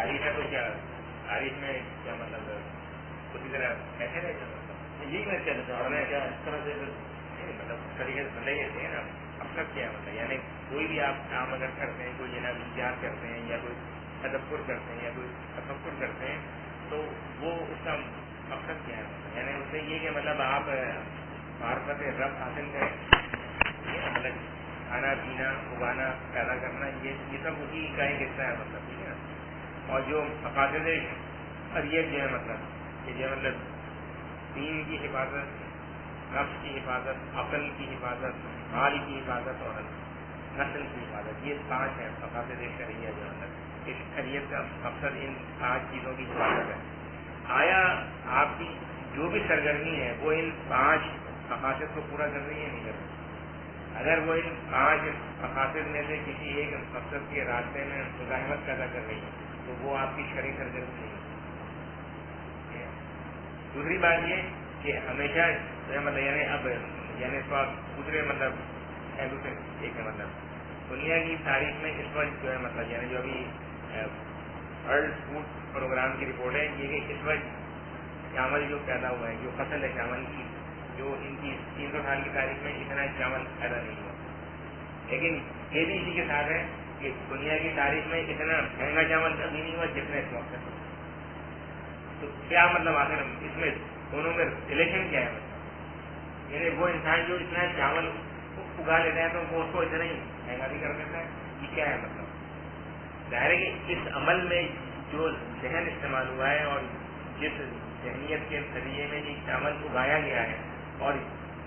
تاریخ ہے تو کیا تاریخ میں کیا مطلب اسی طرح ایسے رہے مطلب یہی میں کہنا چاہ رہا ہوں کیا اس طرح سے مطلب اس طریقے سے بندے کہتے ہیں نا مقصد کیا ہے مطلب یعنی کوئی بھی آپ کام اگر کرتے ہیں کوئی جناب انتظار کرتے ہیں یا کوئی تدبر کرتے ہیں یا کوئی تفکر کرتے ہیں تو وہ اس کا مقصد کیا ہے مطلب یعنی اس سے یہ کہ مطلب آپ معرفت رب حاصل کریں مطلب کھانا پینا اگانا پیدا کرنا یہ سب اسی کا ایک حصہ ہے مطلب ٹھیک ہے نا. اور جو مقاصد اریت جو ہے مطلب کہ جو مطلب دین کی حفاظت نفس کی حفاظت عقل کی حفاظت مال کی حفاظت اور نسل کی حفاظت یہ 5 ہیں مقاصد شرعیہ جو مطلب اس شریعت کا مقصد ان 5 چیزوں کی حفاظت ہے. آیا آپ کی جو بھی سرگرمی ہے وہ ان 5 مقاصد کو پورا کر رہی ہے نہیں کر رہی؟ اگر وہ ان 5 مقاصد میں سے کسی ایک مقصد کے راستے میں مزاحمت پیدا کر رہی ہے تو وہ آپ کی شرعی سرگرمی نہیں ہے. دوسری بات یہ کہ ہمیشہ مطلب یعنی اب یعنی اس کو آپ دوسرے مطلب پہلو سے ایک ہے مطلب دنیا کی تاریخ میں اس وقت جو ہے مطلب یعنی جو ابھی ورلڈ فوڈ پروگرام کی رپورٹ ہے یہ کہ اس وقت چاول جو پیدا ہوا ہے جو فصل ہے چاول کی جو ان کی 300 سال کی تاریخ میں اتنا چاول پیدا نہیں ہوا. لیکن یہ بھی اسی کے ساتھ ہے کہ دنیا کی تاریخ میں اتنا مہنگا چاول کبھی نہیں ہوا جتنا اس وقت ہے. تو کیا مطلب آخر اس میں دونوں میں ریلیشن کیا ہے مطلب یعنی وہ انسان جو اتنا چاول اگا لیتا ہے تو وہ اس کو اتنا ہی مہنگا بھی کر دیتا ہے. یہ کیا ہے مطلب ظاہر ہے کہ اس عمل میں جو ذہن استعمال ہوا ہے اور جس ذہنیت کے ذریعے میں یہ چاول اگایا گیا ہے اور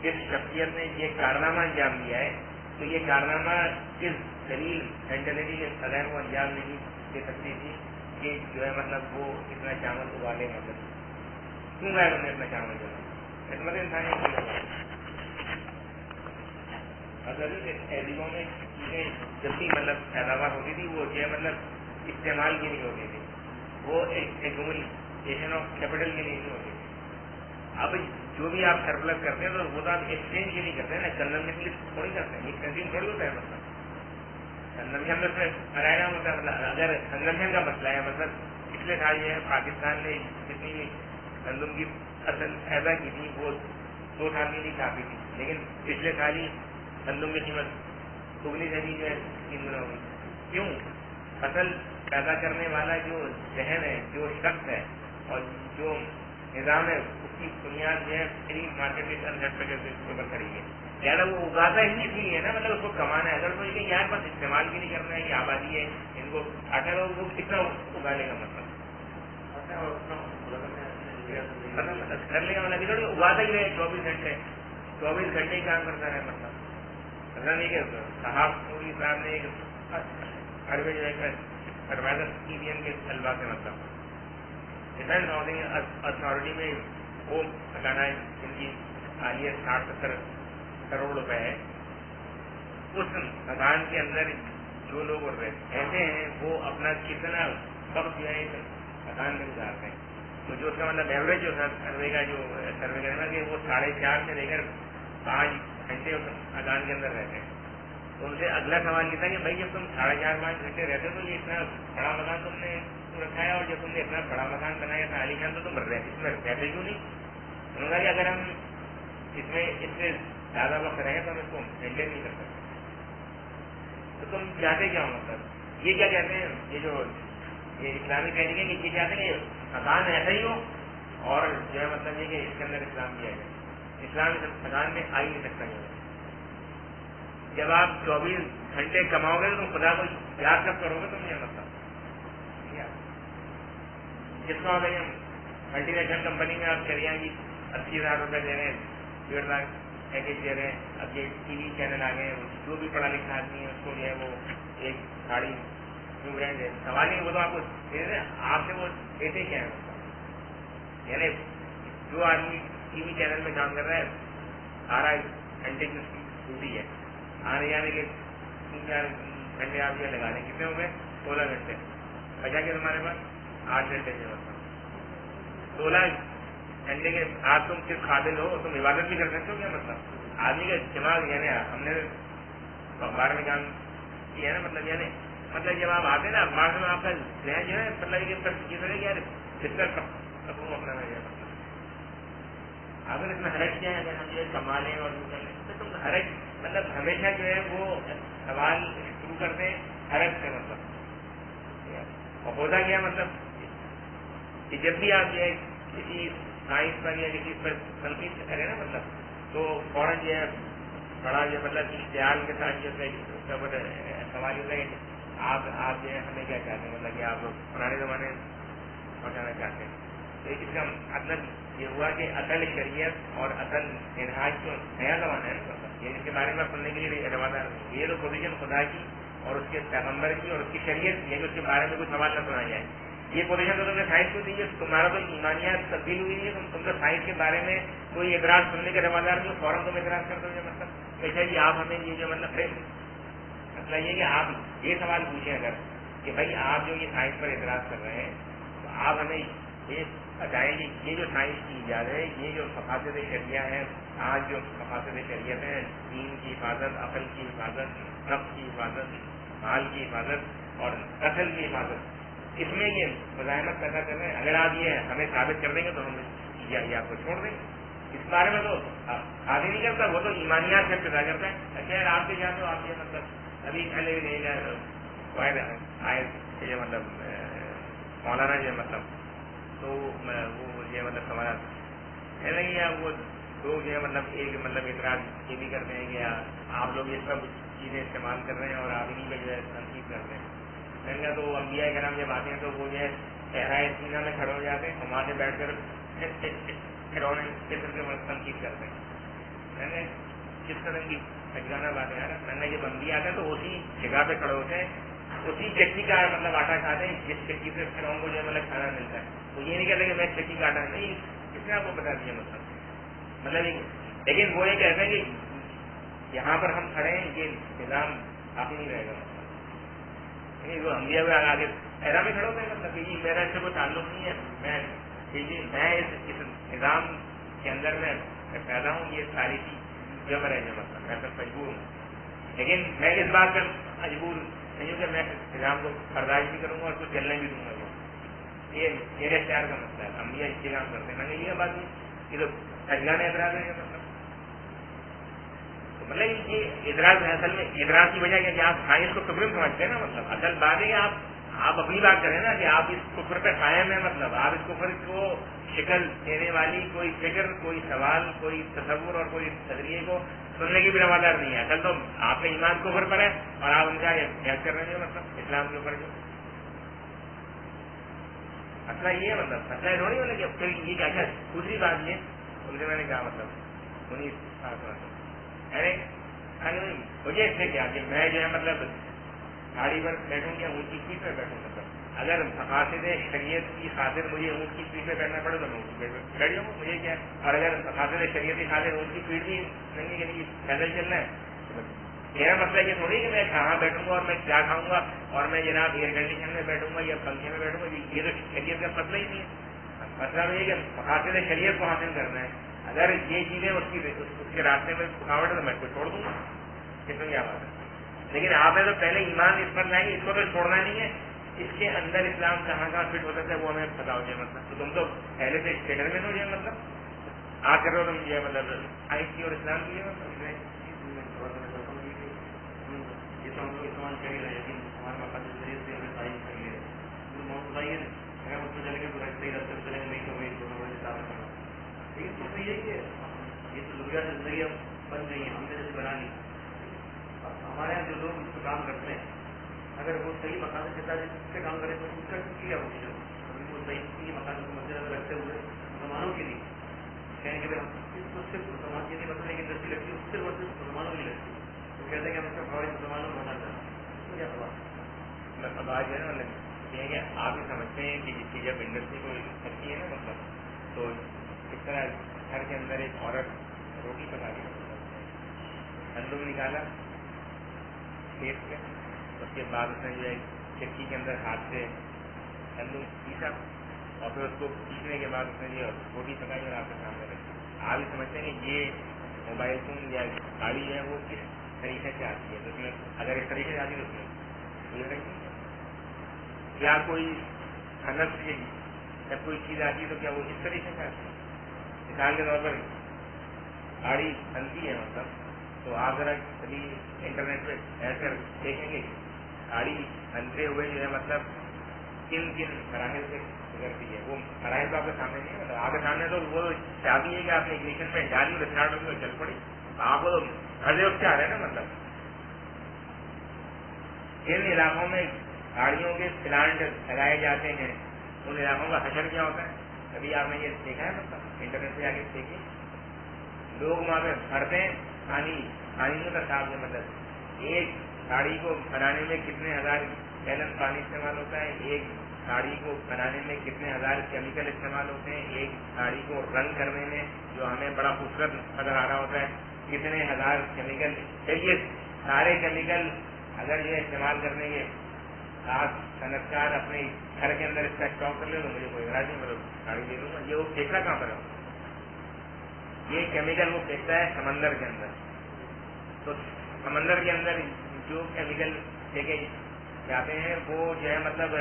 جس شخصیت نے یہ کارنامہ انجام دیا ہے تو یہ کارنامہ کس دلیل مینٹلٹی کے بغیر وہ انجام نہیں دے سکتی تھی کہ جو ہے مطلب وہ اتنا چاول اگا لے مطلب کیوں گیا انہوں نے اتنا چاول جو ہے مطلب انسانی تہذیبوں میں چیزیں جب بھی مطلب پیداوار ہوتی تھی وہ جو ہے مطلب استعمال کی نہیں ہوتی تھی وہ ایکومولیشن آف کیپٹل کے لیے نہیں ہوتی تھی. اب جو بھی آپ سرپلس کرتے ہیں تو وہ تو آپ ایکسچینج کے لیے کرتے ہیں نا کنزمپشن کے لیے تھوڑی کرتے ہیں. یہ کنزیوم تھوڑی ہوتا ہے مطلب کنزمپشن میں اس میں بنایا ہوتا ہے مطلب اگر کنزمپشن کا مسئلہ ہے مطلب پچھلے سال جو ہے پاکستان نے جتنی بھی گندم کی فصل پیدا کی تھی وہ 2 سال کے لیے کافی تھی لیکن پچھلے سال ہی گندم کی قیمت دگنی سے بھی جو ہے 3 گنا ہو گئی. کیوں؟ فصل پیدا کرنے والا جو ذہن ہے جو شخص ہے اور جو نظام ہے اس کی بنیاد جو ہے فری مارکیٹ کے کنسپٹ کے اوپر کھڑی ہے. زیادہ وہ اگاتا ہی اس لیے ہے نا مطلب اس کو کمانا ہے. اگر کوئی کہ یار بس استعمال بھی نہیں کرنا ہے یہ آبادی ہے ان کو آٹا وہ کتنا اگانے کا مطلب کر لے گا مطلب اگاتا ہی رہے 24 گھنٹے ہی کام کرتا رہے مطلب ایسا نہیں کہ صاحب پوری صاحب نے ایک عربے جو ہے سرمایہ ای وی ایم کے طلبا سے مطلب ڈیفینس ہاؤسنگ اتھارٹی میں وہ لگانا ہے جن کی مالیت 60-70 کروڑ روپے ہے. اس مکان کے اندر جو لوگ رہتے ہیں وہ اپنا کتنا وقت جو ہے مکان میں گزارتے ہیں تو جو اس کا مطلب ایوریج جو سروے کا جو سروے کرنا کہ وہ 4.5 سے لے کر 5 گھنٹے مکان کے اندر رہتے ہیں. تو ان سے اگلا سوال یہ تھا کہ بھائی جب تم 4.5-5 گھنٹے رہتے تو یہ اتنا بڑا مکان تم نے رکھا ہے اور جب تم نے اتنا بڑا مکان بنایا تھا عالی شان تو تم اس میں رہتے کیوں نہیں؟ انہوں نے کہا کہ اگر ہم اس میں اس سے زیادہ وقت رہیں تو ہم اس کو مینٹین نہیں کر سکتے. تو تم چاہتے کیا ہو مطلب یہ کیا کہتے ہیں یہ جو یہ اسلامی ٹریننگ ہے کہ یہ چاہتے ہیں کہ مکان ایسا ہی ہو اور جو ہے مطلب یہ کہ اس کے اندر اسلام دیا جائے. اسلام مکان میں آ ہی نہیں سکتا. جب آپ 24 گھنٹے کماؤ گے تو خدا کو یاد کب کرو گے تم یہ مطلب جس کو اگر ملٹی نیشنل کمپنی میں آپ چلیے کہ 80,000 روپے دے رہے ہیں 1.5 لاکھ پیکیج دے رہے ہیں. اب یہ ٹی وی چینل آ گئے ہیں جو بھی پڑھا لکھا آدمی ہے اس کو جو ہے وہ ایک گاڑی کیوں برانڈ ہے سوال نہیں وہ تو آپ کو دے رہے ہیں آپ سے وہ دیتے کیا ہے یعنی جو آدمی ٹی وی چینل میں کام کر رہا ہے 12 گھنٹے کی اس کی ڈیوٹی ہے آنے جانے کے 3-4 گھنٹے آپ یہ لگا لیں کتنے ہو گئے 16 گھنٹے بچا کے تمہارے پاس 8 گھنٹے سے مطلب 16 گھنٹے کے آپ تم صرف قابل ہو تم عبادت بھی کر سکتے ہو کیا مطلب آدمی کا دماغ یعنی ہم نے اخبار میں کام کیا ہے نا مطلب یعنی مطلب جب آپ آتے نا بعد میں آپ کا ذہن جو ہے مطلب یہ طرح یار فطر سکوں اپنا مطلب اگر اس میں حرج کیا ہے اگر ہم یہ سنبھالیں اور وہ کر لیں تو تم حرج مطلب ہمیشہ جو ہے وہ سوال شروع کرتے ہیں حرج سے مطلب اور ہوتا کیا مطلب کہ جب بھی آپ جو ہے کسی سائنس پر یا کسی پر تنقید کریں نا مطلب تو فوراً جو ہے بڑا جو مطلب اشتعال کے ساتھ جو ہے سوال ہوتا ہے آپ جو ہے ہمیں کیا چاہتے ہیں مطلب کہ آپ پرانے زمانے پہنچانا چاہتے ہیں تو اس کا مطلب یہ ہوا کہ اصل شریعت اور اصل منہاج تو نیا زمانہ ہے نا مطلب یہ اس کے بارے میں سننے کے لیے روانہ یہ تو پوزیشن خدا کی اور اس کے پیغمبر کی اور اس کی شریعت یہ کہ اس کے بارے میں کوئی سوال نہ سنایا جائے یہ پوزیشن تو تم نے سائنس کو دی ہے تمہارا تو ایمانیات تبدیل ہوئی ہے تم تو سائنس کے بارے میں کوئی اعتراض سننے کے روادار نہیں فوراً تم اعتراض کر دو مطلب ایسا جی آپ ہمیں یہ جو مطلب مسئلہ یہ کہ آپ یہ سوال پوچھیں اگر کہ بھائی آپ جو یہ سائنس پر اعتراض کر رہے ہیں تو آپ ہمیں یہ بتائیں کہ یہ جو سائنس کی ایجاد ہے یہ جو مقاصد شریعہ ہے آج جو مقاصد شریعت ہے دین کی حفاظت عقل کی حفاظت نفس کی حفاظت مال کی حفاظت اور نسل کی حفاظت اس میں یہ مزاحمت پیدا کر رہے ہیں اگر آپ یہ ہمیں ثابت کر دیں گے تو ہم یہ آپ کو چھوڑ دیں گے اس بارے میں تو آگے نہیں کرتا وہ تو ایمانیات سے پیدا کرتا ہے اچھا آپ کے جاتے ہو آپ یہ مطلب ابھی پہلے بھی نہیں آئے یہ مطلب مولانا جو مطلب تو وہ یہ مطلب سوالات ہے نہیں یا وہ لوگ جو ہے مطلب ایک مطلب اعتراض یہ بھی کرتے ہیں کہ آپ لوگ یہ سب چیزیں استعمال کر رہے ہیں اور آپ انہیں پہ جو ہے تنقید کرتے ہیں میں نے کہا تو انبیاء کرام جب آتے ہیں تو وہ جو ہے صحرائے سینا میں کھڑے ہو جاتے ہیں اور وہاں سے بیٹھ کر کھڑونے کے تنقید کرتے ہیں میں نے کس طرح کی اجگانا باتیں یار میں نے جب انبیاء آتے ہیں تو اسی جگہ پہ کھڑے ہوتے ہیں اسی چکی کا مطلب آٹا کھاتے ہیں جس چکی سے کھڑوں کو جو ہے مطلب کھانا ملتا ہے وہ یہ نہیں کہتے کہ میں چکی کا آٹا نہیں کس نے آپ کو بتا دیا مطلب لیکن وہ یہ کہتے ہیں کہ یہاں پر ہم کھڑے ہیں یہ نظام کافی نہیں رہے گا وہ انبیاء میں آگے ایرا میں کھڑے ہوتے ہیں مطلب کہ میرا اس سے کوئی تعلق نہیں ہے میں اس نظام کے اندر میں پیدا ہوں یہ ساری چیز جبر ہے جو مطلب میں سب مجبور ہوں لیکن میں اس بات پر مجبور نہیں ہوں کہ میں نظام کو برداشت بھی کروں گا اور کچھ چلنے بھی دوں گا یہ میرے اختیار کا مسئلہ ہے انبیاء اس کے کام کرتے ہیں میں نے یہ بات نہیں یہ تو اجگانے اعتراض ہے مطلب یہ اعتراض اصل میں اعتراض کی وجہ کہ آپ سائنس کو کفر سمجھتے ہیں نا مطلب اصل بات ہے کہ آپ اپنی بات کریں نا کہ آپ اس کفر پہ قائم ہیں مطلب آپ اس کفر کو شکل دینے والی کوئی فکر کوئی سوال کوئی تصور اور کوئی نظریے کو سننے کی بھی روادار نہیں ہے اصل تو آپ کا ایمان کفر پر ہے اور آپ ان کا احتیاط کر رہے ہیں مطلب اسلام کے اوپر جو مسئلہ یہ ہے مطلب مسئلہ تھوڑی ہونا کہ پھر یہ کیا دوسری بات یہ ان سے میں نے کہا مطلب مجھے اس سے کیا کہ میں جو ہے مطلب گاڑی پر بیٹھوں یا اونٹ کی سیٹ پہ بیٹھوں مطلب اگر مقاصد شریعت کی خاطر مجھے اونٹ کی سیٹ پہ بیٹھنا پڑے تو میں اونٹ کی سیٹ پہ بیٹھ جاؤں مجھے کیا اور اگر مقاصد شریعت کی خاطر اونٹ کی سیٹ بھی نہیں کے لیے پیدل چلنا ہے میرا مسئلہ یہ تھوڑی کہ میں کہاں بیٹھوں گا اور میں کیا کھاؤں گا اور میں جناب ایئر کنڈیشن میں بیٹھوں گا یا پنکھے میں بیٹھوں گا یہ تو شریعت کا مسئلہ ہی نہیں ہے مطلب یہ کہ مقاصد شریعت کو حاصل کرنا ہے اگر یہ چیزیں اس کے راستے میں رکاوٹ ہے تو میں اس کو چھوڑ دوں گا کتنی کیا بات ہے لیکن آپ نے تو پہلے ایمان اس پر لائیں گے اس کو تو چھوڑنا نہیں ہے اس کے اندر اسلام کہاں فٹ ہوتا ہے وہ ہمیں پتا ہو جائے مطلب تو تم تو پہلے سے اسٹیٹر میں ہو جائے مطلب آ کر رہے ہو تم یہ مطلب سائنس کی اور اسلام کی استعمال کر رہے ہیں لیکن ہمارے مقاصد ذریعے سے ہمیں سائنس کر لیے بہت بتائیے اگر اس میں چلے گا تو صحیح راستے میں چلیں گے نہیں تو وہی لیکن اس میں یہ کہ یہ تو ضروریات زندگی بن گئی ہیں ہم نے جیسے بنا لی ہمارے یہاں جو لوگ اس پہ کام کرتے ہیں اگر وہ صحیح مقاصد کے ساتھ اس پہ کام کریں تو اس کا کیا پوزیشن ابھی وہ صحیح مقاصد کو مد نظر رکھتے ہوئے مسلمانوں کے لیے کہیں کہ اس کو صرف مسلمان کے لیے مطلب ایک انڈسٹری لگتی ہے اس سے وہ صرف مسلمانوں کی لگتی ہے وہ کہتے ہیں کہ ہم اس کا فوراً مسلمانوں کو بنا چاہتے ہیں کیا سوال بات جو ہے نا یہ کہ آپ یہ سمجھتے ہیں کہ جس کی جب انڈسٹری کو کرتی ہے نا مطلب تو اس طرح گھر کے اندر ایک عورت روٹی پکا کے گندم نکالا کھیت سے اس کے بعد اس نے جو ہے چکی کے اندر ہاتھ سے گندم پیسا اور پھر اس کو پیسنے کے بعد اس نے جو روٹی پکائی اور آپ کے سامنے رکھی آپ یہ سمجھتے ہیں کہ یہ موبائل فون یا گاڑی جو ہے وہ کس طریقے سے آتی ہے تو اس میں اگر اس طریقے سے آتی ہے تو اس میں یا کوئی صنعت سے جب کوئی چیز آتی ہے تو کیا وہ اس طریقے سے آتی ہے؟ مثال کے طور پر گاڑی بنتی ہے مطلب تو آپ ذرا کبھی انٹرنیٹ پہ ایسے دیکھیں گے گاڑی بنتے ہوئے جو ہے مطلب کن کن مراحل سے گزرتی ہے. وہ مراحل تو آپ کے سامنے نہیں ہے, مطلب آپ کے سامنے تو وہ چابی ہے کہ آپ نے اگنیشن پہ ڈالی اور اسٹارٹ ہوگی اور چل پڑی. آپ کو ہر وقت آ رہے ہیں نا. مطلب ان علاقوں میں گاڑیوں کے پلانٹ لگائے جاتے ہیں, ان علاقوں کا حشر کیا ہوتا ہے؟ کبھی آپ نے یہ دیکھا ہے؟ مطلب انٹرنیٹ پہ آ کے دیکھیے, لوگ وہاں پہ بھرتے ہیں پانی کا صاف ہے. مطلب ایک گاڑی کو بنانے میں کتنے ہزار گیلن پانی استعمال ہوتا ہے, ایک گاڑی کو بنانے میں کتنے ہزار کیمیکل استعمال ہوتے ہیں, ایک گاڑی کو رنگ کرنے میں جو ہمیں بڑا خوبصورت نظر آ رہا ہوتا ہے کتنے ہزار کیمیکل. چلیے سارے کیمیکل اگر یہ استعمال کرنے کے ساتھ صنعت کار اپنے گھر کے اندر اس کا اسٹاک کر لے تو مجھے کوئی اعتراض نہیں, مطلب گاڑی دے دوں گا. یہ وہ پھینکنا کہاں پر ہے؟ یہ کیمیکل وہ پھینکتا ہے سمندر کے اندر. تو سمندر کے اندر جو کیمیکل پھینکے جاتے ہیں وہ جو ہے مطلب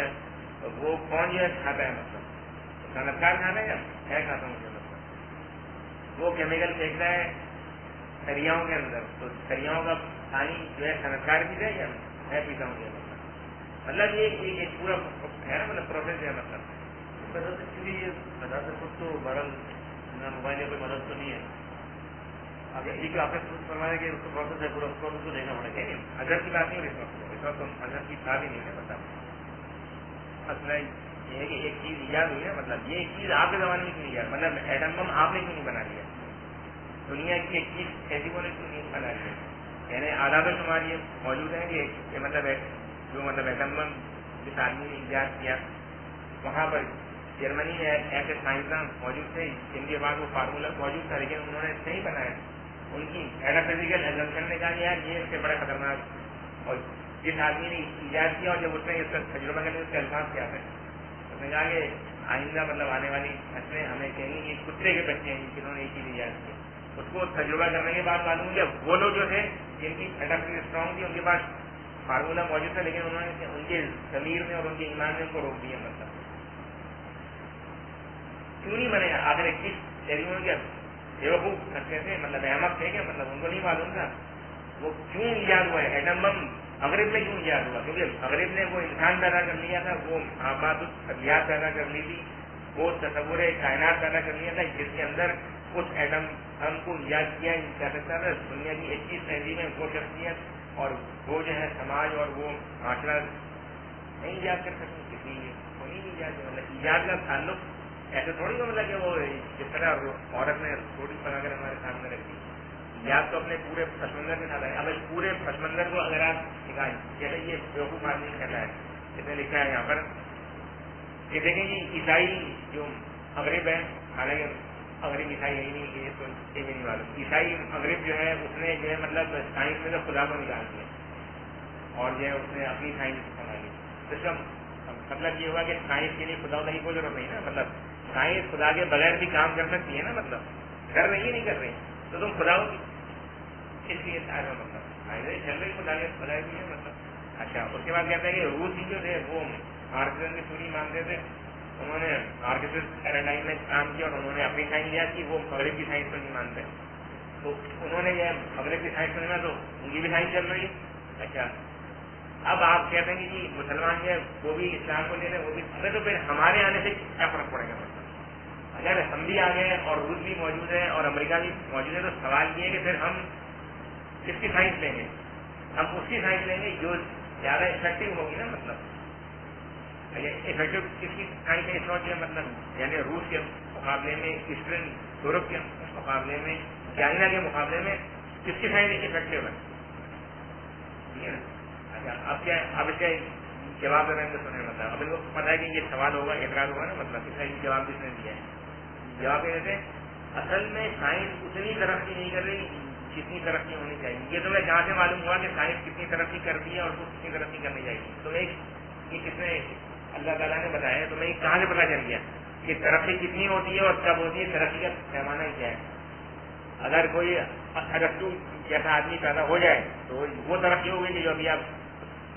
وہ کون جو ہے کھاتا ہے؟ مطلب صنعت کار کھاتا ہے یا ہے کھاتا ہوں. مطلب وہ کیمیکل پھینکتا ہے دریاؤں کے اندر, تو دریاؤں کا پانی جو ہے صنعت کار پیتا ہے یا میں پیتا ہوں. مطلب یہ پورا ہے نا, مطلب پروسیس ہے. مطلب خود تو بہرحال موبائل یا کوئی مدد تو نہیں ہے. اب یہ کہ آپ نے خود فرمایا کہ اس کا پروسیس ہے, پورا پروسیس کو دیکھنا پڑے گا. اگر کی بات نہیں ہو رہی, اس وقت اگر کی بات ہی نہیں ہے. مطلب مسئلہ یہ ہے کہ ایک چیز ایجاد ہوئی ہے, مطلب یہ ایک چیز آپ کے زمانے میں کیوں ایجاد, مطلب ایٹم بم آپ نے کیوں نہیں بنا لیا؟ دنیا کی ایک چیز ایسی کو نے کیوں نہیں بنا لیا؟ یعنی آداب شمار یہ موجود ہیں کہ مطلب جو مطلب ایٹم بم جس آدمی نے ایجاد کیا وہاں پر جرمنی میں ایسے سائنسداں موجود تھے جن کے بعد وہ فارمولہ موجود تھا, لیکن انہوں نے نہیں بنایا. ان کی میٹافزیکل ایگزمپشن نے کہا یار یہ اس سے بڑا خطرناک, اور جس آدمی نے ایجاد کیا اور جب اس نے اس کا تجربہ کرنے اس کے الفاظ کیا تھے, اس نے کہا کہ آئندہ مطلب آنے والی نسلیں ہمیں کہیں گی یہ کتے کے بچے ہیں جنہوں نے یہ چیز ایجاد کی. اس کو تجربہ کرنے کے بعد معلوم کیا وہ لوگ جو تھے جن کی میٹافزکس اسٹرانگ تھی ان کے پاس فارمولہ موجود تھا, لیکن انہوں نے ان کے ضمیر میں اور ان کے ایمان میں ان کو روک دیا. مطلب کیوں نہیں بنے؟ آخر ایک چیز تیریوں کیا بیوقوف رکھتے تھے, مطلب احمد تھے کیا, مطلب ان کو نہیں معلوم تھا وہ کیوں ایجاد ہوا ہے. ایٹم بم مغرب میں کیوں ایجاد ہوا؟ کیونکہ مغرب نے وہ انسان پیدا کر لیا تھا, وہ آباد طبیعت پیدا کر لی تھی, وہ تصور کائنات پیدا کر لیا تھا جس کے اندر اس ایٹم بم کو ایجاد کیا جا سکتا تھا. دنیا کی 21 صدی میں وہ شخصیت اور وہ جو ہے سماج اور وہ معاشرہ نہیں ایجاد کر سکتے, کسی کو نہیں ایجاد. مطلب ایجاد کا تعلق ایسے تھوڑی ہو مطلب کہ وہ جس طرح عورت نے روٹی پکا کر ہمارے سامنے رکھ دی, یاد تو اپنے پورے پس منظر کے ساتھ ہے. اب اس پورے پس منظر کو اگر آپ دکھائیں, جیسے یہ بیوقوف آدمی کہتا ہے, اس نے لکھا ہے یہاں پر کہ دیکھیں جی عیسائی جو مغرب ہے, حالانکہ مغرب عیسائی ہے ہی نہیں, یہ تو یہ بھی نہیں معلوم. عیسائی مغرب جو ہے اس نے جو ہے مطلب سائنس میں تو خدا کو نکال دیا اور جو ہے اس نے اپنی سائنس بنا لی. تو اس کا مطلب یہ ہوا کہ سائنس کے لیے خدا کی کوئی ضرورت نہیں نا. مطلب سائنس خدا کے بغیر بھی کام کر سکتی ہے نا, مطلب کر رہی ہے نہیں کر رہی, تو تم خدا ہوگی اس لیے مطلب چل رہی خدا بھی ہے. مطلب اچھا اس کے بعد کہتے ہیں کہ روس ہی جو تھے وہ مارکسزم کی چوری مانتے تھے, انہوں نے مارکسزم پیراڈائم میں کام کیا اور انہوں نے اپنی سائنس ایجاد کی, وہ مغرب کی سائنس کو نہیں مانتے, تو انہوں نے یہ مغرب کی سائنس سننا تو ان کی بھی سائنس چل رہی ہے. اچھا اب آپ کہتے ہیں کہ جی مسلمان جو ہے وہ بھی اسلام کو لے رہے, وہ بھی تو پھر ہمارے آنے سے کیا فرق پڑے گا؟ مطلب اگر ہم بھی آ گئے اور روس بھی موجود ہے اور امریکہ بھی موجود ہے, تو سوال یہ ہے کہ پھر ہم کس کی سائنس لیں گے؟ ہم اس کی سائنس لیں گے جو زیادہ افیکٹو ہوگی نا. مطلب افیکٹو کس کی سائنس ہے اس وقت ہے, مطلب یعنی روس کے مقابلے میں, ایسٹرن یورپ کے مقابلے میں, چائنا کے مقابلے میں کس کی سائنس افیکٹو ہے؟ اچھا اب کیا, اب اس کا جواب دینا ان کو سنیں. مطلب اب ان کو پتا ہے کہ یہ سوال ہوگا, اعتراض ہوگا نا, مطلب اس کا جواب کس نے دیا ہے. جواب یہ دیتے اصل میں سائنس اتنی ترقی نہیں کر رہی جتنی ترقی ہونی چاہیے. یہ تو میں جہاں سے معلوم ہوا کہ سائنس کتنی ترقی کرتی ہے اور وہ کتنی ترقی کرنی چاہیے, تو یہ کس نے اللہ تعالیٰ نے بتایا, تو میں کہاں سے پتا چل گیا کہ ترقی کتنی ہوتی ہے اور کب ہوتی ہے, ترقی کا پیمانہ ہی کیا ہے. اگر کوئی ارسطو جیسا آدمی پیدا ہو جائے تو وہ ترقی ہوگی کہ جو ابھی آپ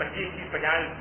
25-50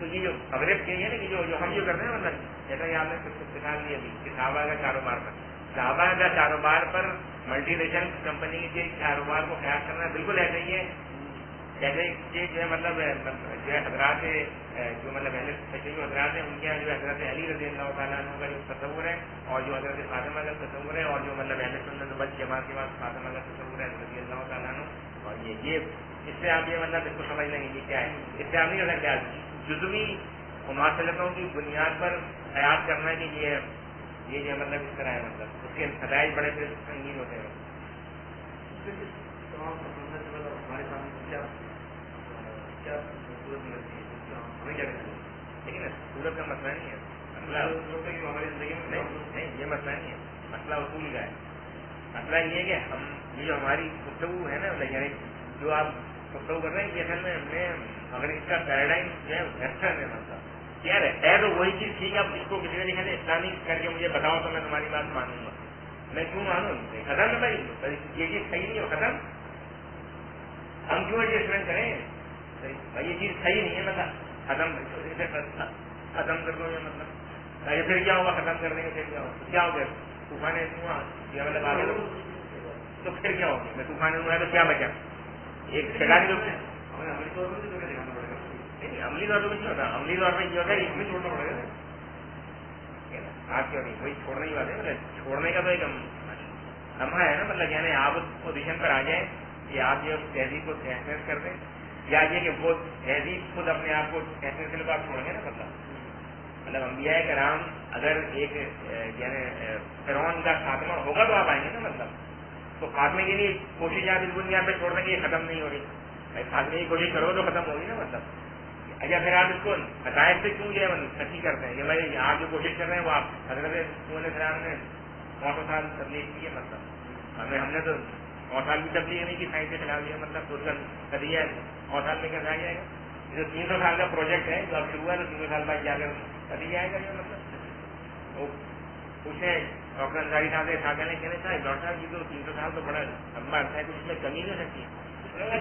تو یہ جو مغرب کے ہے نا کہ جو ہم جو کر رہے ہیں مطلب جیسا کہ آپ نے سکھا لیا ابھی کہ صحابہ کا کاروبار پر صحابہ کا کاروبار پر ملٹی نیشنل کمپنی کے کاروبار کو خیال کرنا بالکل ایسا ہی ہے جیسے کہ جو ہے مطلب جو ہے حضرات جو مطلب جو حضرات ہیں ان کے یہاں جو حضرت علی رضی اللہ تعالیٰ عنہ کا جو تصور ہے اور جو حضرت فاطمہ کا تصور ہے اور جو مطلب اہل سنت والجماعت جماعت کے بعد فاطمہ کا تصور ہے رضی اللہ تعالیٰ عنہ اور یہ اس سے آپ یہ مطلب اس کو سمجھ لیں گے یہ کیا ہے اس سے آپ نہیں کر سکتے جزوی مماثلتوں کی بنیاد پر خیال کرنا کہ یہ جو مطلب اس طرح ہے مطلب اس کے نتائج بڑے سنگین ہوتے ہیں لیکن سورت کا مسئلہ نہیں ہے ہماری زندگی میں نہیں یہ مسئلہ نہیں ہے مسئلہ اصول کا ہے مسئلہ یہ ہے کہ ہم یہ جو ہماری گفتگو ہے نا یعنی جو آپ گفتگو کر رہے ہیں یہ اصل میں اگر اس کا پیراڈائم جو ہے ویسٹرن ہے مطلب کیا ہے تو وہی چیز ٹھیک ہے اب اس کو کسی نے لکھا اسلامی کر کے مجھے بتاؤ تو میں تمہاری بات مانوں گا میں کیوں مانوں ختم ہے بھائی یہ چیز صحیح نہیں ہے ختم ہم کیوں ایڈجسٹمنٹ کریں بھائی یہ چیز صحیح نہیں ہے مطلب ختم کر دو یہ مطلب پھر کیا ہوگا ختم کر دیں گے پھر کیا ہوگا طوفان یہ مطلب آگے تو پھر کیا ہوگا میں طوفان ہوا تو کیا بچا ایک سیلانی عملی طور پہ نہیں ہوتا عملی طور پہ یہ ہوتا ہے اس میں چھوڑنا پڑے گا آپ کیوں نہیں وہی چھوڑنے کی بات ہے مطلب چھوڑنے کا تو ایک لمحہ ہے نا مطلب یعنی آپ اس پوزیشن پر آ جائیں کہ آپ جو تہذیب کو تحفظ کر دیں یا یہ کہ وہ تہذیب خود اپنے آپ کو تحفظ کرنے کو آپ چھوڑیں گے نا مطلب انبیاء کرام اگر ایک یعنی فرعون کا خاتمہ ہوگا تو آپ آئیں گے نا مطلب تو خاتمے کے لیے کوشش آپ اس بنیاد پہ چھوڑ دیں کہ یہ ختم نہیں ہو رہی خاتمے کی کوشش کرو تو ختم ہوگی نا مطلب اچھا پھر آپ اس کو نتائج سے کیوں جو ہے سچی کرتے ہیں کہ بھائی آپ جو کوشش کر رہے ہیں وہ آپ حضرت علیہ السلام نے 900 سال تبلیغ کی ہے مطلب ہم نے تو 9 سال کی تبلیغ نہیں کی سائنس کے خلاف دیا مطلب تو اس کا نتیجہ 9 سال میں کیا جائے گا جو 300 سال کا پروجیکٹ ہے جو اب شروع ہوا ہے تو 300 سال بعد جا کر نتیجہ آئے گا یہ مطلب وہ پوچھے ڈاکٹر انصاری صاحب سے کہنے چاہے ڈاکٹر صاحب یہ تو 300 سال تو بڑا لمبا عرصہ ہے کچھ اس میں کمی نہیں ہو سکتی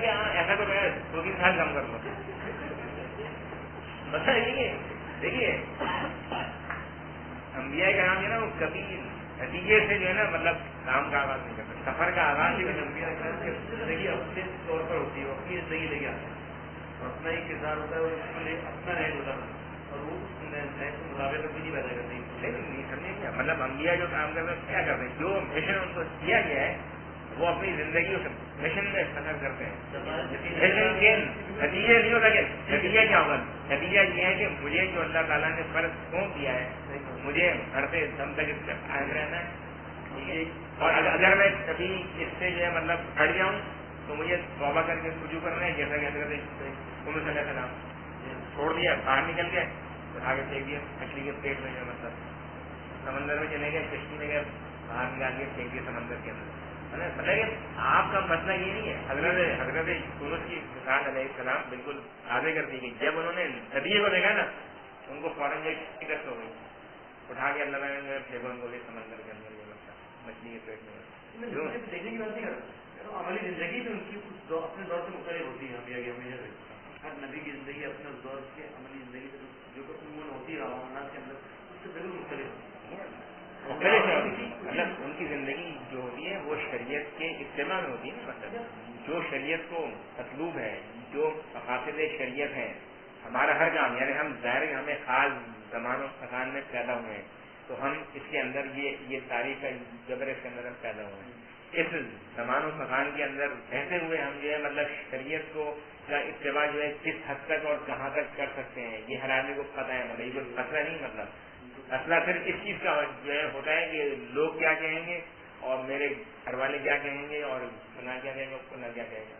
کہ ہاں ایسا تو میں 2-3 سال کم کر لوں مسئلہ یہی ہے دیکھیے انبیاء کا نام جو ہے نا وہ کبھی نتیجے سے جو ہے نا مطلب کام کا آغاز نہیں کرتا سفر کا آغاز زندگی اپنے طور پر ہوتی ہے اپنی زندگی لے کے آتا ہے اپنا ہی کردار ہوتا ہے اس کے لیے اپنا نئے ہوتا ہے اور وہ نئے مطابق بھی نہیں پیدا کرتے لیکن نہیں سمجھے کیا مطلب انبیاء جو کام کر رہے ہیں کیا کر رہے ہیں جو مشن ان کو دیا گیا ہے وہ اپنی زندگی اس مشن میں سفر کرتے ہیں مشن کے نتیجے نہیں ہوتا کہ نتیجہ کیا ہوگا نتیجہ یہ ہے کہ مجھے جو اللہ تعالیٰ نے فرض سونپ دیا ہے مجھے مرتے دم تک اس کا قائم رہنا ہے اور اگر میں کبھی اس سے جو ہے مطلب ہٹ جاؤں تو مجھے توبہ کر کے رجوع کرنا ہے جیسا کہ حضرت صلی اللہ علیہ وسلم چھوڑ دیا باہر نکل گئے آگے پھینک دیا مچھلی کے پیٹ میں جو مطلب سمندر میں چلے گئے کشتی میں گئے باہر نکال کے پھینک دیا سمندر کے اندر مطلب کہ آپ کا مسئلہ یہ نہیں ہے حضرت یونس کی مثال علیہ السلام بالکل واضح کر دی گئی جب انہوں نے نتیجے کو دیکھا نا ان کو فوراً ایک شکست ہو گئی اٹھا کے اللہ نے پھینکا ان کو سمندر کے اندر یہ مطلب مچھلی کے پیٹ میں دیکھنے کی بات نہیں کرتا عملی زندگی تو ان کی اپنے دور سے مختلف ہوتی ہے ہمیشہ ہر نبی کی زندگی اپنے دور کے عملی زندگی سے جو ہوتی ہے معاملات کے اندر اس سے بالکل مختلف مطلب ان کی زندگی جو ہوتی ہے وہ شریعت کے اجتماع میں ہوتی ہے نا مطلب جو شریعت کو مطلوب ہے جو مقاصد شریعت ہیں ہمارا ہر کام یعنی ہم ظاہر ہمیں خاص زمان و مکان میں پیدا ہوئے ہیں تو ہم اس کے اندر یہ تاریخ کا جبر اس کے اندر ہم پیدا ہوئے ہیں اس زمان و مکان کے اندر رہتے ہوئے ہم جو ہے مطلب شریعت کو کا اتباع جو ہے کس حد تک اور کہاں تک کر سکتے ہیں یہ ہر آدمی کو پتہ ہے مطلب یہ کوئی مسئلہ نہیں مطلب مسئلہ صرف اس چیز کا جو ہے ہوتا ہے کہ لوگ کیا کہیں گے اور میرے گھر والے کیا کہیں گے اور سنا کیا کہیں گے فلاں کیا کہیں گے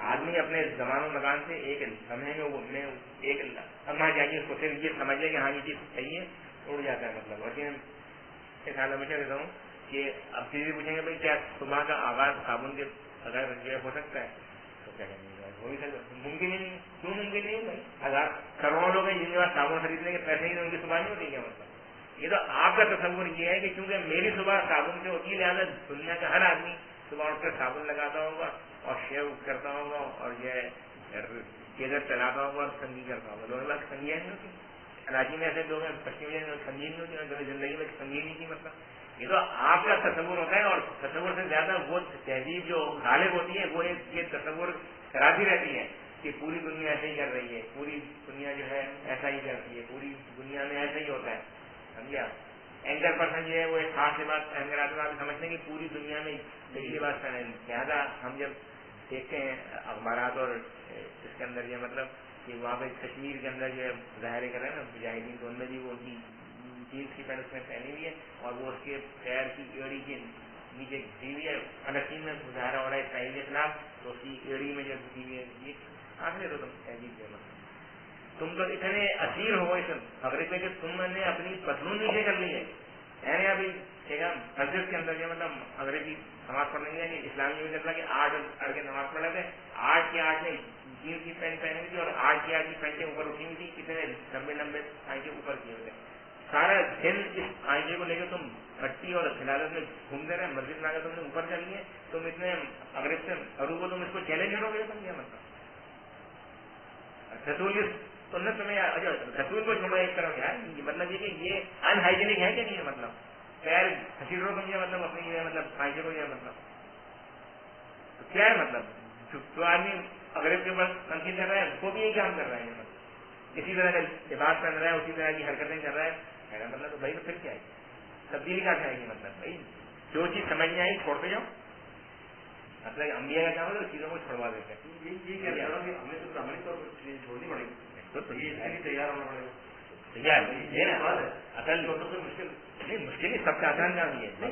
آدمی اپنے زمان و مکان سے ایک لمحے میں ایک لمحہ جائیے اس کو صرف یہ سمجھے کہ ہاں یہ چیز صحیح ہے اڑ جاتا ہے مطلب اور ایک حال ہمیشہ کہتا ہوں کہ اب چیزیں پوچھیں گے بھائی کیا صبح کا آغاز صابن کے اگر جو ہو سکتا ہے تو کیا کہیں گے ہو بھی سکتا ممکن ہی نہیں کیوں ممکن نہیں بھائی ہزار کروڑوں لوگ ہیں جن کے پاس صابن خریدنے کے پیسے ہی ان کی صبح نہیں ہوتی کیا مطلب یہ تو آپ کا تصور یہ ہے کہ کیونکہ میری صبح صابن سے ہوتی ہے لہٰذا دنیا کا ہر آدمی صبح اٹھ کر صابن لگاتا ہوگا اور شیو کرتا ہوگا اور یہ کہ ادھر چلاتا ہوگا اور سنگی کرتا ہوگا. لوگوں کے پاس سنگیاں نہیں ہوتی. کراچی میں ایسے لوگ ہیں پشچمی میں سنگی نہیں ہوتی, کبھی زندگی میں سنگی نہیں کی. مطلب یہ تو آپ کا تصور ہوتا ہے, اور تصور سے زیادہ وہ تہذیب جو غالب ہوتی ہے وہ یہ تصور کراتی رہتی ہے کہ پوری دنیا ایسے ہی کر رہی ہے, پوری دنیا جو ہے ایسا ہی کرتی ہے, پوری دنیا میں ایسا ہی ہوتا ہے. سمجھا؟ اینکر پرسن جو ہے وہ ایک خاص بات پہن کر آتے ہیں, آپ سمجھتے ہیں کہ پوری دنیا میں یہی لباس پہنے. لہٰذا ہم جب دیکھتے ہیں اخبارات اور اس کے اندر جو مطلب کہ وہاں پہ کشمیر کے اندر جو ہے ظاہر کر رہے ہیں نا مجاہدین, تو ان میں بھی وہ ان کی جینس کی پینٹ اس میں پہنی ہوئی ہے اور وہ اس کے پیر کی ایڑی کے نیچے گھسی ہوئی ہے. فلسطین میں مظاہرہ ہو رہا ہے اسرائیل کے خلاف, تو اس کی ایڑی میں جو گھسی ہوئی ہے. یہ آخر تو تم تہذیب جو مطلب تم تو اتنے اسیر ہو اس خبرے پہ کہ تم نے اپنی پتلون نیچے کر لی ہے. میں نے ابھی دیکھا مسجد کے اندر جو مطلب انگریزی نماز پڑھنے کے لیے اسلامی میں چلتا کہ 8 اڑ کے نماز پڑھ رہے تھے. 8 کے 8 نے جینس کی پینٹ پہنی ہوئی تھی اور 8 کی 8 کی پینٹیں اوپر اٹھی ہوئی تھی. کتنے لمبے لمبے آئیچے اوپر کیے ہوئے. سارا دن اس آئیچے کو لے کے تم بھٹی اور خلالت میں گھومتے رہے. مسجد میں آ کے تم نے اوپر کر لیے. تم اتنے انگریز سے ارو کو تم اس کو چیلنج کرو گے. تم کیا مطلب رسول تم نے تمہیں رسول کو چھوڑو ایک طرف یار. مطلب یہ کہ یہ ان ہائیجینک ہے کہ نہیں ہے. مطلب پیر گھسیٹ رہو تم یہ مطلب اپنی مطلب آئیچے کو یہ مطلب تو کیا ہے. مطلب جو آدمی انگریز کے اوپر تنقید کر رہا ہے وہ بھی یہی کام کر رہا ہے. مطلب اسی طرح کا لباس پہن رہا ہے, اسی طرح کی حرکتیں کر رہا ہے. میرا مطلب تو بھائی تو پھر کیا ہے تبدیلی کا ہے. یہ مطلب بھائی جو چیز سمجھ میں آئی چھوڑتے جاؤ. مطلب انبیاء کا کام ہے تو چیزوں کو چھوڑوا دیتے ہیں. یہ کیا کہہ رہا ہوں کہ ہمیں تو عملی طور پر چیزیں چھوڑنی پڑے گی, تو یہ اس کے لیے تیار ہونا پڑے گا. اصل مشکل نہیں, مشکل ہی سب سے آسان کام یہ ہے.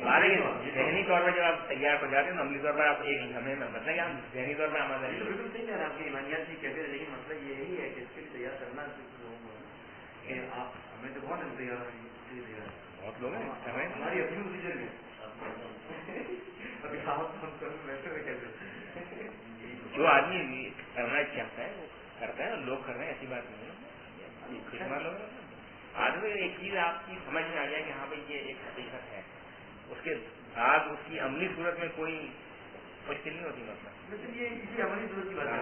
ذہنی طور پر جب آپ تیار ہو جاتے ہیں عملی طور پر آپ ایک ہمیں مطلب کہ ہم ذہنی طور پر ہمارا بالکل صحیح ہے. آپ کی ایمانیات کی کہتے ہیں, لیکن مسئلہ یہی ہے کہ اس کے لیے تیار کرنا کہ آپ ہمیں تو بہت ہم تیار ہیں, بہت لوگ ہیں ہماری اپنی پوزیشن میں ابھی ہم ویسے میں کہتے جو آدمی کرنا چاہتا ہے وہ کرتا ہے, اور لوگ کر رہے ہیں ایسی بات نہیں ہے. لوگ آدمی ایک چیز آپ کی سمجھ میں آ جائے کہ ہاں بھائی یہ ایک حقیقت ہے, اس کے بعد اس کی عملی صورت میں کوئی مشکل نہیں ہوتی. مطلب یہ اسی عملی صورت کی بات ہے.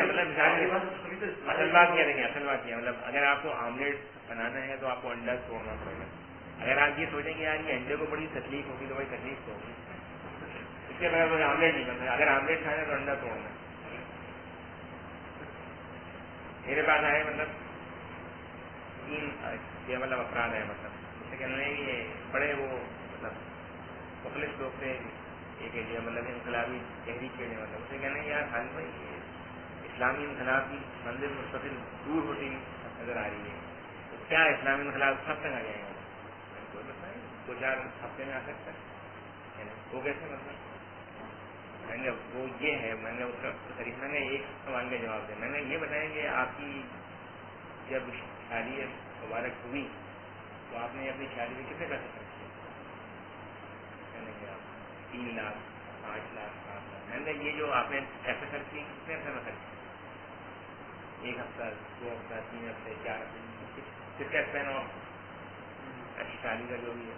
مطلب مثال اصل بات کیا دیکھیں, اصل بات کیا مطلب اگر آپ کو آملیٹ بنانا ہے تو آپ کو انڈا توڑنا پڑے گا. اگر آپ یہ سوچیں کہ یار یہ انڈے کو بڑی تکلیف ہوگی تو بھائی تکلیف تو ہوگی, اس کے بغیر آملیٹ نہیں بنتا. اگر آملیٹ کھانا ہے تو انڈا توڑنا ہے. میرے پاس آئے مطلب 3 مطلب افراد ہیں. مطلب اس سے کہنے لگے کہ یہ بڑے وہ مطلب مختلف لوگ تھے. ایک جو مطلب انقلابی تحریک کے لیے مطلب اسے کہنے لگے یار خالد بھائی یہ اسلامی انقلاب کی منزل مستقل دور ہوتی نظر آ رہی ہے, تو کیا اسلامی انقلاب کب تک آ جائے گا؟ کوئی مسئلہ نہیں, 2-4 ہفتے میں آ سکتا ہے. وہ کیسے مطلب میں نے وہ یہ ہے, میں نے اس کا طریقہ میں نے ایک سوال کا جواب دیا. میں نے یہ بتایا کہ آپ کی جب شادی مبارک ہوئی تو آپ نے اپنی شادی میں کتنے پیسے خرچ کیے؟ میں نے کہا 3 لاکھ 5 لاکھ 7 لاکھ. میں نے یہ جو آپ نے پیسے خرچ کیے کتنے عرصے میں خرچ کیے؟ 1 ہفتہ 2 ہفتہ 3 ہفتے 4 ہفتے کس کا اسپین آف شادی کا جو بھی ہے.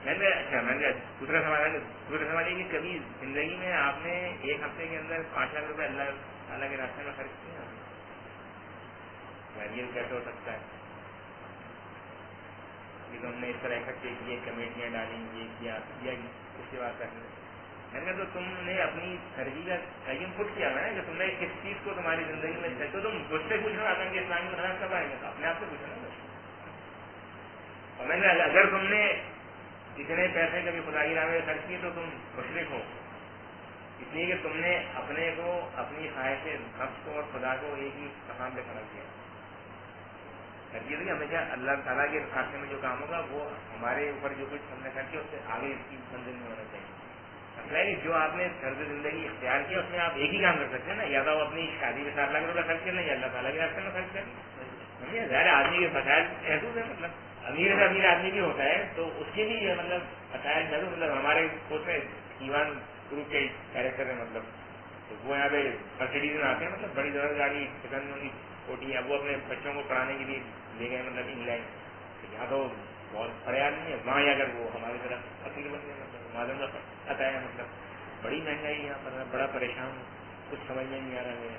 میں نے اچھا میں نے دوسرا سوال ہے کہ کبھی زندگی میں آپ نے 1 ہفتے کے اندر 5 لاکھ روپے اللہ تعالیٰ کے راستے میں خرچ کیا؟ یہ کیسے ہو سکتا ہے کہ تم نے اس طرح اکٹھے کیے, کمیٹیاں ڈالیں, یہ کیا اس کے بعد کرنے. میں نے تو تم نے اپنی ترجیح کا تعین خود کیا ہے نا کہ تم نے کس چیز کو تمہاری زندگی میں تو تم مجھ سے پوچھنا آتا کہ اسلامی خلاف کب آئیں گے, تو اپنے آپ سے پوچھنا نا. اور میں نے اگر تم نے اتنے پیسے کبھی خدا کی راہ میں خرچ کیے تو تم مشرک ہو, اس لیے کہ تم نے اپنے کو اپنی خواہش نفس کو اور خدا کو ایک ہی مقام پہ کھڑا کیا. ترجیح دیکھیے ہمیشہ اللہ تعالیٰ کے راستے میں جو کام ہوگا وہ ہمارے اوپر جو کچھ ہم نے خرچ کیا اس سے آگے اس کی منزل میں ہونا چاہیے. مسئلہ ہے کہ جو آپ نے طرز زندگی اختیار کیا اس میں آپ ایک ہی کام کر سکتے ہیں نا, یا تو اپنی شادی میں 7 لاکھ روپے خرچ کرنا یا اللہ تعالیٰ کے راستے میں خرچ کرنا. ظاہر آدمی کے مسائل محدود ہے. مطلب امیر سے امیر آدمی بھی ہوتا ہے تو اس کے بھی مطلب مسائل محدود. مطلب ہمارے کوچ میں ایوان گروپ کے کیریکٹر ہے, مطلب وہ یہاں پہ مرسیڈیز میں آتے ہیں, مطلب بڑی زبردست گاڑی پسند ہوگی چھوٹی ہے, وہ اپنے بچوں کو پڑھانے کے لیے لے گئے مطلب انگلینڈ. یہاں تو بہت بڑے آدمی ہے, وہاں اگر وہ ہماری طرف اصل بن گئے مطلب معلوم کا پتہ ہے. مطلب بڑی مہنگائی یہاں پر, بڑا پریشان, کچھ سمجھ میں نہیں آ رہا ہے.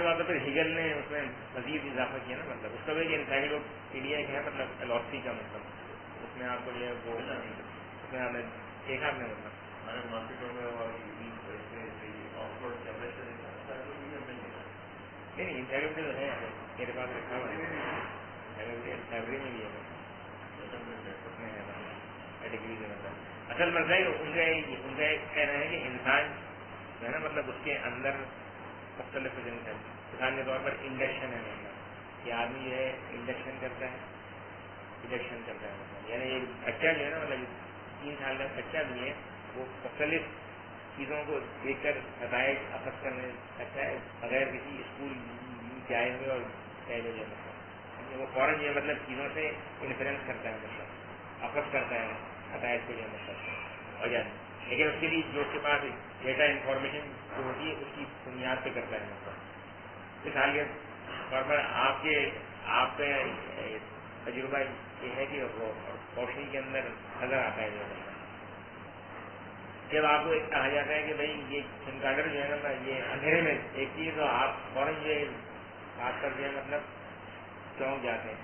کے بعد پھر ہیگل نے اس میں مزید اضافہ کیا نا، مطلب اس کا بھی انسائکلوپیڈیا ایک ہے، مطلب فلاسفی کا، مطلب اس میں آپ کو جو ہے وہ اس میں آپ نے دیکھا آپ نے مطلب ہمارے مارکیٹوں میں نہیں انسائکلوپیڈیا تو ہے میرے پاس رکھا ہوا ہے، لائبریری میں بھی ہے، اس میں ہے ڈگری میں مطلب اصل مسئلہ ہے ان کا ایک کہنا ہے کہ انسان جو ہے نا مطلب اس کے اندر مختلف قسم ہے، مثال کے طور پر انڈکشن ہے، مطلب کہ آدمی جو ہے انڈکشن کرتا ہے مطلب یعنی ایک بچہ جو ہے نا مطلب 3 سال کا بچہ بھی ہے، وہ مختلف چیزوں کو دیکھ کر نتائج اخذ کرنے لگتا ہے بغیر کسی اسکول جائے ہوئے اور پہلے جو مطلب وہ فوراً جو ہے مطلب چیزوں سے انفلوئنس کرتا ہے، مطلب اخذ کرتا ہے نتائج کو جو مطلب ہو جاتا، لیکن اس کے لیے جو اس کے پاس ڈیٹا انفارمیشن جو ہوتی ہے اس کی بنیاد پہ کرتا ہے، مطلب مثال کے طور پر آپ کا تجربہ یہ ہے کہ روشنی کے اندر نظر آتا ہے جو مطلب جب آپ کو کہا جاتا ہے کہ بھائی یہ چمگاڈر جو ہے نا یہ اندھیرے میں دیکھتی ہے تو آپ فوراً یہ بات کر جو ہے مطلب چونک جاتے ہیں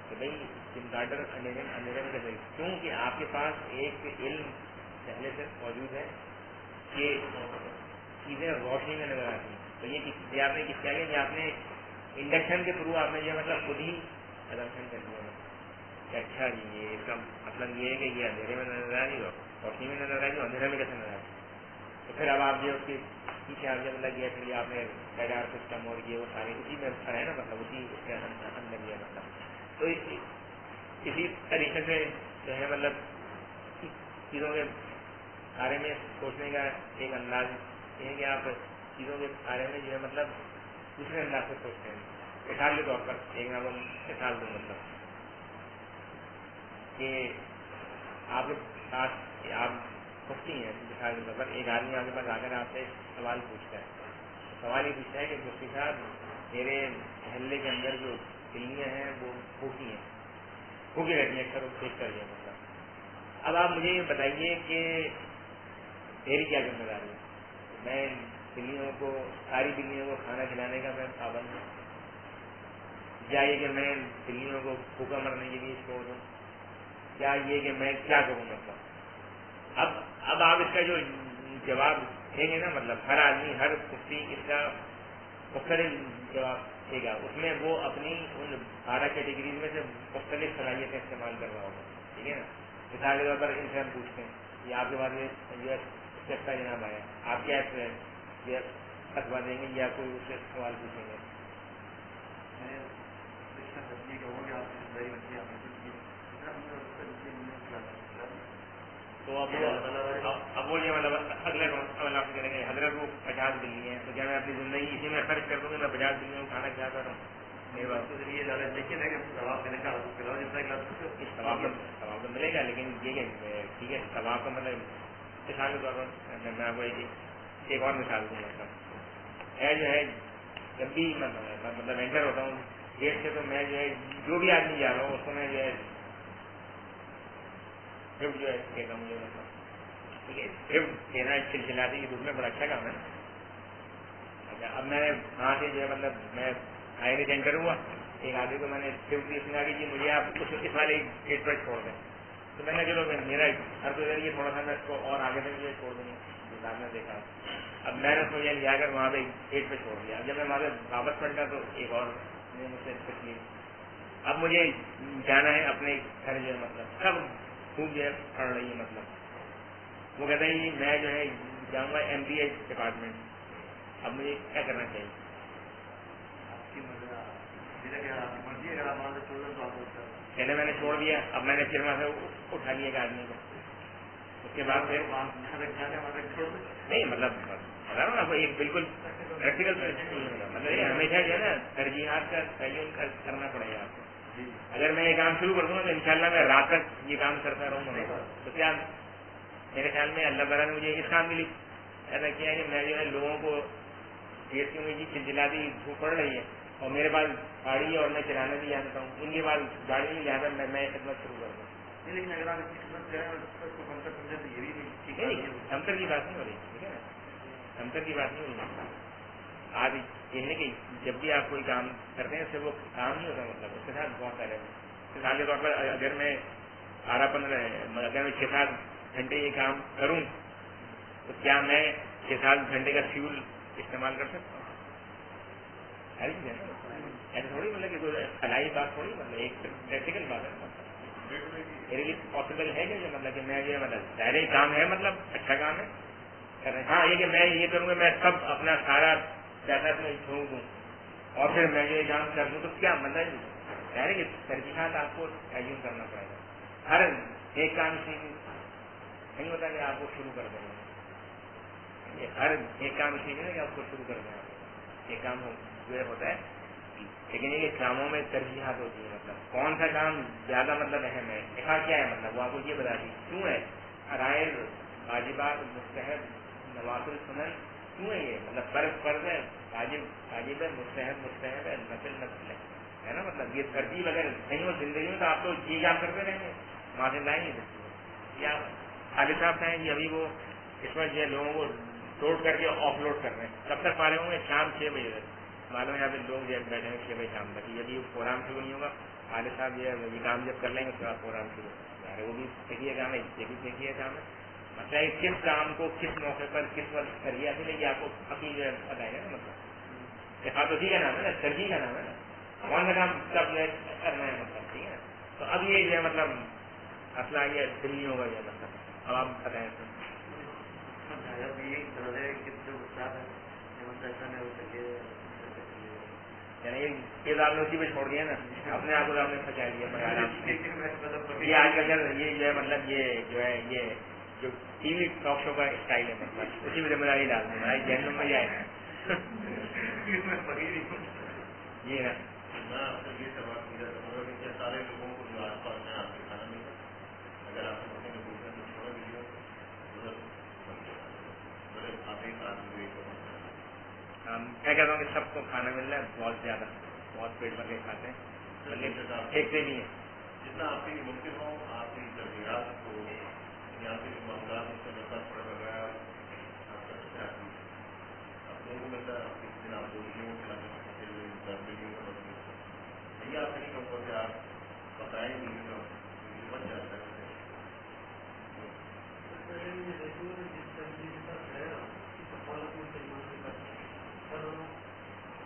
کہ بھائی چمگاڈر اندھیرے میں کیسے، کیونکہ آپ کے پاس ایک علم پہلے سے موجود ہے کہ چیزیں روشنی میں نظر آتی ہیں، تو یہ آپ نے کس کیا کہ آپ نے انڈکشن کے تھرو آپ نے جو مطلب خود ہی ایڈمپشن کر دیا کہ اچھا جی یہ اس کا مطلب یہ ہے کہ یہ اندھیرے میں نظر آ رہی ہو، روشنی میں نظر آ رہی ہو، اندھیرے میں کیسے نظر آ رہی، تو پھر اب آپ جو اس کے پیچھے آپ جب لگ گیا پھر آپ نے ریڈار سسٹم اور یہ وہ سارے اسی میں ہے نا مطلب اسی اس کے اندر یہ مطلب تو اسی طریقے سے جو ہے مطلب چیزوں کے بارے میں سوچنے کا ایک انداز یہ ہے کہ آپ چیزوں کے بارے میں جو ہے مطلب دوسرے انداز سے سوچتے ہیں، مثال کے طور پر ایک میں وہ مثال دوں مطلب کہ آپ کے پاس آپ مفتی ہیں، مثال کے طور پر ایک آدمی آپ کے پاس آ کر آپ سے سوال پوچھتا ہے، سوال یہ پوچھتا ہے کہ مفتی صاحب میرے محلے کے اندر جو بلیاں ہیں وہ بھوکی رہتی ہیں اکثر دیکھ کر یہ مطلب اب آپ مجھے یہ بتائیے کہ میری کیا ذمہ داری ہے، میں ساری بلیوں کو کھانا کھلانے کا میں پابند ہوں، یا یہ کہ میں بلیوں کو بھوکا مرنے کے لیے چھوڑ دوں، یا یہ کہ میں کیا کروں مطلب اب آپ اس کا جو جواب دیں گے نا مطلب ہر آدمی ہر مفتی اس کا مختلف جواب دے گا، اس میں وہ اپنی ان 12 کیٹیگریز میں سے مختلف صلاحیتیں استعمال کر رہا ہوگا، ٹھیک ہے نا، مثال کے طور پر ان سے ہم پوچھتے ہیں کہ آپ کے بعد یہ چکا جناب آیا، آپ کیا یہ فتوا دیں گے یا کوئی اس سے سوال پوچھیں گے؟ تو اب وہ یہ مطلب اگلے آپ سے کریں گے حضرت وہ 50 بلی ہیں، تو کیا میں اپنی زندگی اسی میں خرچ کر دوں گا، میں 50 بلیوں کو کھانا کھلاتا رہا ہوں، میرے بات تو یہ زیادہ لیکن ہے کہ ثواب تو ملے گا، لیکن یہ کہ ٹھیک ہے ثواب کا مطلب مثال کے طور پر میں آپ کو ایک اور مثال دوں مطلب ہے جو ہے جب بھی مطلب انٹر ہوتا ہوں گیٹ سے تو میں جو ہے جو بھی آدمی جا رہا ہوں اس کو میں جو ہے کہتا ہوں مطلب ٹھیک ہے دینا چلاتے کی دھوپ میں بڑا اچھا کام ہے نا، اچھا اب میں وہاں سے جو ہے مطلب میں آئے نہیں انٹر ہوا ایک آدمی کو میں نے سنا کہ جی مجھے آپ اس والے گیٹ پر چھوڑ دیں، تو میں نے چلو میرا ہر کوئی یہ تھوڑا سا میں اس کو اور آگے تک جو ہے چھوڑ دوں گا، آپ نے دیکھا اب میں نے اس کو یہ لے کر وہاں پہ گیٹ پہ چھوڑ دیا، جب میں وہاں پہ واپس پلٹا تو ایک اور مجھ سے تکلیف، اب مجھے جانا ہے اپنے گھر جو ہے مطلب سب خوب جو ہے پڑھ رہی ہے مطلب وہ کہتا ہے میں جو ہے جاؤں گا MBA ڈپارٹمنٹ، اب مجھے کیا کرنا چاہیے؟ آپ کی مرضی اگر آپ وہاں سے چھوڑ دیں تو آپ پہلے میں نے چھوڑ دیا، اب میں نے پھر وہاں سے اٹھا لیا ایک آدمی کو، اس کے بعد پھر نہیں مطلب بتا رہا ہوں ایک بالکل پریکٹیکل مطلب یہ ہمیشہ جو ہے نا ترجیحات کا تعین کرنا پڑے گا آپ کو، اگر میں یہ کام شروع کر دوں گا تو انشاءاللہ میں رات تک یہ کام کرتا رہوں گا، تو کیا میرے خیال میں اللہ تعالیٰ نے مجھے اس کام کے لیے ایسا کیا کہ میں جو ہے لوگوں کو گیٹ کی مجھے چلچلاتی دھوپ پڑ رہی ہے اور میرے پاس گاڑی ہے اور میں چلانا بھی جانتا ہوں، ان کے پاس گاڑی نہیں لہٰذا میں خدمت شروع کر دوں، لیکن اگر آپ اس کی خدمت کریں تو کمتر سمجھے تو یہ بھی نہیں کمتر کی بات نہیں ہو رہی، ٹھیک ہے نا، کمتر کی بات نہیں ہو رہی، آج یہ ہے کہ جب بھی آپ کوئی کام کرتے ہیں صرف وہ کام نہیں ہوتا، مطلب اس کے ساتھ بہت سارے مثال کے طور پر اگر میں 6-7 گھنٹے یہ کام کروں تو کیا میں 6-7 گھنٹے کا فیول استعمال کر سکتا ہوں؟ ایسے تھوڑی مطلب کہ کوئی فلائی بات تھوڑی، مطلب ایک پریکٹیکل بات ہے، میرے لیے پاسبل ہے کہ مطلب کہ میں یہ مطلب ظاہر کام ہے، مطلب اچھا کام ہے کر رہے ہیں. ہاں یہ کہ میں یہ کروں گا میں سب اپنا سارا پیسہ میں چھوڑ دوں اور پھر میں یہ کام کر دوں تو کیا مطلب ظاہر ہے کہ ترجیحات آپ کو تعین کرنا پڑے گا. ہر ایک کام سے نہیں ہوتا کہ آپ کو شروع کر دیں، ہر ایک کام اسی نہیں ہے کہ آپ کو شروع کر دیں، ایک کام جو ہوتا ہے. لیکن یہ کاموں میں ترجیحات ہوتی ہیں، مطلب کون سا کام زیادہ مطلب اہم ہے، کیا ہے مطلب وہ آپ کو یہ بتا دی کیوں ہے. فرائض، واجبات، مستحب، نوافل، سنن کیوں ہے یہ، مطلب فرض ہے، واجب ہے، مستحب ہے، نفل ہے نا. مطلب یہ ترتیب اگر نہیں ہو زندگی میں تو آپ تو یہ کام کرتے رہیں گے، وہاں سے لائیں گے. یا خالد صاحب کہیں گے ابھی وہ اس وقت یہ لوگوں کو لوڈ کر کے آف لوڈ کر رہے ہیں، کب تک پا رہے ہوں گے؟ شام 6 بجے تک. معلوم ہے یہاں پہ لوگ جب بیٹھے ہیں 6 بجے شام تک، یہ بھی پروگرام شروع نہیں ہوگا. خالد صاحب یہ کام جب کر لیں گے تو آپ پروگرام شروع ہو جائے گا. وہ بھی دیکھیے کام ہے، یہ بھی دیکھیے کام ہے. مطلب کس کام کو کس موقع پر کس وقت کریے ایسے لیے آپ کو اپنی جو ہے بتائیں گے نا. مطلب اسی کا نام ہے نا، ترجیح کا نام ہے نا. کون سا کام کب جو ہے کرنا ہے، مطلب ٹھیک ہے. تو اب یہ جو ہے مطلب مسئلہ یہ دلی ہوگا یہ مطلب اب آپ بتائیں. یعنی یہ آپ نے اسی پہ چھوڑ دیا نا، اپنے آپ کو آپ نے پھنسا دیا. یہ آج کل یہ جو ہے مطلب یہ جو ہے یہ جو ٹی وی ٹاک شو کا اسٹائل ہے، مطلب اسی میں ذمہ داری ڈال دیں جہنم میں جائے. یہ ہے میں آپ سے یہ سوال پوچھا تھا کہ سارے لوگوں کو جو آس پاس میں آپ کے کھانا ملتا، اگر آپ کو اپنے لوگوں میں تو چھوڑا دیجیے آپ ایک آدمی میں کہتا ہوں کہ سب کو کھانا مل رہا ہے، بہت زیادہ، بہت پیٹ بھر کے کھاتے ہیں، پھینکتے بھی ہیں. جتنا آپ کے لیے ممکن ہو آپ کی ترجیحات کو یہاں کے جو معاملات اس کا نظر پڑ رہا ہے آپ کر سکتے ہیں. آپ لوگوں کو ملتا ہے آپ کس دن آپ لوگوں کو کھلا سکتے یہ آپ نہیں کہوں کہ آپ بتائیں گے تو بن جاتا ہے.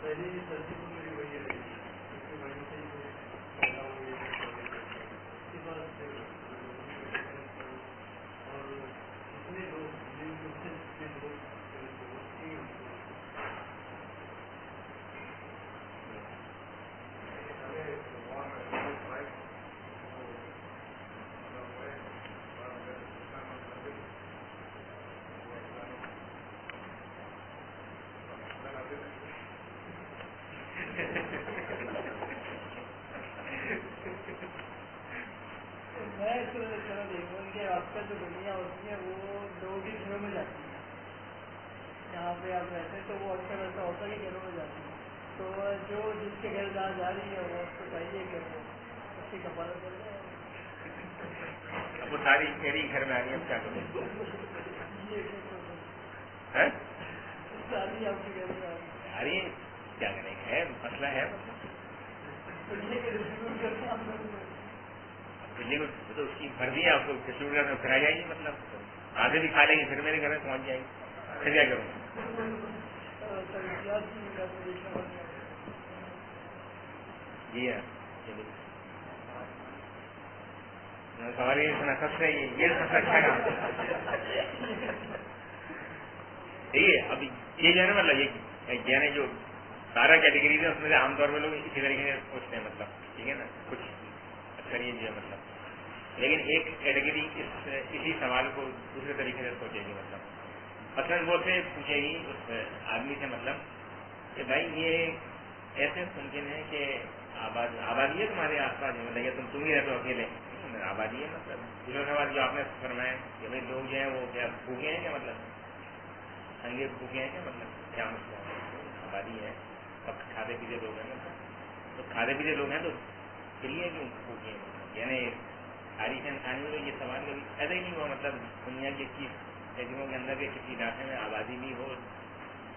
پہلے یہ ترتیب میری وہی رہی اس کی وجہ سے پیدا ہوئی اس کے بعد اور جتنے لوگ جن سے جتنے لوگ جو دنیا ہوتی ہے وہ لوگوں کے گھروں میں جاتی ہے. جہاں پہ آپ رہتے ہیں تو وہ اکثر ایسا ہوتا ہے کہ گھروں میں جاتی ہے. تو جو جس کے گھر جا رہی ہے وہ اس کو چاہیے کہ وہ اس کی کفالت کر جائے. اب وہ ساری میری گھر میں آ گئی، اب کیا کروں؟ ساری آپ کے گھر میں آ رہی ہے، کیا کریں گے؟ مسئلہ ہے دلی میں تو اس کی مرضی ہے، آپ کو ڈسٹریبیوٹر میں پھر آ جائے گی، مطلب آگے بھی کھا لیں گے پھر میرے گھر میں پہنچ جائے گی، پھر کیا کروں؟ جی ہاں سوال یہ سنا سب سے یہ سب سے اچھا کام ٹھیک ہے. اب یہ جو ہے نا مطلب یہ جو سارا کیٹیگریز ہے اس میں سے عام طور پہ لوگ اسی طریقے سے سوچتے ہیں، مطلب ٹھیک ہے نا. کچھ اکثر یہ جو ہے مطلب لیکن ایک کیٹیگری اسی سوال کو دوسرے طریقے سے سوچے گی. مطلب مثلاً وہ سے پوچھے گی اس آدمی سے مطلب کہ بھائی یہ ایسے ممکن ہے کہ آبادی ہے تمہارے آس پاس، مطلب یہ تم ہی رہتے ہو اکیلے، آبادی ہے. مطلب دوسرا سوال جو آپ نے فرمایا کہ بھائی لوگ جو ہیں وہ کیا بھوکے ہیں کیا، مطلب سنگے بھوکے ہیں کیا، مطلب کیا مسئلہ ہے؟ آبادی ہے اور کھاتے پیتے لوگ ہیں، مطلب تو کھاتے پیتے لوگ ہیں تو چلیے کیوں بھوکے ہیں؟ یعنی تاریخ انسانی میں تو یہ سوال کبھی ایسا ہی نہیں ہوا. مطلب دنیا کی کسی جگہوں کے اندر کے کسی علاقے میں آبادی بھی ہو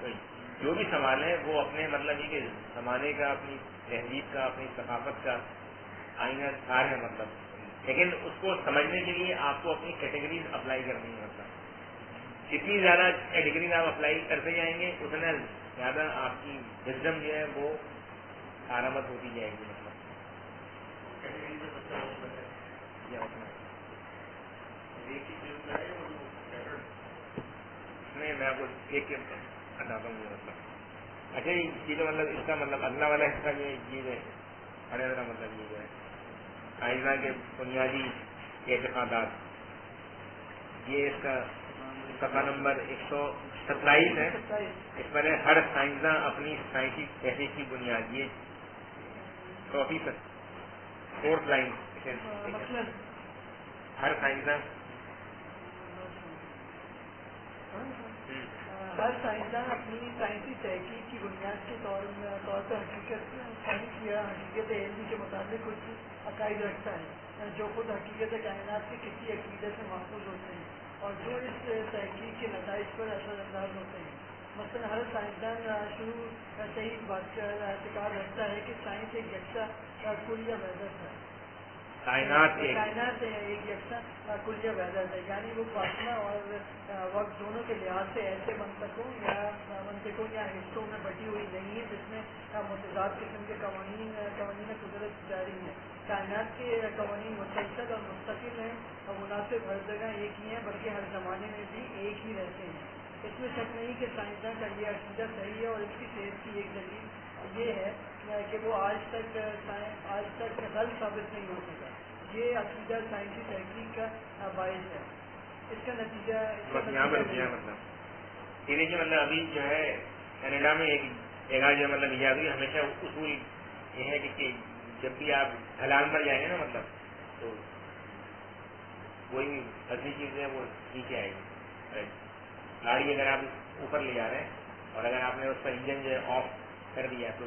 تو جو بھی سوال ہے وہ اپنے مطلب یہ کہ زمانے کا، اپنی تہذیب کا، اپنی ثقافت کا آئینہ دھار ہے مطلب، لیکن اس کو سمجھنے کے لیے آپ کو اپنی کیٹیگریز اپلائی کرنی ہے مطلب. جتنی زیادہ کیٹیگریز آپ اپلائی کرتے جائیں گے اتنا زیادہ آپ کی وزڈم جو ہے وہ آرامد ہوتی جائے گی مطلب. نہیں میں آپ کو ایک بتاتا ہوں مطلب. اچھا یہ تو مطلب اس کا مطلب اگلا والا حصہ جو ہے یہ ہے پڑھنے کا مطلب یہ جو ہے آئینہ کے بنیادی اعتقادات، یہ اس کا صفحہ نمبر 127 ہے. اس پر ہے ہر سائنسداں اپنی سائنسی تحقیق کی بنیاد. یہ 4 لائن. ہر سائنسداں ہر سائنسداں اپنی سائنسی تحقیق کی بنیاد کے طور پر حقیقت سائنس یا حقیقت علمی کے متعلق کچھ عقائد رکھتا ہے جو خود حقیقت کائنات کے کسی عقیدے سے محفوظ ہوتے ہیں اور جو اس تحقیق کے نتائج پر اثر انداز ہوتے ہیں. مثلا ہر سائنسدان شروع سے ہی بات کا اعتقاد رکھتا ہے کہ سائنس ایک یکساں کل یا وحدت ہے. کائنات ایک یکساں کل یا وحدت ہے، یعنی وہ فاصلہ اور وقت دونوں کے لحاظ سے ایسے منطقوں یا حصوں میں بٹی ہوئی نہیں ہے جس میں متضاد قسم کے قوانین قدرت جاری ہیں. کائنات کے قوانین مسلسل اور مستقل ہیں اور مناسب ہر جگہ ایک ہی ہیں، بلکہ ہر زمانے میں بھی ایک ہی رہتے ہیں. اس میں شک نہیں کہ سائنسداں کا یہ عقیدہ صحیح ہے اور اس کی صحت کی ایک دلیل یہ ہے کہ وہ آج تک غلط ثابت نہیں ہو سکا. یہ عقیدہ سائنسی تحقیق کا باعث ہے. اس کا نتیجہ مطلب یہ دیکھیے مطلب ابھی جو ہے کینیڈا میں ایک جگہ جو مطلب ایجادی ہمیشہ اصول یہ ہے کہ جب بھی آپ ڈھلان پر جائیں گے نا مطلب تو کوئی اصلی چیز ہے وہ نیچے آئے گی. گاڑی اگر آپ اوپر لے جا رہے ہیں اور اگر آپ نے اس کا انجن جو ہے آف کر دیا تو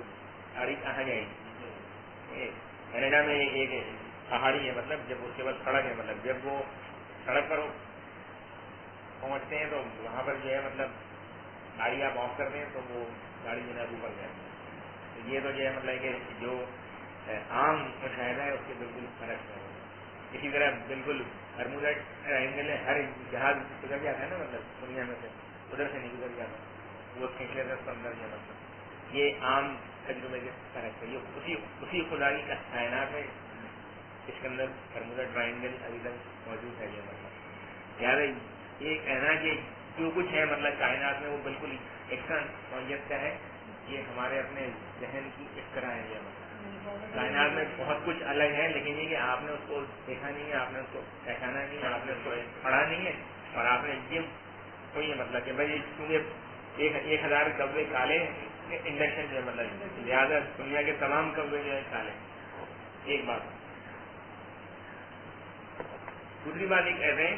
گاڑی کہاں جائے گی. کینیڈا میں ایک پہاڑی ہے مطلب جب اس کے بعد سڑک ہے مطلب جب وہ سڑک پر پہنچتے ہیں تو وہاں پر جو ہے مطلب گاڑی آپ آف کرتے ہیں تو وہ گاڑی جو ہے اوپر جائے گی. یہ تو جو ہے مطلب کہ جو عام مشاہدہ ہے اس کے بالکل فرق ہے. اسی طرح بالکل برمودا ٹرائنگل ہے، ہر جہاز گزر جاتا ہے نا مطلب دنیا میں سے ادھر سے نہیں گزر جاتا، وہ کھینچ لیتا ہے اس کو اندر جو مطلب یہ عام تجربے کے فرق ہے. یہ اسی خدائی کا کائنات ہے اس کے اندر برمودا ٹرائنگل ابھی تک موجود ہے. یہ مطلب یار یہ کہنا کہ جو کچھ ہے مطلب کائنات میں وہ بالکل یکساں نوعیت کا ہے، یہ ہمارے اپنے ذہن کی اس طرح ہے. یہ مطلب کائنات میں بہت کچھ الگ ہے، لیکن یہ کہ آپ نے اس کو دیکھا نہیں ہے، آپ نے اس کو پہچانا نہیں ہے، آپ نے اس کو پڑھا نہیں ہے اور آپ نے یہ کوئی ہے مطلب کہ بھائی کیونکہ 1000 کبے کالے انڈکشن جو ہے مطلب لہٰذا دنیا کے تمام کبے جو ہے کالے. ایک بات. دوسری بات یہ کہتے ہیں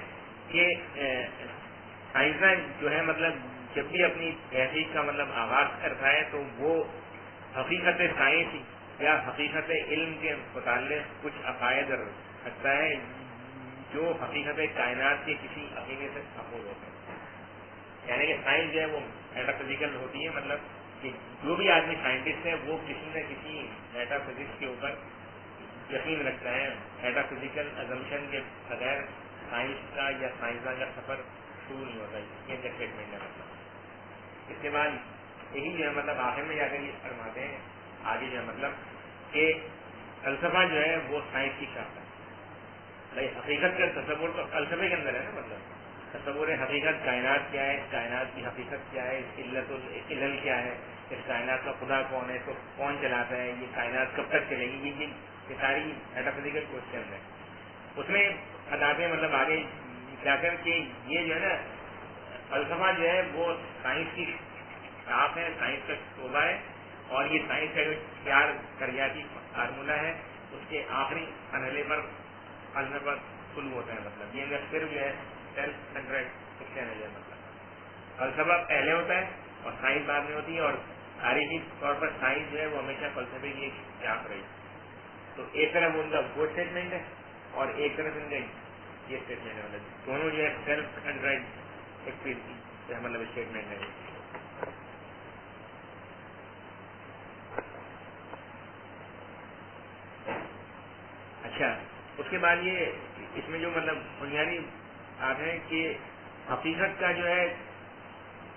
کہ سائنسداں جو ہے مطلب جب بھی اپنی تحقیق کا مطلب آغاز کرتا ہے تو وہ حقیقت سائنس یا حقیقت علم کے متعلق کچھ عقائد رکھتا ہے جو حقیقت کائنات کے کسی عقیدے سے محفوظ ہوتے ہیں. یعنی کہ سائنس جو ہے وہ میٹا فزیکل ہوتی ہے، مطلب کہ جو بھی آدمی سائنٹسٹ ہے وہ کسی نہ کسی میٹا فزکس کے اوپر یقین رکھتا ہے. میٹا فزیکل ازمپشن کے بغیر سائنس کا یا سائنسداں کا سفر شروع نہیں ہوتا. یہ اسٹیٹمنٹ ہے مطلب. اس کے بعد یہی جو ہے مطلب آخر میں جا کر یہ فرماتے ہیں آگے جو ہے مطلب کہ فلسفہ جو ہے وہ سائنس کی شاخ ہے. حقیقت کا تصور تو فلسفے کے اندر ہے نا مطلب تصور حقیقت کائنات کیا ہے، کائنات کی حقیقت کیا ہے، علت العلل کیا ہے، اس کائنات کا خدا کون ہے، تو کون چلاتا ہے، یہ کائنات کب تک چلے گی، یہ ساری میٹا فزیکل کوشچن ہے. اس میں بتاتے ہیں مطلب آگے جا کر کہ یہ جو ہے نا فلسفہ جو ہے وہ سائنس کی شاخ ہے، سائنس کا شعبہ ہے اور یہ سائنس کا جو 4 دریاتی فارمولہ ہے اس کے آخری مرحلے پر فلسفہ شروع ہوتا ہے. مطلب یہ صرف جو ہے سیلف سینٹرڈ فکشن ہے. مطلب فلسفہ پہلے ہوتا ہے اور سائنس بعد میں ہوتی ہے اور تاریخی طور پر سائنس جو ہے وہ ہمیشہ فلسفے کی ایک شاخ رہی. تو ایک طرف ان کا وہ اسٹیٹمنٹ ہے اور ایک طرف ان کا یہ اسٹیٹمنٹ ہے. مطلب دونوں جو ہے سیلف سینٹرڈ ایک مطلب اسٹیٹمنٹ ہے. اچھا، اس کے بعد یہ اس میں جو مطلب بنیادی بات ہے کہ حقیقت کا جو ہے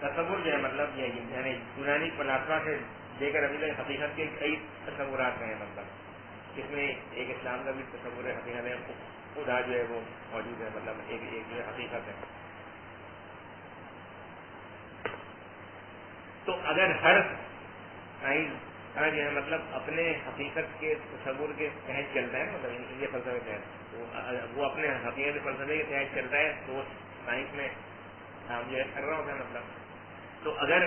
تصور جو ہے مطلب یہ یعنی یونانی فلاسفہ سے لے کر ابھی تک حقیقت کے کئی تصورات ہیں، مطلب اس میں ایک اسلام کا بھی تصور ہے حقیقت ہے، خدا جو ہے وہ موجود ہے، مطلب ایک جو ہے حقیقت ہے. تو اگر ہر سائنس کا جو ہے مطلب اپنے حقیقت کے تصور کے تحت چلتا ہے، مطلب یہ فلسفے کے تحت، تو وہ اپنے حقیقت فلسفے کے تحت چلتا ہے تو سائنس میں کام جو ہے کر رہا ہوتا ہے. مطلب تو اگر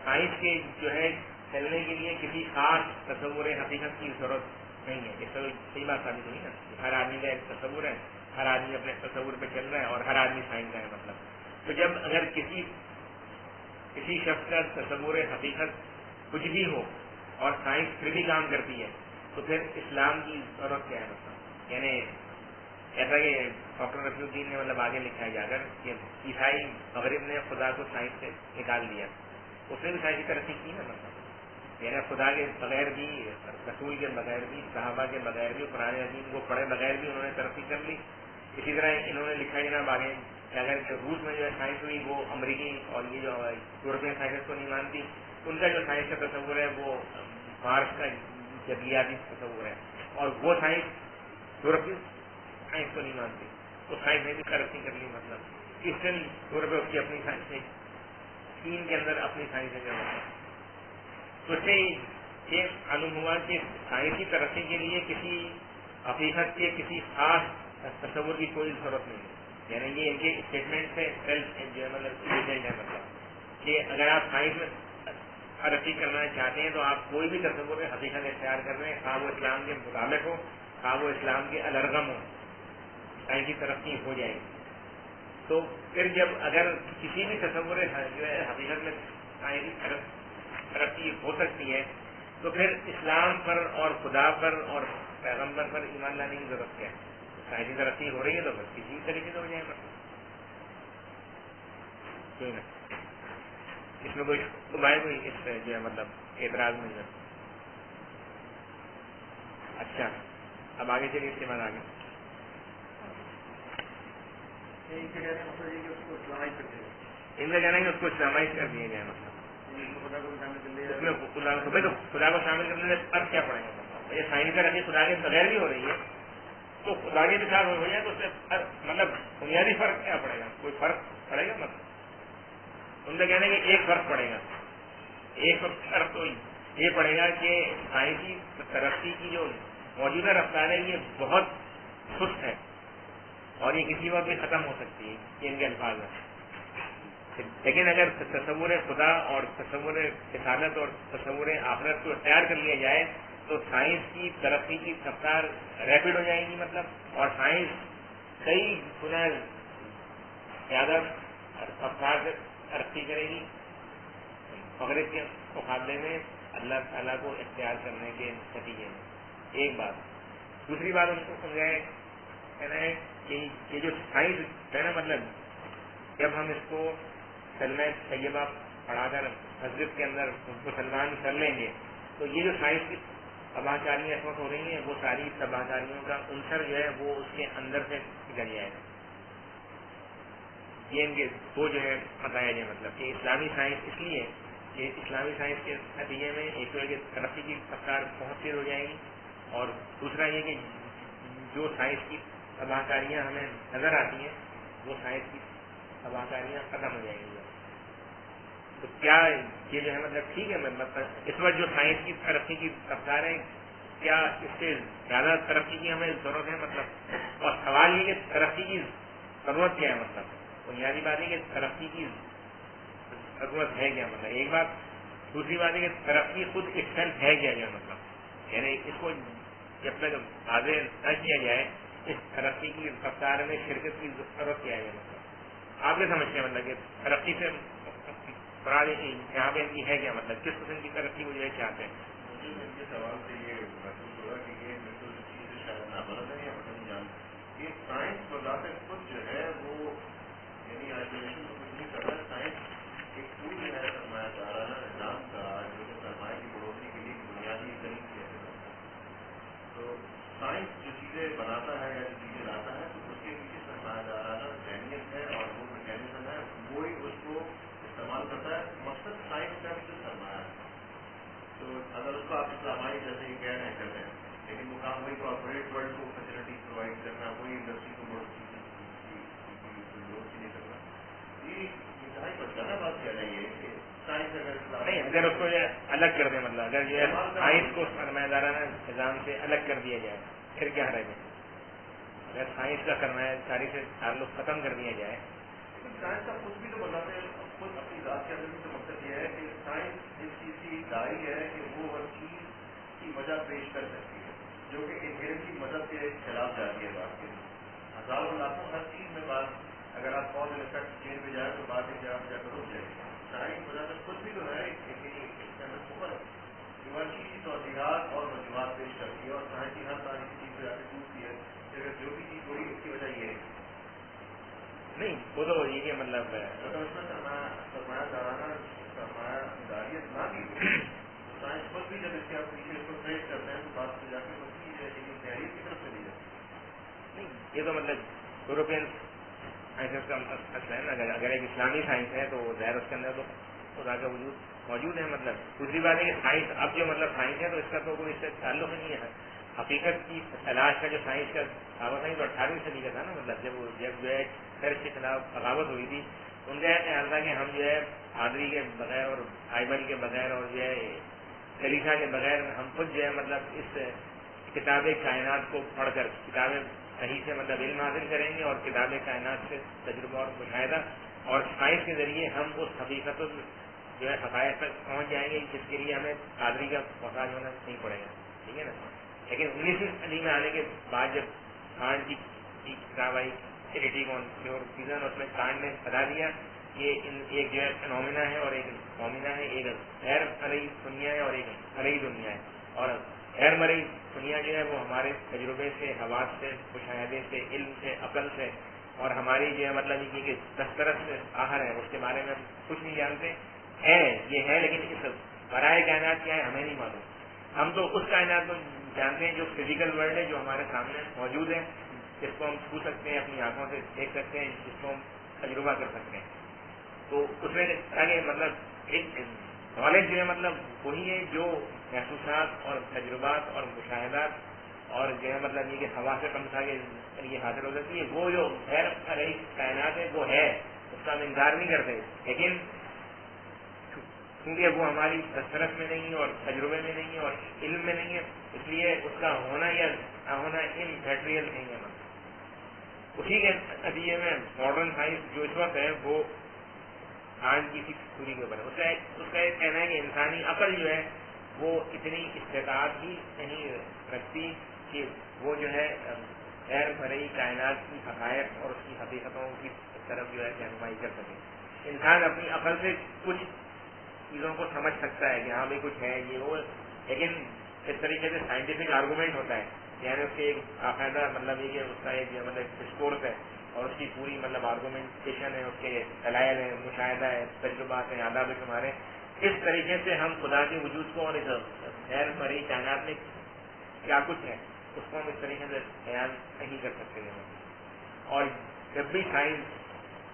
سائنس کے جو ہے چلنے کے لیے کسی خاص تصور حقیقت کی ضرورت نہیں ہے، اس سے صحیح بات ثابت ہوئی نا. ہر آدمی کا ایک تصور ہے، ہر آدمی اپنے تصور پہ چل رہا ہے اور ہر آدمی سائنس کا ہے. مطلب تو جب اگر کسی شخص کا تصور حقیقت کچھ بھی ہو اور سائنس پھر بھی کام کرتی ہے تو پھر اسلام کی ضرورت کیا ہے. مطلب یعنی ایسا کہ ڈاکٹر رفیع الدین نے مطلب آگے لکھا ہے جا کر کہ عیسائی مغرب نے خدا کو سائنس سے نکال دیا، اس نے بھی سائنسی ترقی کی نا. مطلب یعنی خدا کے بغیر بھی، رسول کے بغیر بھی، صحابہ کے بغیر بھی، قرآن عظیم کو پڑھے بغیر بھی انہوں نے ترقی کر لی. اسی طرح انہوں نے لکھا جناب آگے کہ اگر روس میں جو ہے سائنس ہوئی وہ امریکی اور یہ جو یورپین سائنس کو نہیں مانتی، ان کا جو سائنس کا تصور ہے وہ مارس کا جبلیاتی تصور ہے، اور وہ سائنس یورپین سائنس کو نہیں مانتی. تو سائنس نے بھی ترقی کر لی. مطلب کرسچن طور پہ اس کی اپنی سائنس ہے، چین کے اندر اپنی سائنس ہے. تو اس سے یہ معلوم ہوا کہ سائنسی ترقی کے لیے کسی حقیقت کے کسی خاص تصور کی کوئی ضرورت نہیں ہے. یعنی یہ ان کے اسٹیٹمنٹ سے سیلف جو ہے مطلب ایجنٹ ہے. مطلب کہ اگر آپ سائنس میں ترقی کرنا چاہتے ہیں تو آپ کوئی بھی تصور حقیقت اختیار کر رہے ہیں، خواہ وہ اسلام کے مطابق ہو، خواہ وہ اسلام کے الرغم ہو، سائنسی ترقی ہو جائے گی. تو پھر جب اگر کسی بھی تصور جو ہے حقیقت میں سائنسی ترقی ہو سکتی ہے تو پھر اسلام پر اور خدا پر اور پیغمبر پر ایمان لانے کی ضرورت کیا ہے؟ سائنسی ترقی ہو رہی ہے تو بس کسی بھی طریقے سے ہو جائے. کوئی نا اس میں کوئی کوئی اس جو ہے مطلب اعتراض نہیں ہے. اچھا، اب آگے چلیے اس کے بعد آگے ان کا کہنا ہے کہ اس کو اسلامائز کر دیا جائے. مطلب اس میں خدا کو شامل کرنے سے فرق کیا پڑے گا؟ یہ سائنس ترقی خدا کے بغیر بھی ہو رہی ہے تو خدا کے ساتھ ہو جائے تو اس سے مطلب بنیادی فرق کیا پڑے گا؟ کوئی فرق پڑے گا؟ مطلب ان کا کہنا ہے کہ ایک فرق پڑے گا. ایک فرق تو یہ پڑے گا کہ سائنسی ترقی کی جو موجودہ رفتار ہے یہ بہت سست ہے اور یہ کسی وقت بھی ختم ہو سکتی ہے. یہ ان کے الفاظ ہیں. لیکن اگر تصور خدا اور تصور رسالت اور تصور آخرت کو اختیار کر لیا جائے تو سائنس کی ترقی کی رفتار ریپڈ ہو جائے گی. مطلب اور سائنس کئی گنا زیادہ رفتار سے ترقی کرے گی مغرب کے مقابلے میں اللہ تعالیٰ کو اختیار کرنے کے نتیجے میں. ایک بات. دوسری بات ان کو کہنا ہے کہ یہ جو سائنس ہے نا، مطلب جب ہم اس کو کلمہ طیبہ پڑھا کر مسجد کے اندر مسلمان کر لیں گے تو یہ جو سائنس کی تباہ کاریاں اس وقت ہو رہی ہیں وہ ساری تباہ کاریوں کا عنصر جو ہے وہ اس کے اندر سے نکل جائے گا. یہ ان کے دو جو ہے بتایا جائے. مطلب کہ اسلامی سائنس اس لیے کہ اسلامی سائنس کے نتیجے میں ایک تو ہے کہ ترقی کی رفتار بہت تیز ہو جائے گی اور دوسرا یہ کہ جو سائنس کی تباہ کاریاں ہمیں نظر آتی ہیں وہ سائنس کی تباہ کاریاں ختم ہو جائیں گی. تو کیا یہ جو ہے مطلب ٹھیک ہے؟ مطلب اس وقت جو سائنس کی ترقی کی رفتار ہے کیا اس سے زیادہ ترقی کی ہمیں ضرورت ہے؟ مطلب اور سوال یہ کہ ترقی کی ضرورت کیا ہے؟ مطلب بنیادی بات ہے کہ ترقی کی ضرورت ہے کیا؟ مطلب ایک بات. دوسری بات ہے کہ ترقی خود ایکسٹینٹ ہے کیا؟ مطلب یعنی اس کو جب تک واضح نہ کیا جائے اس ترقی کی رفتار میں شرکت کی ضرورت کیا ہے؟ مطلب آپ نے سمجھتے ہیں مطلب کہ ترقی سے یہاں پہ ان کی ہے کیا؟ مطلب کس قسم کی ترقی وہ جو ہے چاہتے ہیں؟ مجھے ان کے سوال سے یہ محسوس ہوا کہ یہ میرے کو اس چیز سے شاید نابلد ہے یا مطلب جان کہ سائنس بذات خود جو ہے وہ یعنی آئسولیشن کو کچھ نہیں کر رہا ہے. سائنس ایک ٹول جو ہے سرمایہ کارانہ نظام کا جو کہ سرمایہ کی بڑھوتری کے لیے بنیادی طریقے سے تو سائنس جو چیزیں بناتا ہے یا جو چیزیں لاتا ہے تو اس کے پیچھے سرمایہ دارانہ ذہنیت ہے اور وہ میکینزم ہے وہی اس کو استعمال کرتا ہے. مقصد سائنس کا بھی تو سرمایہ ہے. تو اگر اس کو آپ اسلامی جیسے یہ کہہ رہے ہیں کرتے ہیں لیکن وہ کام وہی کارپوریٹ ورلڈ کو فیسلٹی پرووائڈ کرنا وہی انڈسٹری کو لوڈ چیزیں کرنا یہ انتہائی بدکانہ بات کہہ رہی ہے کہ سائنس نہیں اگر اس کو یہ الگ کر دیں مطلب اگر یہ سائنس کو سرمایہ دارانہ نظام سے الگ کر دیا جائے پھر کیا رہ جائے. اگر سائنس کا سرمایہ کاری سے تعلق ختم کر دیا جائے سائنس کا خود بھی تو بتاتے ہیں خود اپنی ذات کے اندر بھی تو مقصد یہ ہے کہ سائنس اس چیز کی دائی ہے کہ وہ ہر چیز کی وجہ پیش کر سکتی ہے جو کہ انہیرنٹ کی مدد کے خلاف جاتی ہے بات کے ہزاروں لاکھوں ہر چیز میں بات اگر آپ کال الیکٹرک چین پہ جائیں تو بات ہے کہ آپ جا کر رک جائیں. سائنس وجہ سے خود بھی تو ہے اس کے اندر سفر جو ہر چیز کی توضیحات اور وجوہات پیش کرتی ہے اور سائنس کی ہر تاریخی چیز پہ جا کے پوچھتی ہے کہ اگر جو بھی چیز ہوئی اس کی وجہ یہ ہے نہیں وہ تو یہ مطلب اگر اس میں سرمایہ دارانہ سرمایہ داریت نہ کی تو سائنس خود بھی جب اس کے آپ پیچھے اس کو ٹریس کرتے ہیں تو بات کو جا کے بچی ہے لیکن تحریر کی طرف چلی جاتی نہیں یہ تو مطلب یوروپین سائنس کا مسئلہ ہے نا. اگر ایک اسلامی سائنس ہے تو ظاہر اس کے اندر تو خدا کا وجود موجود ہے. مطلب دوسری بات ہے کہ سائنس اب جو مطلب سائنس ہے تو اس کا تو کوئی اس سے تعلق ہی نہیں ہے. حقیقت کی تلاش کا جو سائنس کا دعوت ہے تو 18ویں صدی کا تھا نا. مطلب جب جو ہے چرچ کے خلاف بغاوت ہوئی تھی ان کا خیال تھا کہ ہم جو ہے پادری کے بغیر اور بائبل کے بغیر اور جو ہے کلیسا کے بغیر ہم خود جو ہے مطلب اس کتاب کائنات کو پڑھ کر کتابیں صحیح سے مطلب علم حاصل کریں گے اور کتاب کائنات سے تجربہ اور مشاہدہ اور سائنس کے ذریعے ہم اس حقیقت جو ہے حقائق تک پہنچ جائیں گے جس کے لیے ہمیں پادری کا محتاج ہونا نہیں پڑے گا. ٹھیک ہے نا. لیکن 19ویں صدی میں آنے کے بعد جب کانٹ کی کتاب آئی کریٹک آن پیور ریزن اس میں کانٹ نے بتا دیا یہ ایک جو ہے فینومینا ہے اور ایک مومنہ ہے. ایک غیر مرئی دنیا ہے اور ایک مرئی دنیا ہے. اور غیر مرئی دنیا جو ہے وہ ہمارے تجربے سے حواس سے مشاہدے سے علم سے عقل سے اور ہماری جو ہے مطلب یہ کہ دسترس سے آخر ہے اس کے بارے میں ہم کچھ نہیں جانتے ہے. یہ ہے لیکن اس برائے کائنات کیا ہے ہمیں نہیں معلوم. ہم تو اس کائنات کو جانتے ہیں جو فزیکل ورلڈ ہے جو ہمارے سامنے موجود ہے جس کو ہم چھو سکتے ہیں اپنی آنکھوں سے دیکھ سکتے ہیں جس کو ہم تجربہ کر سکتے ہیں. تو اس میں آگے مطلب ایک نالج جو ہے مطلب وہی ہے جو محسوسات اور تجربات اور مشاہدات اور جو ہے مطلب یہ کہ ہوا سے کم کے یہ حاصل ہو سکتی ہے. وہ جو غیر رہی کائنات ہے وہ ہے اس کا ہم انکار نہیں کرتے لیکن کیونکہ وہ ہماری دسترس میں نہیں ہے اور تجربے میں نہیں ہے اور علم میں نہیں ہے اس لیے اس کا ہونا یا نہ ہونا اممیٹیریل نہیں ہے. اسی کے نتیجے میں ماڈرن سائنس جو اس وقت ہے وہ کانٹ کی پوری کے اوپر ہے. اس کا ایک کہنا ہے کہ انسانی عقل جو ہے وہ اتنی استطاعت ہی نہیں رکھتی کہ وہ جو ہے غیر مرئی کائنات کی حقائق اور اس کی حقیقتوں کی طرف جو ہے رہنمائی کر سکے. انسان اپنی عقل سے کچھ چیزوں کو سمجھ سکتا ہے کہ ہاں بھائی کچھ ہے یہ وہ لیکن اس طریقے سے سائنٹیفک آرگومنٹ ہوتا ہے یعنی اس کے ایک باقاعدہ مطلب یہ کہ اس کا ایک مطلب ڈسکورس ہے اور اس کی پوری مطلب آرگومنٹیشن ہے اس کے دلائل ہے مشاہدہ ہے تجربات ہیں آداب شمار ہیں. اس طریقے سے ہم خدا کے وجود کو اور غیر مرئی کائنات میں کیا کچھ ہے اس کو ہم اس طریقے سے بیان نہیں کر سکتے ہیں. اور جب بھی سائنس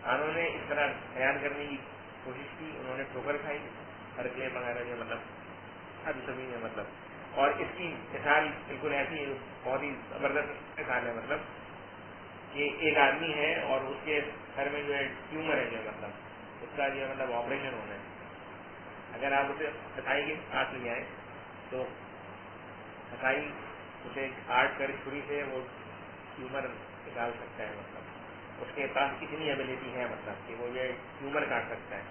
انہوں نے اس طرح بیان کرنے کی کوشش کی انہوں نے ٹھوکر کھائی ہر کلیپ وغیرہ جو مطلب اب سبھی نے مطلب اور اس کی مثال بالکل ایسی بہت ہی زبردست مثال ہے مطلب کہ ایک آدمی ہے اور اس کے سر میں جو ہے ٹیومر ہے جو مطلب اس کا جو مطلب آپریشن ہونا ہے. اگر آپ اسے ہتھائی کے پاس لے جائیں تو ہتھائی اسے کاٹ کر چھری سے وہ ٹیومر نکال سکتا ہے. مطلب اس کے پاس اتنی ایبلٹی ہے مطلب کہ وہ یہ ٹیومر کاٹ سکتا ہے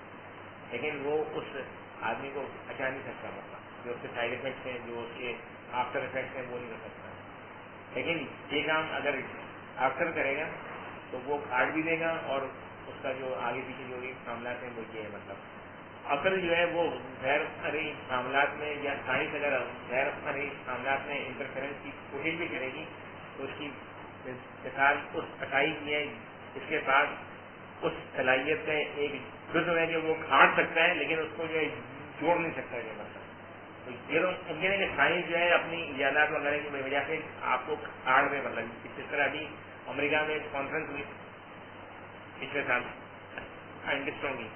لیکن وہ اس آدمی کو بچا نہیں سکتا. مطلب جو اس کے سائڈ افیکٹس ہیں جو اس کے آفٹر افیکٹس ہیں وہ نہیں کر سکتا. لیکن یہ کام اگر ڈاکٹر کرے گا تو وہ کاٹ بھی دے گا اور اس کا جو آگے پیچھے جو بھی معاملات ہیں وہ یہ ہے. مطلب عقل جو ہے وہ غیر مرئی معاملات میں یا سائنس اگر غیر مرئی معاملات میں انٹرفیرنس کی کوشش بھی کرے گی تو اس کی مثال اس اٹھائی کی ہے اس کے پاس اس صلاحیت کا ایک جزو ہے کہ وہ کاٹ سکتا ہے لیکن اس کو جو ہے جوڑ نہیں سکتا ہے. مطلب یہ تو ممکن ہے کہ سائنس جو ہے اپنی ایجادات وغیرہ کی وجہ سے آپ کو آڑ میں مطلب اس طرح ابھی امریکہ میں ایک کانفرنس ہوئی پچھلے سال سائنٹسٹوں کی،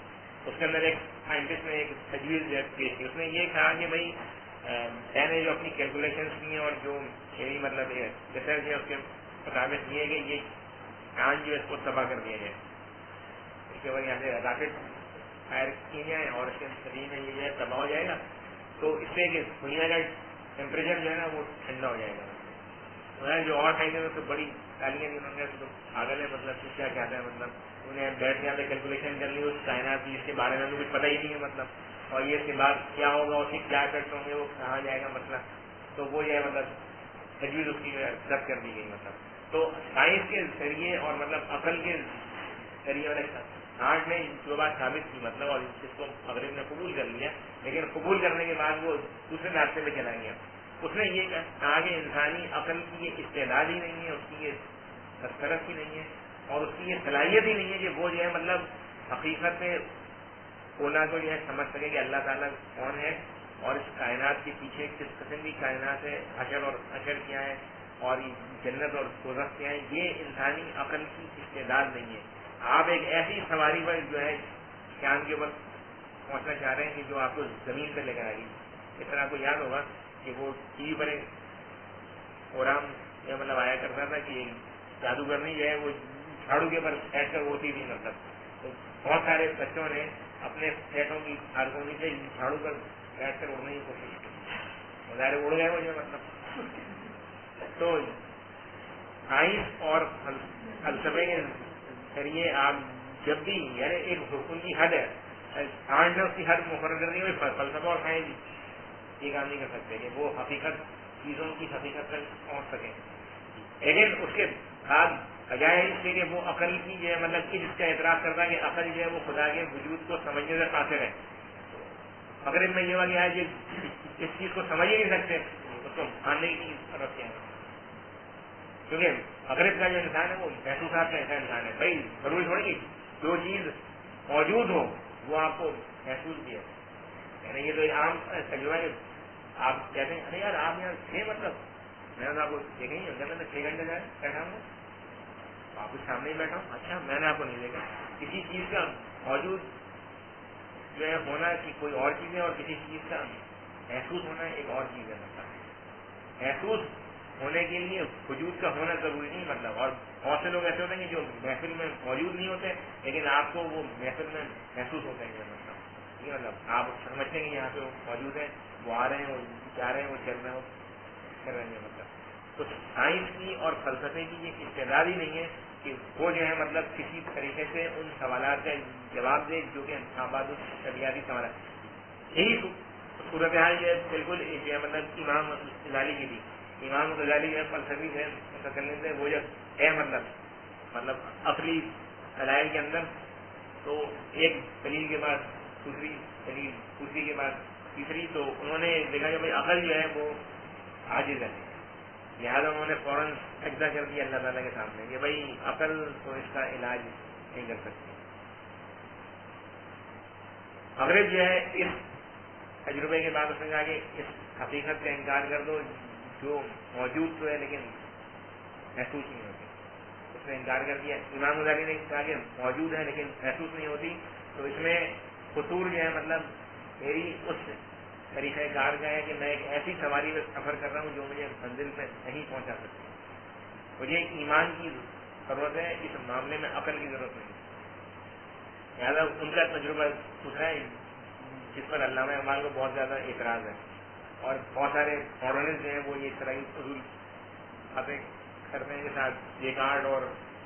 اس کے اندر ایک سائنٹسٹ نے ایک تجویز پیش کی. اس نے یہ کہا کہ بھائی میں نے جو اپنی کیلکولیشنس کی ہیں اور جو یہی مطلب ریسرچ ہے اس کے مطابق یہ ہے کہ یہ چاند جو ہے اس کو تباہ کر دیا جائے، اس کے بعد یہاں سے راکٹ فائر کی جائیں اور اس کے نتیجے میں یہ جو ہے تباہ ہو جائے گا. تو اس سے کہ دنیا کا ٹیمپریچر جو ہے نا وہ ٹھنڈا ہو جائے گا. جو اور سائنس بڑی تعلیمیں دی انہوں نے تو پاگل ہے، مطلب کیا کہتا ہے، مطلب انہیں بیٹھ کے آتے کیلکولیشن کر لی اس کائنات کی، اس کے بارے میں کچھ پتہ ہی نہیں ہے مطلب، اور یہ اس کے بعد کیا ہوگا، اس کے کیا افیکٹ ہوں گے، وہ کہاں جائے گا مطلب. تو وہ یہ مطلب تجویز اس کی رد کر دی گئی مطلب. تو سائنس کے ذریعے اور مطلب عقل کے ذریعے والے آج نے جو بات ثابت کی مطلب، اور جس کو مغرب نے قبول کر لیا، لیکن قبول کرنے کے بعد وہ دوسرے راستے پہ چلا گیا. اس نے یہ کہا کہ انسانی عقل کی یہ استعداد ہی نہیں ہے، اس کی یہ دسترس ہی نہیں ہے، اور اس کی یہ صلاحیت ہی نہیں ہے کہ وہ جو ہے مطلب حقیقت اولا کو جو ہے سمجھ سکے کہ اللہ تعالیٰ کون ہے اور اس کائنات کے پیچھے کس قسم کی کائنات ہے، حشر اور حشر کیا ہے، اور جنت اور دوزخ کیا ہے. یہ انسانی عقل کی استعداد نہیں ہے. آپ ایک ایسی سواری پر جو ہے چاند کے اوپر پہنچنا چاہ رہے ہیں کہ جو آپ کو زمین پہ لے کر آئے گی. اس طرح آپ کو یاد ہوگا کہ وہ ٹی وی پر ایک پروگرام یہ مطلب آیا کرتا تھا کہ جادوگرنی جو ہے وہ جھاڑو کے اوپر بیٹھ کر اڑتی تھی مطلب. تو بہت سارے بچوں نے اپنے پیٹوں کی کارکنی سے جھاڑو پر بیٹھ کر اڑنے کی کوشش کی، ظاہر اڑ گئے وہ جو مطلب. تو سائنس اور فلسفے کے ذریعے آپ جب بھی یعنی ایک ان کی حد ہے، سائنس نے اس کی حد مقرر کر دی، فلسفہ اور سائنس یہ کام نہیں کر سکتے کہ وہ حقیقت چیزوں کی حقیقت تک پہنچ سکیں. لیکن اس کے بعد بجائے اس سے کہ وہ عقل کی جو ہے مطلب کہ جس کا اعتراف کرتا ہے کہ عقل جو ہے وہ خدا کے وجود کو سمجھنے سے قاصر ہے. مغرب میں یہ والی ہے کہ اس چیز کو سمجھ ہی نہیں سکتے، اس کو ماننے کی ضرورت کیا ہے، کیونکہ مغرب کا جو انسان ہے وہ محسوسات کا ایسا انسان ہے. بھائی ضروری تھوڑی کہ جو چیز موجود ہو وہ آپ کو محسوس بھی ہے. یعنی یہ تو ایک عام تجربہ ہے. آپ کہتے ہیں ارے یار آپ یہاں تھے، مطلب میں نے آپ کو دیکھیں گے اگر میں 6 گھنٹے جائے بیٹھا ہوں آپ کے سامنے ہی بیٹھا ہوں، اچھا میں نے آپ کو نہیں دیکھا. کسی چیز کا موجود جو ہے ہونا کہ کوئی اور چیز ہے، اور کسی چیز کا محسوس ہونا ایک اور چیز ہے. مطلب محسوس ہونے کے لیے وجود کا ہونا ضروری نہیں مطلب. اور بہت سے لوگ ایسے ہوتے ہیں کہ جو محفل میں موجود نہیں ہوتے لیکن آپ کو وہ محفل میں محسوس ہوتے ہیں مطلب. مطلب آپ سمجھتے ہیں کہ یہاں پہ وہ موجود ہیں، وہ آ رہے ہیں، وہ جا رہے ہیں، وہ چل رہے ہیں، وہ کر رہے ہیں مطلب. تو سائنس کی اور فلسفے کی یہ استعداد ہی نہیں ہے کہ وہ جو ہے مطلب کسی طریقے سے ان سوالات کا جواب دے جو کہ آباد طبیعتی سوالات. یہی صورتحال جو ہے بالکل جو ہے مطلب امام غزالی کی تھی. امام غزالی جو ہے فلسفی سے متکلم تھے، وہ جب ہے مطلب عقلی دلائل کے اندر تو ایک دلیل کے بعد دوسری دلیل، دوسری کے بعد تیسری، تو انہوں نے دیکھا کہ بھائی عقل جو ہے وہ عاجز ہے، لہٰذا انہوں نے فوراً سجدہ کر دیا اللہ تعالیٰ کے سامنے کہ بھائی عقل تو اس کا علاج نہیں کر سکتی. مغرب جو ہے اس تجربے کے بعد اس نے کہا کہ اس حقیقت کا انکار کر دو جو موجود تو ہے لیکن محسوس نہیں ہوتی. اس نے انکار کر دیا. امام غزالی نے کہا کہ موجود ہے لیکن محسوس نہیں ہوتی. تو اس میں قصور جو ہے مطلب میری اس طریقہ کار کا ہے کہ میں ایک ایسی سواری میں سفر کر رہا ہوں جو مجھے منزل پہ نہیں پہنچا سکتی. مجھے ایمان کی ضرورت ہے، اس معاملے میں عقل کی ضرورت نہیں. لہٰذا ان کا تجربہ دوسرا ہے جس پر علامہ اقبال کو بہت زیادہ اعتراض ہے، اور بہت سارے ماڈرنسٹ جو ہیں وہ یہ اس طرح کی حصول باتیں کرتے ہیں کے ساتھ. ڈیکارٹ اور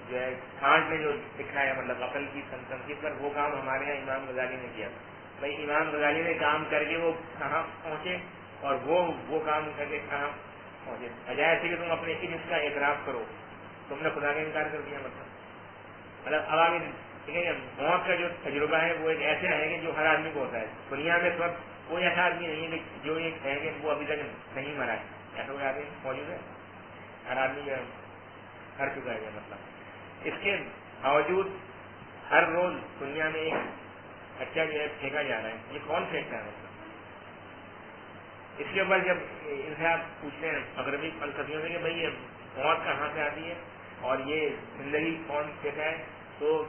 جو ہے کانٹ نے جو لکھا ہے مطلب عقل کی تنقید پر، وہ کام ہمارے یہاں امام غزالی نے کیا. بھائی امام غزالی نے کام کر کے وہ کہاں پہنچے اور وہ کام کر کے کہاں پہنچے. بجائے ایسے کہ تم اپنے علم کا اعتراف کرو، تم نے خدا کا انکار کر دیا. مطلب اب آگے ٹھیک ہے کہ موت کا جو تجربہ ہے وہ ایک ایسا ہے کہ جو ہر آدمی کو ہوتا ہے. دنیا میں اس وقت کوئی ایسا آدمی نہیں ہے کہ جو یہ ہے کہ وہ ابھی تک نہیں مرا ہے. ایسا کوئی آدمی موجود ہے؟ ہر آدمی جو کر چکا ہے. مطلب اس کے باوجود ہر روز دنیا میں ایک بچہ جو ہے پھینکا جا رہا ہے. یہ کون پھینکتا ہے؟ مطلب اس کے اوپر جب ان سے آپ پوچھتے ہیں مغربی فلسفیوں سے کہ بھائی یہ موت کہاں سے آتی ہے اور یہ زندگی کون کہتا ہے، تو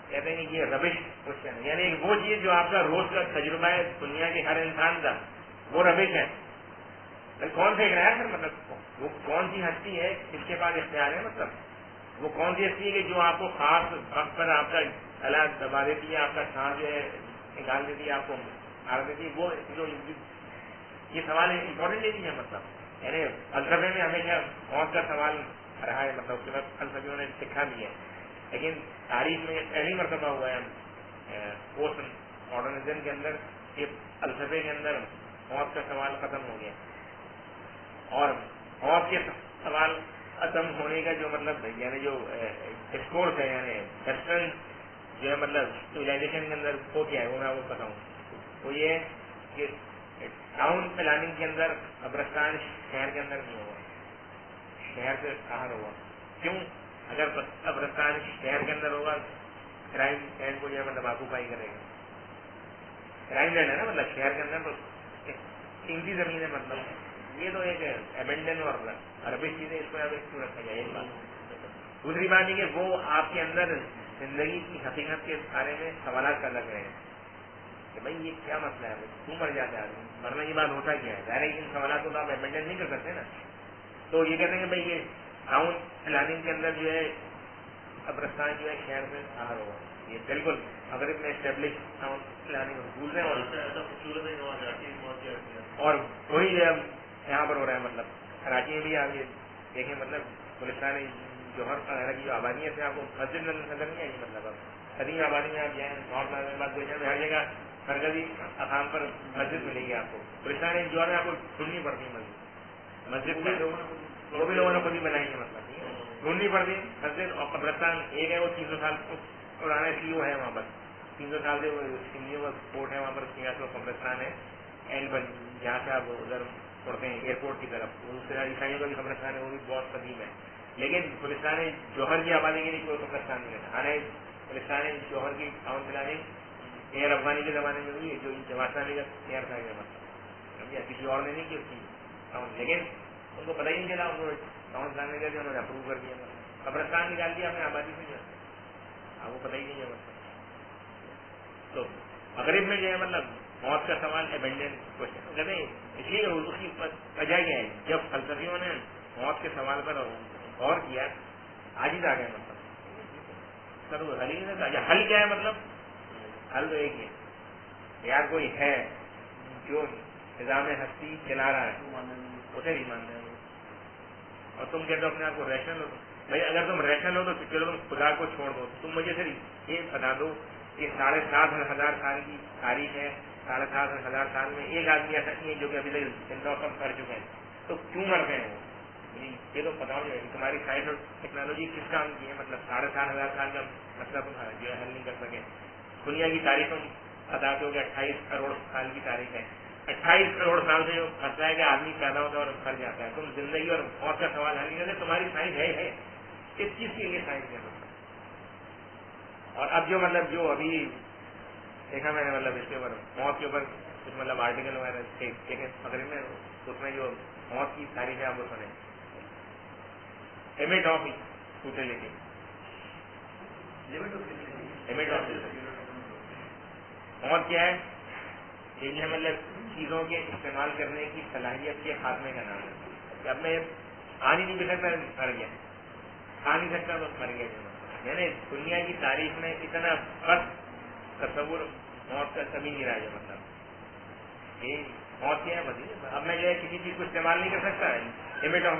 کہتے ہیں کہ یہ ربش کوشچن ہے، یعنی وہ چیز جو آپ کا روز کا تجربہ ہے دنیا کے ہر انسان کا، وہ ربش ہے. کون پھینک رہا ہے سر؟ مطلب وہ کون سی ہستی ہے جس کے پاس اختیار ہے؟ مطلب وہ کون سی ہستی ہے کہ جو آپ کو خاص وقت پر آپ کا گلا دبا دیتی ہے، آپ کا سانس جو ہے نکال دیتی ہے، آپ کو مار دیتی ہے؟ وہ جو یہ سوال امپورٹنٹ نہیں ہے. مطلب یعنی فلسفے میں ہمیشہ موت کا سوال رہا ہے، مطلب اس کے بعد فلسفیوں نے سکھا بھی ہے، لیکن تاریخ میں پہلی مرتبہ ہوا ہے پوسٹ ماڈرنزم کے اندر کہ فلسفے کے اندر موت کا سوال ختم ہو گیا. اور موت کے سوال ختم ہونے کا جو مطلب یعنی جو ڈسکورس ہے، یعنی ویسٹرن جو ہے مطلب سویلائزیشن کے اندر وہ کیا ہے وہ میں آپ کو بتاؤں. وہ یہ ہے کہ ٹاؤن پلاننگ کے اندر قبرستان شہر کے اندر نہیں ہوگا، شہر سے باہر ہوگا. کیوں؟ اگر قبرستان شہر کے اندر ہوگا کرائم شہر کو جو ہے مطلب آکوپائی کرے گا. کرائم لینڈ ہے نا، مطلب شہر کے اندر تو قیمتی زمین ہے، مطلب یہ تو ایک ایبنڈن اور ربش چیزیں، اس کو کیوں رکھا جائے. ایک بات. دوسری بات یہ کہ وہ آپ کے اندر زندگی کی حقیقت کے بارے میں سوالات کر لگ رہے ہیں کہ بھائی یہ کیا مسئلہ ہے، کیوں مر جاتا ہے آدمی، مرنے کے بعد ہوتا کیا ہے. ظاہر ہے ان سوالات کو تو آپ ایبنڈن نہیں کر سکتے نا. تو یہ کہتے ہیں کہ بھائی یہ ٹاؤن پلاننگ کے اندر جو ہے قبرستان جو ہے شہر سے باہر ہوگا. یہ بالکل مغرب میں اسٹیبلش ٹاؤن پلاننگ بھول رہے ہیں. اور وہی جو ہے یہاں پر ہو رہا ہے، مطلب کراچی میں بھی آپ یہ دیکھیں، مطلب گلستان جوہر وغیرہ کی جو آبادی ہے آپ کو مسجد نظر نہیں آئی. مطلب اب قدیم آبادی میں آپ جائیں نارتھ آباد گلشن میں ہر جگہ مرکزی اقام پر مسجد ملے گی آپ کو. گلستان جوہر میں آپ کو ڈھونڈنی پڑتی ہے مسجد کی، وہ بھی لوگوں نے خود ہی بنائی ہے، مطلب ڈھونڈنی پڑتی مسجد. اور قبرستان ایک ہے، وہ 300 سال پرانا سیو ہے وہاں پر، 300 سال سے سندھیوں کا کوٹ ہے وہاں پر، سیاست و قبرستان ہے اینڈ پر جہاں سے آپ ادھر پڑتے ہیں ایئرپورٹ کی طرف. دوسرا عیسائیوں کا بھی قبرستان ہے، وہ بھی بہت قدیم ہے. لیکن گلستان جوہر کی آبادی کے لیے کوئی قبرستان نہیں ہے. ہمارے گلستان جوہر کی ٹاؤن پلاننگ ایئر افغانی کے زمانے میں ہوئی ہے، جو جماعت کا تیار تھا مطلب کسی اور نے نہیں کی اس کی ٹاؤن. لیکن ان کو پتہ ہی نہیں چلا، ان کو ٹاؤن پلاننگ کر دیا، انہوں نے اپروو کر دیا. قبرستان نکال دیا اپنے آبادی سے، جو ہے آپ کو پتہ ہی نہیں ہے. مطلب تو مغرب میں جو ہے مطلب موت کا سوال ایبنڈن کوشچن کہتے ہیں. اس لیے اس کی وجہ کیا ہے؟ جب فلسفیوں نے موت کے سوال پر غور کیا عاجز آ گئے. مطلب سر وہ حل ہی نہیں تھا. حل کیا ہے؟ مطلب حل تو ایک ہی ہے، یار کوئی ہے جو نظام ہستی چلا رہا ہے، اسے نہیں ماننا ہے. اور تم کہتے ہو اپنے آپ کو ریشنل ہو. بھائی اگر تم ریشنل ہو تو چلو تم خدا کو چھوڑ دو. تم مجھے صرف یہ بتا دو کہ 7,500 سال کی تاریخ ہے، 7,500 سال میں ایک آدمی ایسا نہیں ہے جو کہ ابھی تک زندہ کم کر چکے ہیں، تو کیوں مر گئے ہیں وہ؟ یہ تو بتاؤ جو ہے تمہاری سائنس اور ٹیکنالوجی کس کام کی ہے. مطلب 7,500 سال کا مسئلہ تم جو ہے حل نہیں کر سکے. دنیا کی تاریخ تم بتاتے ہو کہ 28 کروڑ سال کی تاریخ ہے. 28 کروڑ سال سے جو مسئلہ ہے کہ آدمی پیدا ہوتا ہے اور مر جاتا ہے، تم زندگی اور موت کا سوال حل نہیں کرتے. تمہاری سائنس ہے کس چیز کے لیے سائنس ہے؟ اور اب جو مطلب جو ابھی دیکھا میں نے، مطلب اس کے اوپر موت کے اوپر کچھ مطلب آرٹیکل وغیرہ دیکھے مغرب میں، اس میں جو موت کی تاریخ ہے آپ وہ سنیں. ایمٹ آف فوٹیلٹی، موت کیا ہے؟ یہ ہے مطلب چیزوں کے استعمال کرنے کی صلاحیت کے خاتمے کا نام ہے. اب میں آ نہیں بھی سکتا، مر گیا، آ نہیں سکتا تو مر گیا. یعنی دنیا کی تاریخ میں اتنا بس تصور موت کا کبھی نہیں رہا ہے. مطلب یہ موت کیا ہے مزید. اب میں جو ہے کسی چیز کو استعمال نہیں کر سکتا، لمٹ آف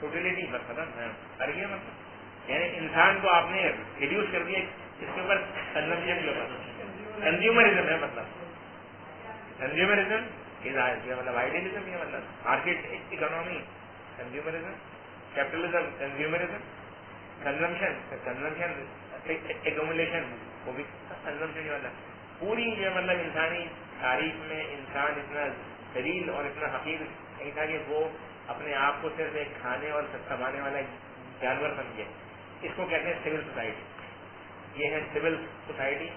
ٹوٹیلٹی بس ختم کر گیا. مطلب یعنی انسان کو آپ نے ریڈیوس کر دیا اس کے اوپر کنزمپشن کے اوپر. کنزیومرزم ہے، مطلب کنزیومرزم مطلب آئیڈیلزم، یہ مطلب market economy consumerism, capitalism consumerism, consumption accumulation وہ بھی کنزمپشن. مطلب پوری جو مطلب انسانی تاریخ میں انسان اتنا دلیل اور اتنا حقیر نہیں تھا کہ وہ اپنے آپ کو صرف ایک کھانے اور کمانے والا جانور سمجھے. اس کو کہتے ہیں سول سوسائٹی. یہ ہے سول سوسائٹی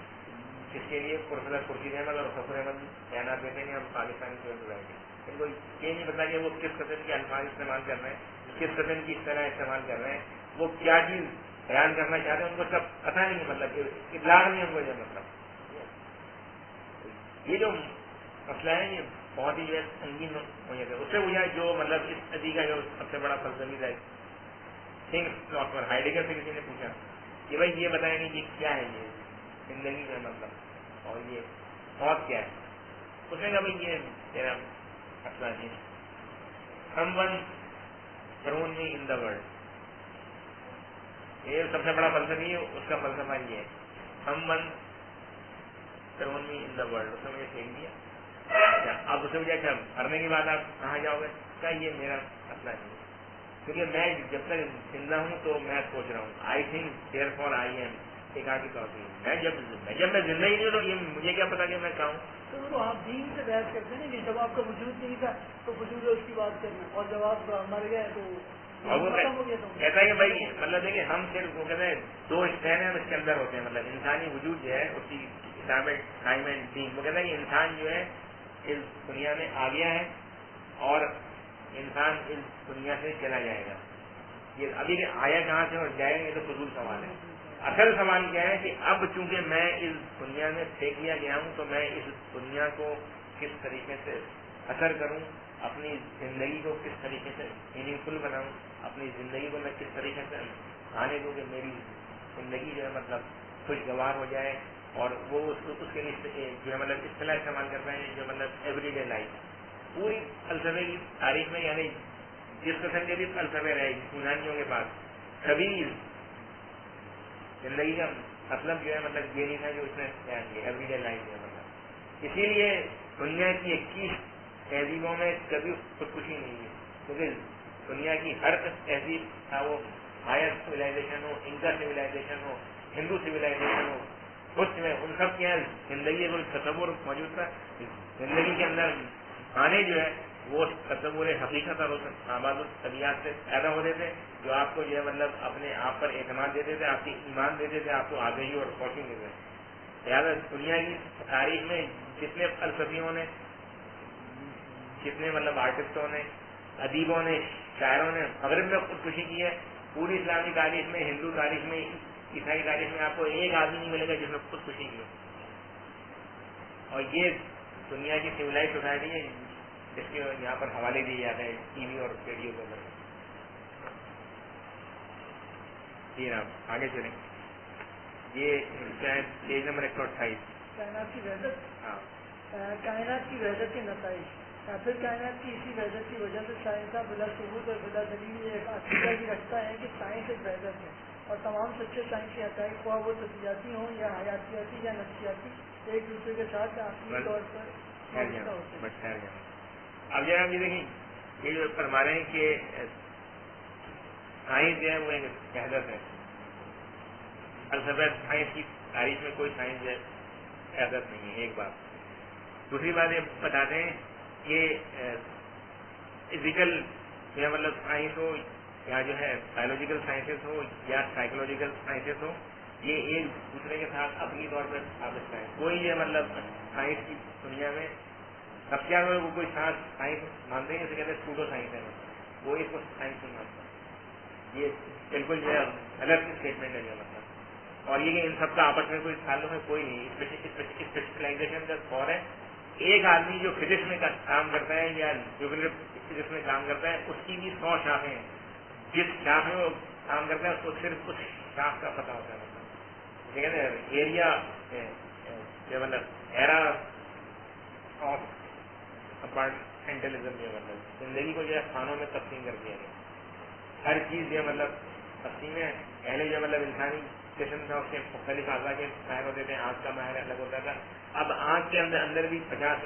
جس کے لیے پروفیسر خورشید احمد اور فخر احمد بیانات دیتے ہیں. ہم پاکستانی سول سوسائٹی ان کو یہ نہیں پتا کہ وہ کس قسم کے الفاظ استعمال کر رہے ہیں, کس قسم کی اصطلاح استعمال کر رہے ہیں, وہ کیا چیز بیان کرنا چاہتے ہیں, ان کو سب پتہ نہیں ہے, مطلب اطلاع نہیں ان کو یہ مطلب. یہ جو مسئلہ ہے یہ بہت ہی جو ہے سنگین ہو جاتا ہے. اس سے وجہ جو مطلب اس صدی کا جو سب سے بڑا فلسفی ہے تھنک ہائیڈگر سے کسی نے پوچھا کہ بھائی یہ بتائیں گے یہ کیا ہے, یہ زندگی میں مطلب اور یہ موت کیا ہے. اس نے کہا بھائی یہ میرا مسئلہ ہے, someone thrown me in the world. یہ سب سے بڑا فلسفی ہے, اس کا فلسفہ یہ ہے someone thrown me in the world. اس نے مجھے پھینک دیا. اچھا اب اسے مجھے اچھا مرنے کے بعد آپ کہاں جاؤ گے, کیا یہ میرا مسئلہ نہیں ہے, کیونکہ میں جب تک زندہ ہوں تو میں سوچ رہا ہوں I think there for I am. ایک آدمی کہتی ہوں میں جب میں زندہ ہی نہیں ہوں یہ مجھے کیا پتا کہ میں کہاں ہوں. تو آپ دین سے بحث کرتے ہیں کہ جب آپ کا وجود نہیں تھا تو وجود ہے اس کی بات کرنا, اور جب آپ مر گئے تو وہ کہتا ہے کہ بھائی مطلب ہے کہ ہم صرف وہ کہتے ہیں دو اسٹین ہیں اس کے اندر ہوتے ہیں, مطلب انسانی وجود جو ہے اس کی کتاب ٹائم اینڈ دین. وہ کہتا ہے کہ انسان جو ہے اس دنیا میں آ گیا ہے اور انسان اس دنیا سے چلا جائے گا. یہ ابھی کہ آیا کہاں سے اور جائے گا یہ تو فضول سوال ہے. اصل سوال کیا ہے کہ اب چونکہ میں اس دنیا میں پھینک لیا گیا ہوں تو میں اس دنیا کو کس طریقے سے اثر کروں, اپنی زندگی کو کس طریقے سے میننگ فل بناؤں, اپنی زندگی کو میں کس طریقے سے آنے دوں کہ میری زندگی جو ہے مطلب خوشگوار ہو جائے. اور وہ اس کے لیے جو ہے مطلب اصطلاح استعمال کرتا ہے جو مطلب ایوری ڈے لائف. پوری فلسفے کی تاریخ میں یعنی جس قسم کے بھی فلسفے رہے یونانیوں کے پاس کبھی زندگی کا مطلب جو ہے مطلب یہ نہیں تھا جو اس نے بیان کیا ایوری ڈے لائف ہے مطلب. اسی لیے دنیا کی 21 تہذیبوں میں کبھی خودکشی نہیں ہے, کیونکہ دنیا کی ہر تہذیب تھا وہ ہائر سویلائزیشن ہو, انکا سویلائزیشن ہو, ہندو سویلائزیشن ہو, خود میں ان سب کے زندگی کا تصور موجود تھا. زندگی کے اندر آنے جو ہے وہ تصور حقیقت اور آباد الطبیعت سے پیدا ہوتے تھے جو آپ کو جو ہے مطلب اپنے آپ پر اعتماد دیتے تھے, آپ کی ایمان دیتے تھے, آپ کو آگہی اور روشنی دیتے تھے. لہٰذا دنیا کی تاریخ میں جتنے فلسفیوں نے, جتنے مطلب آرٹسٹوں نے, ادیبوں نے, شاعروں نے مغرب میں خودکشی کی ہے, پوری اسلامی تاریخ میں, ہندو تاریخ میں, عیسائی تاریخ میں آپ کو ایک آدمی نہیں ملے گا جس نے خودکشی کی. اور یہ دنیا کی سویلائز سوسائٹی ہے جس کے یہاں پر حوالے دیے جاتے ہیں ٹی وی اور ریڈیو کے ذریعے. جی جناب آگے چلیں. یہ پیج نمبر 128. کائنات کی وحدت. ہاں کائنات کی وحدت کے نتائج. پھر کائنات کی اسی وحدت کی وجہ سے سائنسداں بلا ثبوت اور بلا دلیل ایک عقیدہ بھی رکھتا ہے کہ سائنس ایک وحدت ہے اور تمام سچے سائنسی حقائق خواہ وہ طبیعیاتی ہوں یا حیاتیاتی یا نفسیاتی ایک دوسرے کے ساتھ عقلی طور پر ہوتے ہیں. اب جناب یہ دیکھیں یہ جو فرما رہے ہیں کہ سائنس جو ہے وہ ایک وحدت ہے. فلسفہ سائنس کی تاریخ میں کوئی سائنس جو ہے وحدت نہیں ہے, ایک بات. دوسری بات یہ بتاتے ہیں کہ فزیکل جو ہے مطلب سائنس ہو یا جو ہے بایولوجیکل سائنسز ہو یا سائیکولوجیکل سائنسز ہو, یہ ایک دوسرے کے ساتھ اپنی طور پر ثابت ہے. کوئی جو مطلب سائنس کی دنیا میں نفسیات میں وہ کوئی سائنس مانتے ہیں, اسے کہتے ہیں سوڈو سائنس ہے, وہ اس کو سائنس نہیں مانتا. یہ بالکل جو ہے غلط اسٹیٹمنٹ ہے جو مطلب. اور یہ کہ ان سب کا آپس میں کوئی تعلق ہے کوئی نہیں. اسپیشلائزیشن کا دور ہے. ایک آدمی جو فزکس میں کام کرتا ہے یا جو فزکس میں کام کرتا ہے اس کی بھی 100 شاخیں ہیں. جس شاخ میں وہ کام کرتا ہے اس کو صرف اس شاخ کا پتہ ہوتا ہے. مطلب یہ کہتے ہیں ایریا مطلب ایرا آف کمپارٹمنٹلزم جو مطلب زندگی کو جو ہے خانوں میں تقسیم کر دیا گیا. ہر چیز جو مطلب تقسیم ہے. پہلے جو مطلب انسانی جسم تھا اس کے مختلف اعضاء کے ماہر ہوتے تھے. آنکھ کا ماہر الگ ہوتا تھا. اب آنکھ کے اندر بھی 50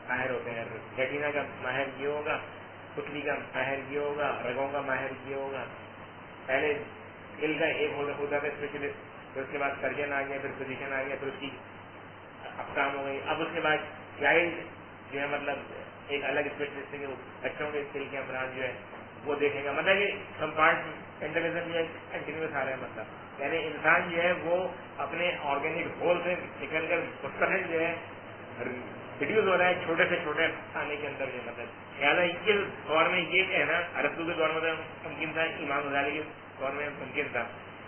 ماہر ہوتے ہیں. ریٹینا کا ماہر یہ ہوگا, پتلی کا ماہر یہ ہوگا, رگوں کا ماہر یہ ہوگا. پہلے دل کا ایک ہوتا تھا اسپیشلسٹ, پھر اس کے بعد سرجن آ گیا, پھر فزیشین آ گیا, پھر اس کی اقسام ہو گئی. اب اس کے بعد چائلڈ جو ہے مطلب ایک الگ اسپیشلسٹ ہے کہ بچوں کے دل کے امراض جو ہے وہ دیکھے گا. مطلب یہ کمپارٹمنٹلزم جو ہے کنٹینیوس آ رہا ہے. مطلب یعنی انسان جو ہے وہ اپنے آرگینک ہول سے نکل کر مستقل جو ہے ریڈیوز ہو رہا ہے چھوٹے سے چھوٹے کھانے کے اندر جو مطلب خیال ہے کے دور میں یہ کہنا ارسطو کے دور میں تو ممکن تھا، امام غزالی کے دور میں ممکن تھا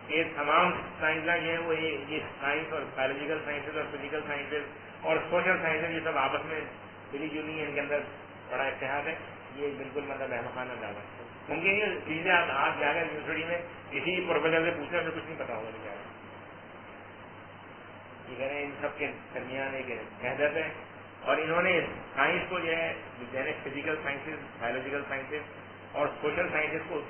کہ تمام سائنسداں جو ہیں وہ یہ سائنس اور بایولوجیکل سائنسز اور فزیکل سائنسز اور سوشل سائنسز یہ سب آپس میں ملی جلی ہیں، ان کے اندر بڑا اتحاد ہے. یہ بالکل مطلب احمقانہ دعویٰ ہے. ممکن یہ چیزیں آپ جا کر یونیورسٹی میں کسی پروفیسر سے پوچھنے سے کچھ نہیں پتا ہوگا بیچارہ. یہ کہہ رہے ہیں ان سب کے درمیان ایک وحدت ہے، اور انہوں نے سائنس کو جو ہے یعنی فزیکل سائنسز، بایولوجیکل سائنسز اور سوشل سائنسز کو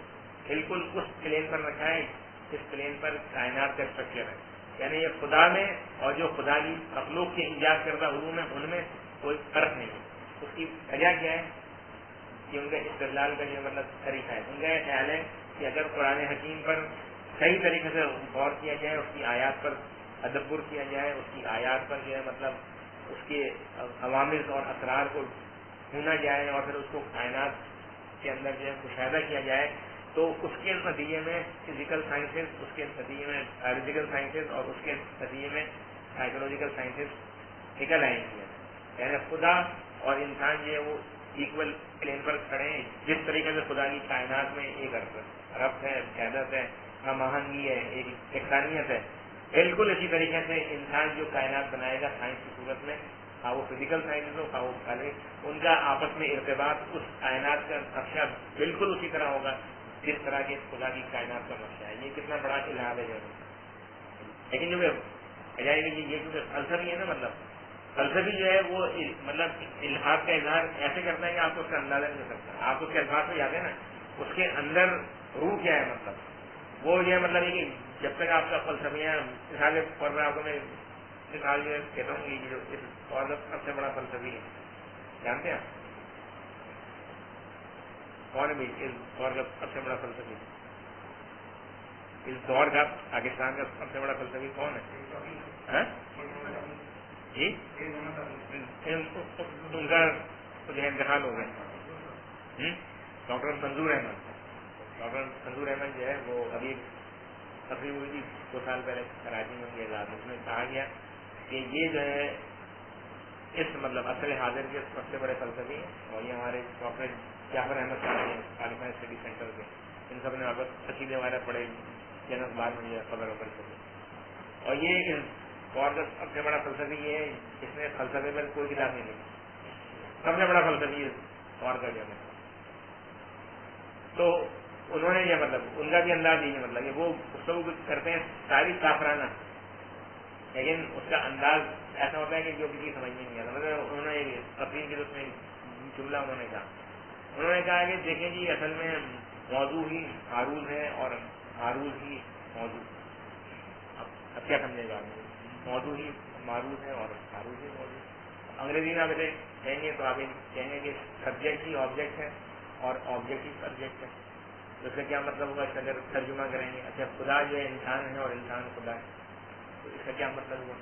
بالکل اس پلین پر رکھا ہے جس پلین پر کائنات کا اسٹرکچر ہے. یعنی یہ خدا میں اور جو خدا کی مخلوق کے ایجاد کردہ علوم ہے ان میں کوئی فرق نہیں ہے. اس کی وجہ کیا ہے کہ ان کا استدلال کا جو مطلب طریقہ ہے. ان کا یہ خیال ہے کہ اگر قرآن حکیم پر صحیح طریقے سے غور کیا جائے، اس کی آیات پر تدبر کیا جائے، اس کی آیات پر جو ہے مطلب اس کے عوامل اور اسرار کو ڈھونڈا جائے اور پھر اس کو کائنات کے اندر جو ہے مشاہدہ کیا جائے، تو اس کے نتیجے میں فزیکل سائنسز، اس کے نتیجے میں بایولوجیکل سائنسز اور اس کے نتیجے میں سائیکولوجیکل سائنسز نکل آئیں گی. یعنی خدا اور انسان جو ہے وہ ایکول پلین پر کھڑے ہیں. جس طریقے سے خدا کی کائنات میں ایک ربط ہے، وحدت ہے، ہم آہنگی ہے، ایک یکسانیت ہے، بالکل اسی طریقے سے انسان جو کائنات بنائے گا سائنس کی صورت میں، خواہ وہ فزیکل سائنسز ہو خواہ وہ بایولوجی، ان کا آپس میں ارتباط اس کائنات کا نقشہ بالکل اسی طرح ہوگا جس طرح کے خدا کی کائنات کا نقشہ ہے. یہ کتنا بڑا الہام ہے جو ہے. لیکن جو یہ جو فلسفی ہے نا، مطلب فلسفی جو ہے وہ مطلب الحاد کا اظہار ایسے کرتا ہے کہ آپ کو اس کا اندازہ نہیں ہو سکتا. آپ اس کے الفاظ میں جاتے ہیں نا، اس کے اندر روح کیا ہے، مطلب وہ جو ہے مطلب یہ کہ جب تک آپ کا فلسفیاں مثال کے طور پر آپ کو میں مثال جو ہے کہتا ہوں کہ جو اس دور کا سب سے بڑا فلسفی ہے، جانتے ہیں آپ کون ہے بھی اس دور کا سب سے بڑا فلسفی؟ اس دور کا پاکستان کا سب سے بڑا فلسفی کون ہے؟ جی ان کا جو ہے انتقال ہو گیا. ڈاکٹر منظور احمد. ڈاکٹر منظور احمد جو ہے وہ ابھی تقریب ہوئی تھی 2 سال پہلے کراچی میں یہ آزاد. اس میں کہا گیا کہ یہ جو ہے اس مطلب اصل حاضر کے سب سے بڑے فلسفی ہیں، اور یہ ہمارے ڈاکٹر جعفر احمد صاحب ہیں پاکستان اسٹڈی سینٹر کے. ان سب نے تفصیل وغیرہ پڑھے جنرل بعد میں یہ خبر وبر چلی. اور یہ دور کا سب سے بڑا فلسفی یہ ہے جس نے فلسفے پر کوئی کتاب نہیں لکھی. سب سے بڑا فلسفی دور کا جو ہے. تو انہوں نے یہ مطلب ان کا بھی انداز یہ مطلب کہ وہ گفتگو کرتے ہیں ساری کافرانہ، لیکن اس کا انداز ایسا ہوتا ہے کہ جو کسی سمجھ میں نہیں آتا. مطلب انہوں نے تقریر کی اس میں جملہ انہوں نے کہا کہ دیکھیں جی اصل میں موضوع ہی ہاروز ہے اور ہاروز ہی موضوع. اب کیا سمجھے گا؟ موضوع ہی معروض ہے اور ہاروز ہی موضوع. انگریزی میں آپ اسے کہیں گے تو آپ کہیں گے کہ سبجیکٹ ہی آبجیکٹ ہے اور آبجیکٹ ہی سبجیکٹ ہے. تو اس کا کیا مطلب ہوگا؟ اس کا اگر ترجمہ کریں گے اچھا خدا جو ہے انسان ہے اور انسان خدا ہے، تو اس کا کیا مطلب ہوا؟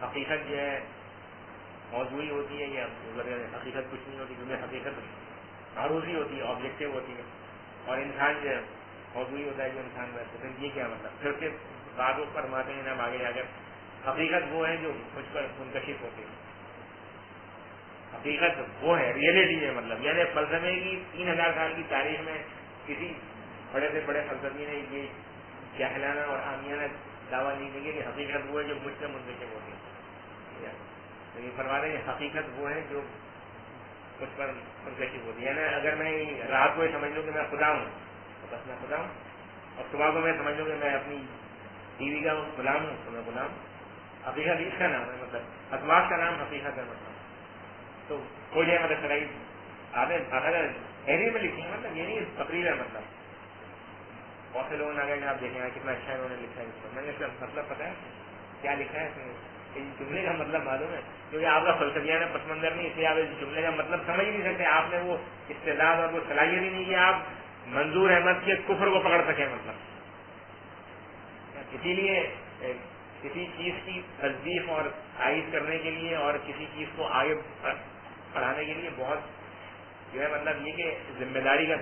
حقیقت جو ہے موضوعی ہوتی ہے یا حقیقت کچھ نہیں ہوتی، کیونکہ حقیقت عروضی ہوتی ہے، آبجیکٹو ہوتی ہے، اور انسان جو ہے موضوعی ہوتا ہے جو انسان میں. تو پھر یہ کیا مطلب؟ پھر کے بعد وہ فرماتے ہیں نا آگے جا کر حقیقت وہ ہے جو مجھ پر منکشف ہوتی ہے. حقیقت وہ ہے، ریئلٹی ہے. مطلب یعنی فلسفے کی 3000 سال کی تاریخ میں کسی بڑے سے بڑے فلسفی نے یہ جاہلانہ اور عامیانہ دعویٰ نہیں کیا کہ حقیقت وہ ہے جو مجھ سے منتخب ہوتی ہے. تو یہ فرماتے ہیں کہ حقیقت وہ ہے جو مجھ پر منتخب ہوتی ہے. یعنی اگر میں رات کو یہ سمجھ لوں کہ میں خدا ہوں تو بس میں خدا ہوں، اور صبح کو میں سمجھ لوں کہ میں اپنی بیوی کا غلام ہوں تو میں غلام ہوں. حقیقت اس کا نام ہے، مطلب اسباب کا نام حقیقت ہے. مطلب تو ہو جائے مطلب سرائی ایری میں لکھی ہے، مطلب یہ نہیں تقریر ہے. مطلب بہت سے لوگوں نے اگر آپ دیکھیں کتنا اچھا انہوں نے لکھا ہے اس پر. میں نے اس کا مطلب پتا ہے کیا لکھا ہے اس میں؟ جملے کا مطلب معلوم ہے، کیونکہ آپ کا فلسفیانہ پس منظر نہیں، اس لیے آپ اس جملے کا مطلب سمجھ نہیں سکتے. آپ نے وہ استعداد اور وہ صلاحیت ہی نہیں کہ آپ منظور احمد کے کفر کو پکڑ سکیں. مطلب اسی لیے کسی چیز کی تصدیق اور تائید کرنے کے لیے اور کسی چیز کو آگے پڑھانے کے لیے بہت جو ہے مطلب یہ کہ ذمہ داری کا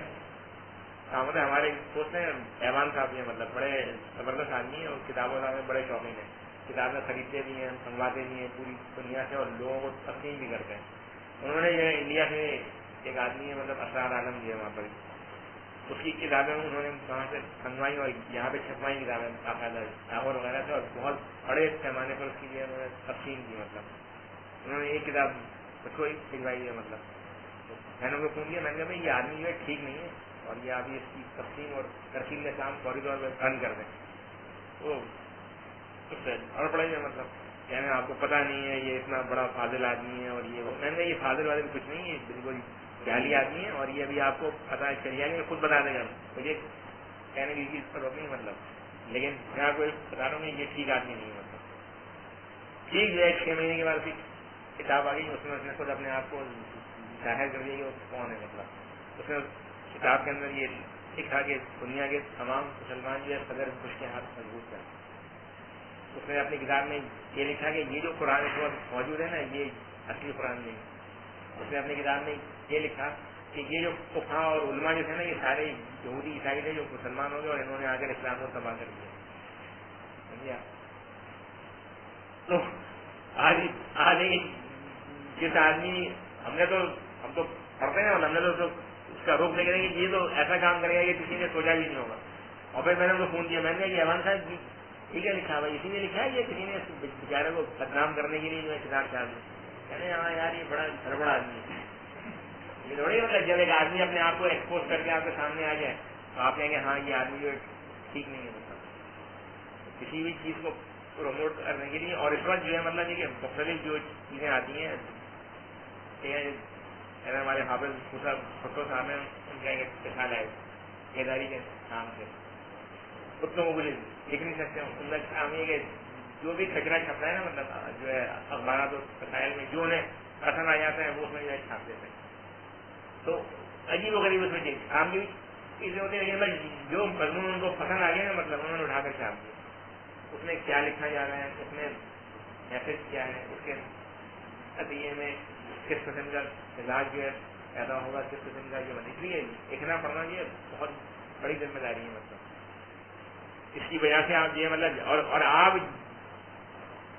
کام ہوتا ہے. ہمارے دوست ہیں ایوان صاحب ہیں، مطلب بڑے زبردست آدمی ہیں اور کتابوں میں بڑے شوقین ہیں. کتابیں خریدتے بھی ہیں، منگواتے بھی ہیں پوری دنیا سے اور لوگوں کو تقسیم بھی کرتے ہیں. انہوں نے جو ہے انڈیا سے ایک آدمی ہے مطلب اسرار عالم جو ہے وہاں پر اس کی کتابیں انہوں نے وہاں سے منگوائی اور یہاں پہ چھپوائی کتابیں باقاعدہ لاہور وغیرہ سے، اور بہت بڑے پیمانے پر اس کی جو ہے انہوں نے تقسیم کی. مطلب انہوں نے ایک کتاب اس کو بھجوائی ہے. مطلب میں نے ان کو فون کیا، میں نے کہا بھائی یہ آدمی جو ہے ٹھیک نہیں ہے اور یہ ابھی اس کی تقسیم اور ترکیب کا کام فوری طور پہ بند کر دیں. وہ اس سے اور پڑے گا مطلب کہنے آپ کو پتا نہیں ہے یہ اتنا بڑا فاضل آدمی ہے اور یہ وہ. میں نے کہا یہ فاضل وادل کچھ نہیں ہے، بالکل جعلی آدمی ہے اور یہ ابھی آپ کو پتا چل جائے گا، خود بتا دے گا. مجھے کہنے کی چیز پر روک نہیں مطلب، لیکن میں آپ کو بتا رہا ہوں کہ یہ ٹھیک آدمی نہیں ہے. مطلب ٹھیک جو ہے 6 مہینے کے بعد پھر کتاب آ گئی، اس میں اس نے خود اپنے آپ کو ظاہر کر دیا کہ وہ کون ہے. مطلب اس نے کتاب کے اندر یہ لکھا کہ دنیا کے تمام مسلمان جو ہے صدر بش کے ہاتھ مضبوط کریں. اس نے اپنی کتاب میں یہ لکھا کہ یہ جو قرآن اس وقت موجود ہے نا یہ اصلی قرآن نہیں. اس نے اپنی کتاب میں یہ لکھا کہ یہ جو فقہا اور علماء جو تھے نا یہ سارے یہودی عیسائی تھے جو مسلمان ہو گئے اور انہوں نے آ کر اسلام کو تباہ کر دیا. سمجھا؟ تو آج جس آدمی ہم تو پڑھتے ہیں اور ہم نے تو اس کا روک دیکھ رہے ہیں کہ یہ تو ایسا کام کرے گا کہ کسی نے سوچا بھی نہیں ہوگا. اور پھر میں نے ان کو فون کیا، میں نے کہا کہ ایوان صاحب ٹھیک ہے لکھا بھائی اسی نے لکھا ہے، یہ کسی نے بیچارے کو بدنام کرنے کے لیے جو ہے کتاب چاہ دی. کہنے ہاں یار یہ بڑا گڑبڑ آدمی ہے. یہ تھوڑی مطلب جب ایک آدمی اپنے آپ کو ایکسپوز کر کے آپ کے سامنے آ جائے تو آپ کہیں گے ہاں یہ آدمی جو ٹھیک نہیں ہے. مطلب کسی بھی چیز کو پروموٹ کرنے کے لیے. اور اس وقت جو ہے مطلب یہ کہ مختلف جو چیزیں آتی ہیں ہمارے حافظ خسرو صاحب ہیں ان کا ایک خیال ہے بیداری کے نام سے کتوں کو مجھے لکھ نہیں سکتے. ان کا کام یہ کہ جو بھی کچرا چھپ رہا ہے نا مطلب جو ہے اخبارات و وسائل میں جو انہیں پسند آ جاتا ہے وہ اس میں جو ہے چھاپ دیتے ہیں. تو عجیب و غریب اس میں کام کی چیزیں ہوتی ہیں، لیکن جو مضمون ان کو پسند آ گیا نا مطلب انہوں نے اٹھا کر چھاپ دیا. اس میں کیا لکھا جا رہا ہے، اس میں میسج کیا ہے، اس کے عطیے میں کس قسم کا مزاج جو ہے پیدا ہوگا، کس قسم کا جو اس لیے لکھنا پڑھنا یہ بہت بڑی ذمہ داری ہے. مطلب اس کی وجہ سے آپ یہ مطلب اور آپ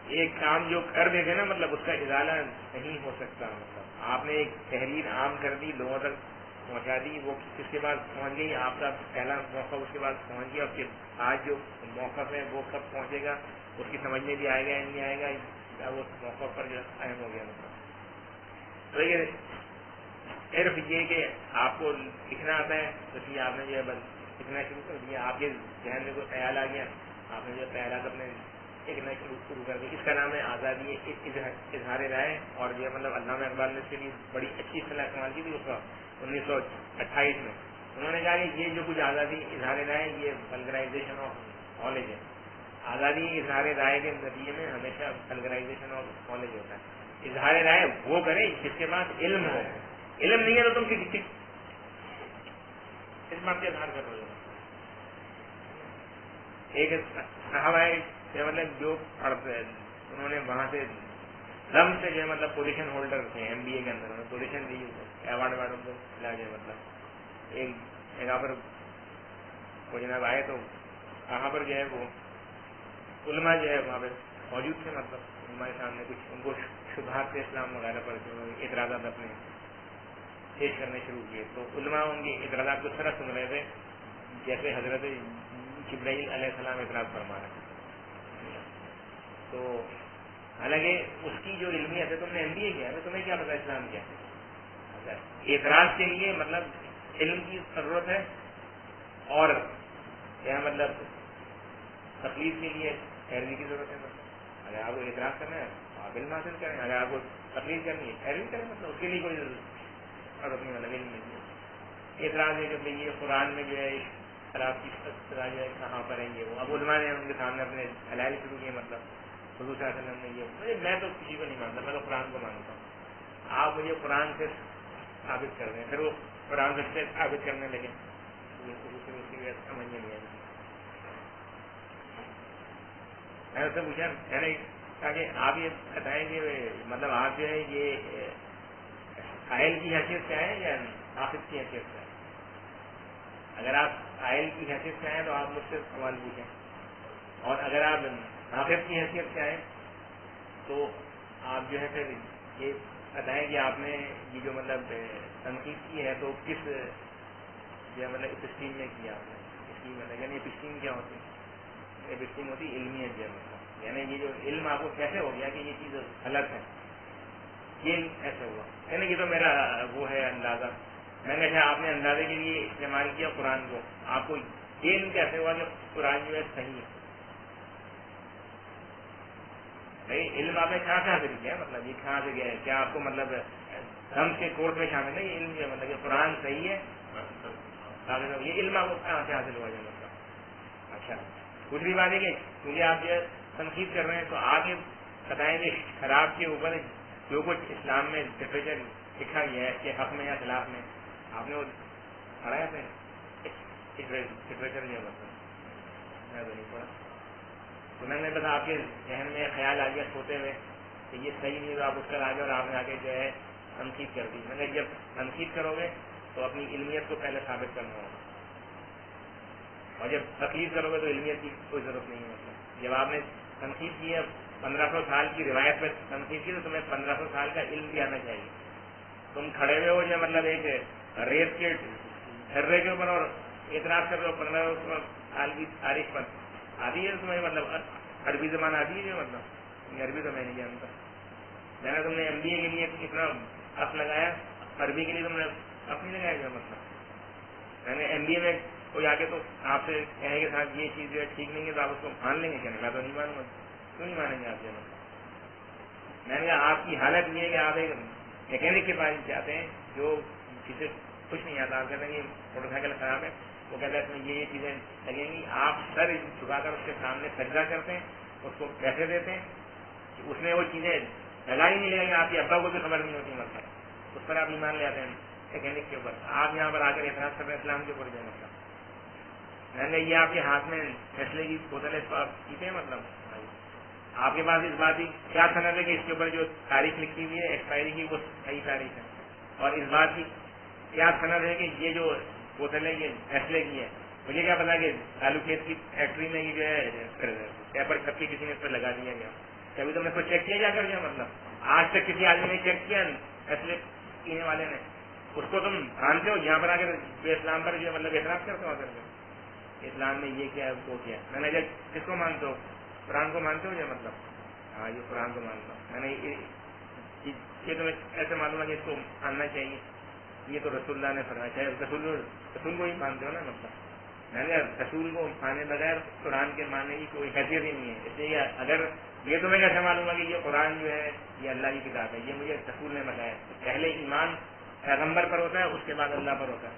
ایک کام جو کر دیتے نا مطلب اس کا ازالہ نہیں ہو سکتا. مطلب آپ نے ایک تحریر عام کر دی، لوگوں تک پہنچا دی، وہ کس کے بعد پہنچ گئی، آپ کا پہلا موقع اس کے بعد پہنچ گیا. اور پھر آج جو موقف ہے وہ کب پہنچے گا، اس کی سمجھ میں بھی آئے گا یا نہیں آئے گا، یا وہ موقع پر جو اہم ہو گیا. مطلب تو یہ صرف یہ کہ آپ کو لکھنا آتا ہے تو اس لیے آپ نے جو ہے بس لکھنا شروع کر دیا. آپ کے ذہن میں کوئی خیال آ گیا، آپ نے جو خیالات اپنے لکھنا شروع کر دیا. اس کا نام ہے آزادی اظہار رائے. اور جو ہے مطلب علامہ اقبال نے اس کے لیے بڑی اچھی اصطلاح استعمال کی تھی اس وقت 1928 میں. انہوں نے کہا کہ یہ جو کچھ آزادی اظہار رائے یہ ولگرائزیشن آف نالج ہے. آزادی اظہار رائے کے نتیجے میں ہمیشہ ولگرائزیشن آف نالج ہوتا ہے. اظہار رائے وہ کرے جس کے پاس علم ہو، علم نہیں ہے تو تم کسی اس بات کا اظہار کر رہے ہو. ایک صحابہ ہے مطلب جو پڑھتے ہیں انہوں نے وہاں سے دم سے جو ہے مطلب پوزیشن ہولڈر تھے ایم بی اے کے اندر، انہوں نے پوزیشن دی، ایوارڈ ان کو ملا گیا. مطلب ایک جگہ پر وہ جناب آئے تو وہاں پر جو ہے وہ علماء جو ہے وہاں پہ موجود تھے. مطلب علماء کے سامنے کچھ ان کو شبہات اسلام وغیرہ پر اعتراضات اپنے پیش کرنے شروع کیے. تو علماء ان کے اعتراضات کو طرح سن رہے تھے جیسے حضرت جبرائیل علیہ السلام اعتراض فرما رہے. تو حالانکہ اس کی جو علمی ہے تم نے ایم بی اے کیا ہے، تمہیں کیا پتا اسلام کیا ہے. اعتراض کے لیے مطلب علم کی ضرورت ہے اور کیا مطلب تکلیف کے لیے پیروی کی ضرورت ہے. مطلب اگر آپ کو اعتراض کرنا ہے آپ علم حاصل کریں، اگر آپ کو تکلیف کرنی ہے پیروی کریں. مطلب اس کے لیے کوئی ضرورت نہیں، مطلب علم نہیں ہے. اعتراض ہے کہ بھائی یہ قرآن میں جو ہے شراب کی سزا جو ہے کہاں پر ہے یہ وہ. اب علماء نے ان کے سامنے اپنے دلائل شروع کیے. مطلب حضور صلی اللہ علیہ وسلم نے یہ میں تو کسی کو نہیں مانتا، میں تو قرآن کو مانتا ہوں. آپ مجھے قرآن سے ثابت کر دیں. پھر وہ قرآن سے ثابت کرنے لگے. سمجھ میں نہیں آئی. میں نے اس سے پوچھا، میں نے کہا کہ آپ یہ بتائیں کہ مطلب آپ جو ہے یہ قائل کی حیثیت سے آئے یا ناقص کی حیثیت سے آئے. اگر آپ قائل کی حیثیت سے آئیں تو آپ مجھ سے سوال پوچھیں، اور اگر آپ ناقص کی حیثیت سے آئیں تو آپ جو ہے پھر یہ بتائیں کہ آپ نے یہ جو مطلب تنقید کی ہے تو کس جو مطلب اپسٹیم میں کیا آپ نے اس کی مطلب یعنی اپسٹیم کیا ہوتی ہے؟ اپسٹیم ہوتی علمیت جو مطلب یعنی یہ جو علم آپ کو کیسے ہو گیا کہ یہ چیز غلط ہے، یہ ایسے ہوا یعنی یہ تو میرا وہ ہے اندازہ. میں نے کہا آپ نے اندازے کے لیے استعمال کیا قرآن کو، آپ کو یہ علم کیسے ہوا کہ قرآن جو ہے صحیح ہے؟ نہیں علم آپ نے کہاں سے حاصل کیا مطلب یہ کہاں سے گیا ہے؟ کیا آپ کو مطلب ہم کے کورس میں شامل ہے یہ علم جو مطلب کہ قرآن صحیح ہے یہ علم آپ کو کہاں سے حاصل ہوا جو مطلب؟ اچھا دوسری بات ہے کہ کیونکہ آپ جو تنقید کر رہے ہیں تو آپ یہ بتائیں کہ شراب کے اوپر جو کچھ اسلام میں لٹریچر لکھا گیا ہے کہ حق میں یا خلاف میں آپ نے وہ پڑھا ہے لٹریچر جو مطلب میں تو نہیں پڑھا تو میں نے بتا آپ کے ذہن میں خیال آ گیا سوتے ہوئے کہ یہ صحیح نہیں تو آپ اٹھ کر آ گئے اور آپ نے آگے جو ہے تنقید کر دی. میں نے جب تنقید کرو گے تو اپنی علمیت کو پہلے ثابت کرنا ہوگا اور جب تقریر کرو گے تو علمیت کی کوئی ضرورت نہیں ہے. مطلب جب آپ نے تنقید کی ہے 1500 سال کی روایت میں تنقید کی تو تمہیں 1500 سال کا علم بھی آنا چاہیے. تم کھڑے ہوئے ہو جو مطلب ایک ریت کے ڈھرے کے اوپر اور اعتراض کر رہے ہو 1500 سال کی تاریخ پر آتی ہے تمہیں مطلب عربی زبان آتی ہے مطلب عربی تو میں نہیں جانتا. میں نے تم نے MBA کے لیے اتنا حق لگایا عربی کے لیے تم نے حق نہیں لگایا جو مطلب میں نے MBA میں کوئی آگے تو آپ سے کہنے کے ساتھ یہ چیز جو ہے ٹھیک نہیں ہے تو آپ اس کو مان لیں گے کہنے میں تو نہیں مانوں گا. کیوں نہیں مانیں گے آپ جو مطلب میں نے کہا آپ کی حالت یہ ہے کہ آپ ایک میکینک کے پاس جاتے ہیں جو جسے کچھ نہیں آتا آپ کہتے ہیں کہ موٹر سائیکل خراب ہے وہ کہتا ہے اس میں یہ چیزیں لگیں گی آپ سر جھکا کر اس کے سامنے سجدہ کرتے ہیں اس کو پیسے دیتے ہیں کہ اس میں وہ چیزیں لگا ہی نہیں لگیں گی آپ کے ابا کو بھی خبر نہیں ہوتی مطلب اس پر آپ ایمان لے آتے ہیں میکینک کے اوپر. آپ یہاں پر آ کر اعتراض کر رہے ہیں اسلام کے اوپر جو مطلب میں نے یہ آپ کے ہاتھ میں فیصلے کی بوتل ہے اس کو آپ پیتے ہیں مطلب آپ کے پاس اس بات کی کیا سند ہے کہ اس کے اوپر جو تاریخ لکھی ہوئی ہے ایکسپائری کی وہ صحیح تاریخ ہے اور اس بات کی کیا سند ہے کہ یہ جو بوتل ہے یہ فیصلے کی ہے؟ مجھے کیا پتا کہ آلو کھیت کی فیکٹری میں یہ جو ہے پیپر چھپ کے کسی نے اس پر لگا دیا گیا کبھی تم نے کوئی چیک کیا جا کر گیا مطلب آج تک کسی آدمی نے چیک کیا فیصلے پینے والے نے اس کو تم مانتے ہو یہاں پر آ کر بے اسلام پر جو مطلب اعتراض کرتے ہو کر اسلام میں یہ کیا ہے وہ کیا میں نے کس کو مانتے ہو قرآن کو مانتے ہو یا مطلب ہاں یہ قرآن کو مانتا ہوں میں نے یہ تمہیں ایسے معلوم ہے کہ اس کو ماننا چاہیے یہ تو رسول اللہ نے فرمایا چاہے رسول کو ہی مانتے ہو نا مطلب میں نے رسول کو مانے بغیر قرآن کے ماننے کی کوئی حیثیت ہی نہیں ہے. اس لیے اگر یہ تمہیں کیسے معلوم ہے کہ یہ قرآن جو ہے یہ اللہ کی کتاب ہے یہ مجھے رسول نے بتایا. پہلے ایمان پیغمبر پر ہوتا ہے اس کے بعد اللہ پر ہوتا ہے.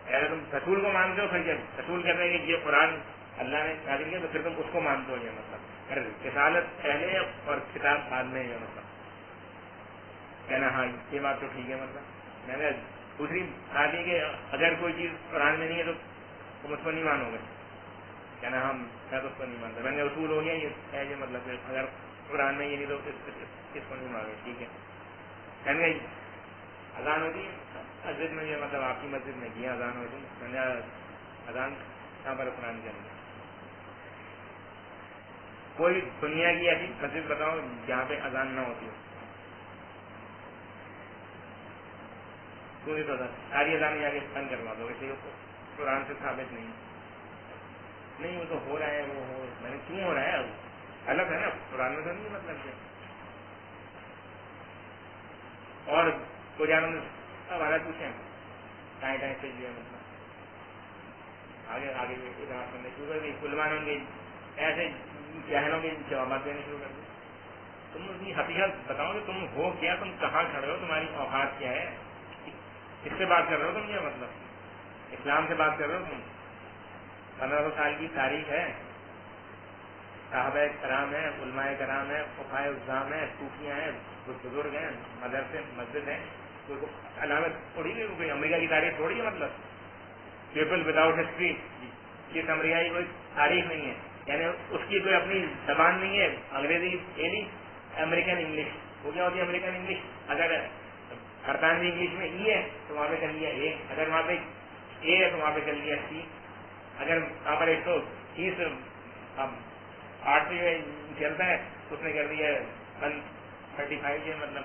پہلے تم رسول کو مانتے ہو پھر جب رسول کہتے ہیں کہ یہ قرآن اللہ نے نازل کیا تو پھر تم اس کو مانتے ہو. یہ مطلب رسالت پہلے اور کتاب بعد میں ہے مطلب کہنا ہاں یہ بات تو ٹھیک ہے. مطلب میں نے دوسری بات یہ کہ اگر کوئی چیز قرآن میں نہیں ہے تو تم اس کو نہیں مانو گے کہنا ہم میں تو اس کو نہیں مانتا. میں نے اصول ہو گیا یہ ہے یہ مطلب اگر قرآن میں یہ نہیں تو اس کو نہیں مانو. ٹھیک ہے کہنے اذان ہوتی ہے مسجد میں یہ مطلب آپ کی مسجد میں کیا اذان ہوتی میں نے اذان کہاں پر قرآن کے اندر کوئی دنیا کی ایسی مسجد بتاؤ جہاں پہ اذان نہ ہوتی ہو. پوری طرح ساری اذان جا کے بند کروا دو اس لیے قرآن سے ثابت نہیں وہ تو ہو رہا ہے وہ ہو میں نے کیوں ہو رہا ہے الگ ہے نا قرآن میں تو نہیں مطلب کہ اور کوئی جانو ہمارا پوچھیں ٹائم سے جو ہے مطلب آگے اعتراض کرنے شروع کر دی مسلمانوں کے ایسے جہلوں کے جوابات دینے شروع کر دی. تم اپنی حقیقت بتاؤ کہ تم ہو کیا تم کہاں کھڑے ہو تمہاری اوقات کیا ہے کس سے بات کر رہے ہو تم یہ مطلب اسلام سے بات کر رہے ہو تم 1500 سال کی تاریخ ہے صحابہ کرام ہے علماء کرام ہے فقہاء اعظام ہے صوفیاں ہیں بزرگ ہیں مدرسے مسجد ہیں کوئی علامت تھوڑی ہے کوئی امریکہ کی تاریخ تھوڑی ہے مطلب پیپل وداؤٹ ہسٹری یہ امریکہ کی کوئی تاریخ نہیں ہے یعنی اس کی کوئی اپنی زبان نہیں ہے انگریزی یہ نہیں امریکن انگلش وہ کیا ہوتی ہے امریکن انگلش اگر برطانوی انگلش میں ای ہے تو وہاں پہ کر لیا اے اگر وہاں پہ اے ہے تو وہاں پہ کر لیا سی اگر وہاں پر 130 8 سے چلتا ہے تو اس نے کر دیا 135 ہے مطلب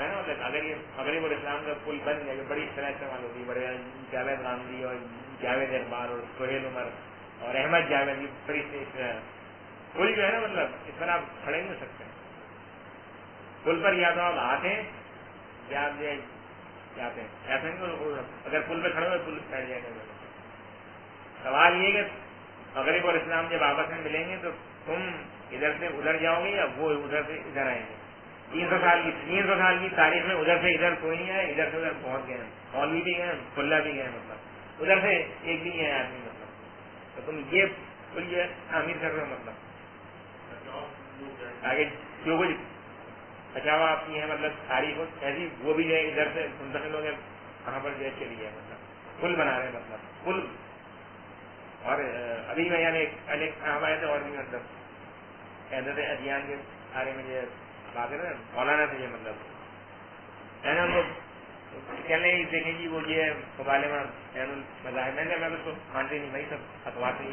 ہے نا مطلب اگر یہ مغرب اور اسلام کا پل بن گیا جو بڑی اصطلاح استعمال ہوتی ہے بڑے جاوید غامدی اور جاوید اقبال اور سہیل عمر اور احمد جاوید یہ بڑی پل جو ہے نا مطلب اس پر آپ کھڑے نہیں ہو سکتے. پل پر یا تو آپ آتے ہیں یا آپ جاتے ہیں, ایسا نہیں اگر پل پہ کھڑے ہوئے پل بیٹھ جائے گا. سوال یہ کہ مغرب اور اسلام جب آپس میں ملیں گے تو تم ادھر سے ادھر جاؤ گے یا وہ ادھر سے ادھر آئیں گے. 300 سال کی تاریخ میں ادھر سے ادھر کوئی نہیں آئے, ادھر سے ادھر پہنچ گئے, مولوی بھی گئے, کھلا بھی گئے, مطلب ادھر سے ایک بھی ہے آدمی, مطلب تو تم یہ پل جو ہے تعمیر کر رہے ہو, مطلب آگے جو کچھ بچاوا آپ کی ہے مطلب تاریخ ایسی وہ بھی ہے ادھر سے منتقل ہو گئے کہاں پر جو ہے چلی ہے, مطلب پل بنا رہے ہیں, مطلب پل. اور ابھی میں یعنی کام آئے تھے اور بھی مطلب حضرت ادیان کے بارے میں یہ بات ہے نا مولانا سے, یہ مطلب ہے نا ان کو کہنے دیکھیں جی وہ یہ مبالغہ مذاہب میں نے اس کو مانتے نہیں بھائی سب اتوار سے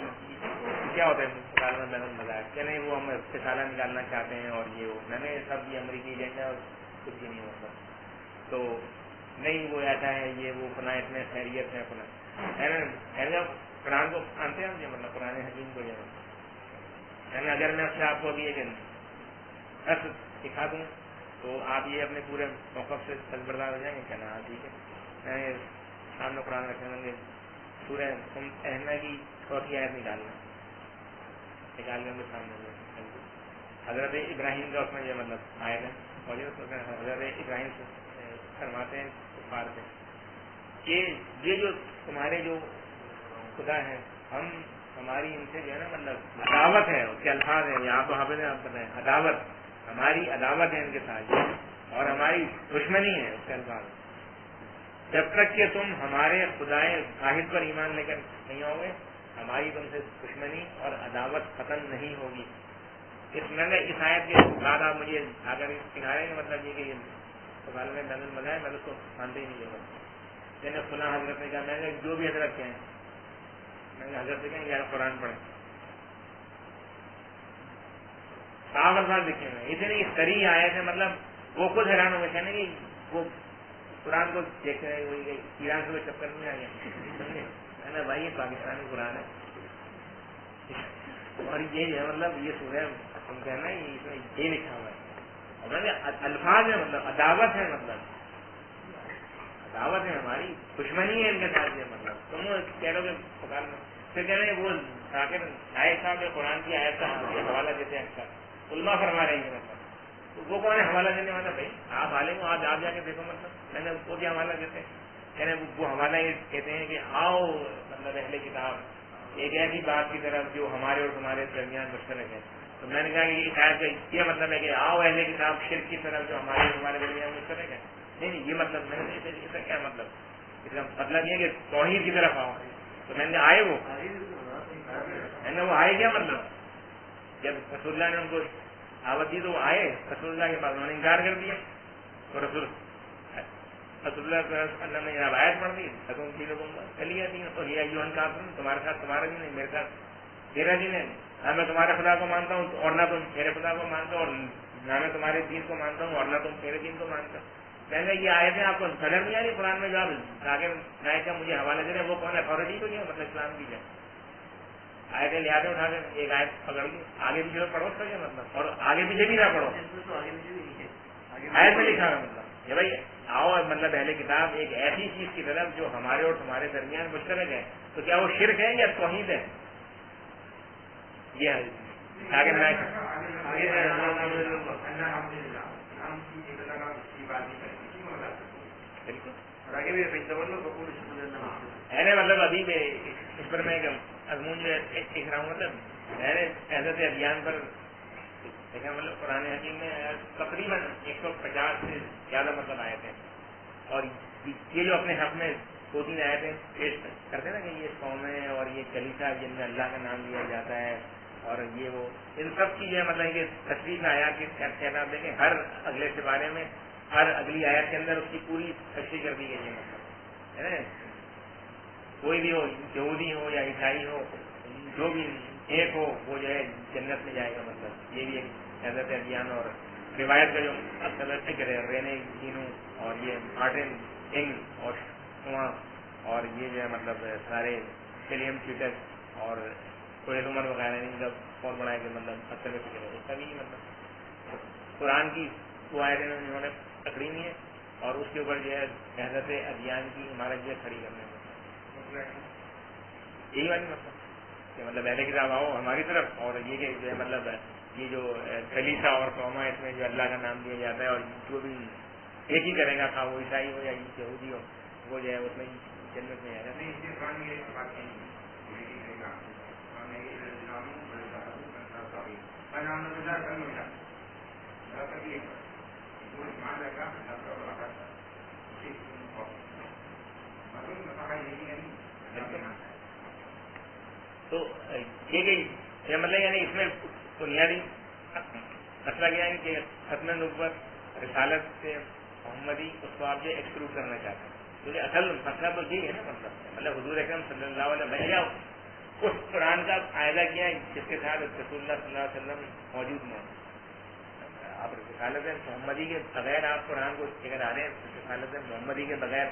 کیا ہوتا ہے مبالغہ بین المذاہب, کہنے وہ ہم رسالہ نکالنا چاہتے ہیں اور یہ وہ میں نے سب یہ امریکی ایجنڈا اور کچھ بھی نہیں ہوتا تو نہیں وہ ایسا ہے یہ وہ فلاں اس میں خیریت ہے فلاں قرآن کو مانتے ہیں ہم مطلب قرآن حکیم کو یعنی اگر میں اس سے آپ کو ابھی ایک سکھا دوں تو آپ یہ اپنے پورے موقف سے سربردار ہو جائیں گے, کہنا ہاں ٹھیک ہے. میں سامنے قرآن رکھنے گے سورہ احنا کی چوتھی آیت نکال کے ہم سامنے حضرت ابراہیم کا اس میں یہ مطلب آیت ہے, اور حضرت ابراہیم سے فرماتے ہیں کفار سے کہ یہ جو تمہارے جو خدا ہے ہماری ان سے جو ہے نا مطلب عداوت ہے, اس کے الفاظ ہیں یہاں تو حافظ آپ بتائیں عداوت, ہماری عداوت ہے ان کے ساتھ اور ہماری دشمنی ہے, اس کے الفاظ جب تک کہ تم ہمارے خدائے واحد پر ایمان لے کر نہیں آؤ گے ہماری تم سے دشمنی اور عداوت ختم نہیں ہوگی. اس آیت کے بعد آپ مجھے اگر سکھائیں گے مطلب یہ کہ سوال میں بین المذاہب میں اس کو مانتے ہی نہیں ہوگا. میں نے فلاں حضرت نے کہا, میں نے جو بھی حضرت کہیں میں نے حضرت سے کہیں یار قرآن پڑھیں صاف الفاظ لکھے ہوئے اتنی سری آئے تھے, مطلب وہ خود حیران ہو گئے کہنے کی وہ قرآن کو دیکھتے رہے وہی گئی ایران سے کوئی چکر نہیں آ گیا ہے نا بھائی, یہ پاکستانی قرآن ہے اور یہ ہے مطلب یہ سورہ ہم کہنا یہ لکھا ہوا ہے اور میں نے الفاظ ہے مطلب عداوت ہے, مطلب عداوت ہے ہماری دشمنی ہے ان کے ساتھ, مطلب تم کہہ رہو کہ پکار میں پھر کہہ رہے وہ آئے صاحب قرآن کی آیت کا حوالہ دیتے ہیں علماء فرما رہے ہیں, مطلب وہ کون ہے حوالہ دینے والا, بھائی آپ عالم ہو آپ جا کے دیکھو, مطلب میں نے اس کو کیا حوالہ دیتے ہیں, کہنے وہ حوالہ یہ کہتے ہیں کہ آؤ مطلب اہل کتاب ایک ایسی بات کی طرف جو ہمارے اور تمہارے درمیان مشترک ہے. تو میں نے کہا کہ شاید کا یہ مطلب ہے کہ آؤ اہل کتاب شرک کی طرف جو ہمارے اور تمہارے درمیان مشترک ہے. نہیں یہ مطلب میں نے اس کا کیا مطلب, اس کا مطلب یہ کہ توحید کی طرف آؤ. تو میں نے آئے وہ آئے کیا مطلب جب رسول اللہ نے ان کو دعوت دی تو وہ آئے, رسول اللہ کے بعد انہوں نے انکار کر دیا تو رسول اللہ نے جب آیت پڑھ دی چلی جاتی ہے, اور یہ تمہارے ساتھ تمہارا دین ہے میرے ساتھ تیرا دین ہے, نہ میں تمہارے خدا کو مانتا ہوں اور نہ تم میرے خدا کو مانتا ہوں, اور نہ میں تمہارے دین کو مانتا ہوں اور نہ تم میرے دین کو مانتا ہوں. میں نے یہ آیتیں آپ کو نظر نہیں آ رہی قرآن میں جو آپ آگے آئے کا مجھے حوالہ دے رہے ہیں وہ کون اتھارٹی کو نہیں ہے, مطلب اسلام کی ہے آیتیں لے آتے اٹھا کے ایک آیت پکڑ لی آگے پیچھے پڑھو اس کا کیا مطلب, اور آگے پیچھے بھی نہ پڑھو آیت میں لکھا ہے مطلب یہ بھائی آؤ مطلب اہل کتاب ایک ایسی چیز کی طرف جو ہمارے اور تمہارے درمیان مشترک ہے. تو کیا وہ شرک ہے یا توحید ہے, یہ آگے میں مطلب ابھی اس پر میں اضمون جو دیکھ رہا ہوں, مطلب میں نے حضرت ادیان پر دیکھا, مطلب قرآن حکیم میں تقریباً 150 سے زیادہ مطلب آئے تھے, اور یہ جو اپنے حق میں 2-3 آیتیں پیش کرتے نا کہ یہ قومیں اور یہ کلیسا جن میں اللہ کا نام لیا جاتا ہے اور یہ وہ ان سب کی جو ہے مطلب کہ تصویر میں آیا کہ کہنا آپ دیکھیں ہر اگلے سے بارے میں ہر اگلی آیت کے اندر اس کی پوری تشریح کر دی گئی ہے, مطلب ہے نا کوئی بھی ہو یہودی ہو یا عیسائی ہو جو بھی ایک ہو وہ جو ہے جنت میں جائے گا, مطلب یہ بھی ایک حضرت ادیان اور روایت کا جو اصل فکر ہے رینے جینو اور یہ مارٹن انگ اور شما اور یہ جو ہے مطلب سارے ولیم چیٹر اور کوئی عمر وغیرہ ان کا بہت بڑا ہے کہ مطلب اصل میں فکر ہے اس کا بھی مطلب قرآن کی وہ آیتیں انہوں نے پکڑی نہیں ہے اور اس کے اوپر جو ہے حضرت ادیان کی عمارت جو ہے کھڑی کرنے میں یہی والی مطلب کہ مطلب اہل کتاب آؤ ہماری طرف اور یہ کہ جو ہے مطلب یہ جو کلیسا اور قوما اس میں جو اللہ کا نام دیا جاتا ہے اور جو بھی ایک ہی کرے گا خواہ وہ عیسائی ہو یا یہودی ہو وہ جو ہے اس میں جنت میں آئے گا. تو یہ مطلب یعنی اس میں بنیادی مسئلہ کیا ہے کہ ختم نبوت رسالت سے محمدی اس کو آپ جو ایکسکلوڈ کرنا چاہتے ہیں کیونکہ اصل مسئلہ تو یہی ہے نا مطلب حضور اکرم صلی اللہ علیہ وسلم اس قرآن کا فائدہ کیا ہے جس کے ساتھ رسول اللہ صلی اللہ علیہ وسلم موجود نہ آپ رسالت محمدی کے بغیر آپ قرآن کو اگر آ رہے ہیں رسالت محمدی کے بغیر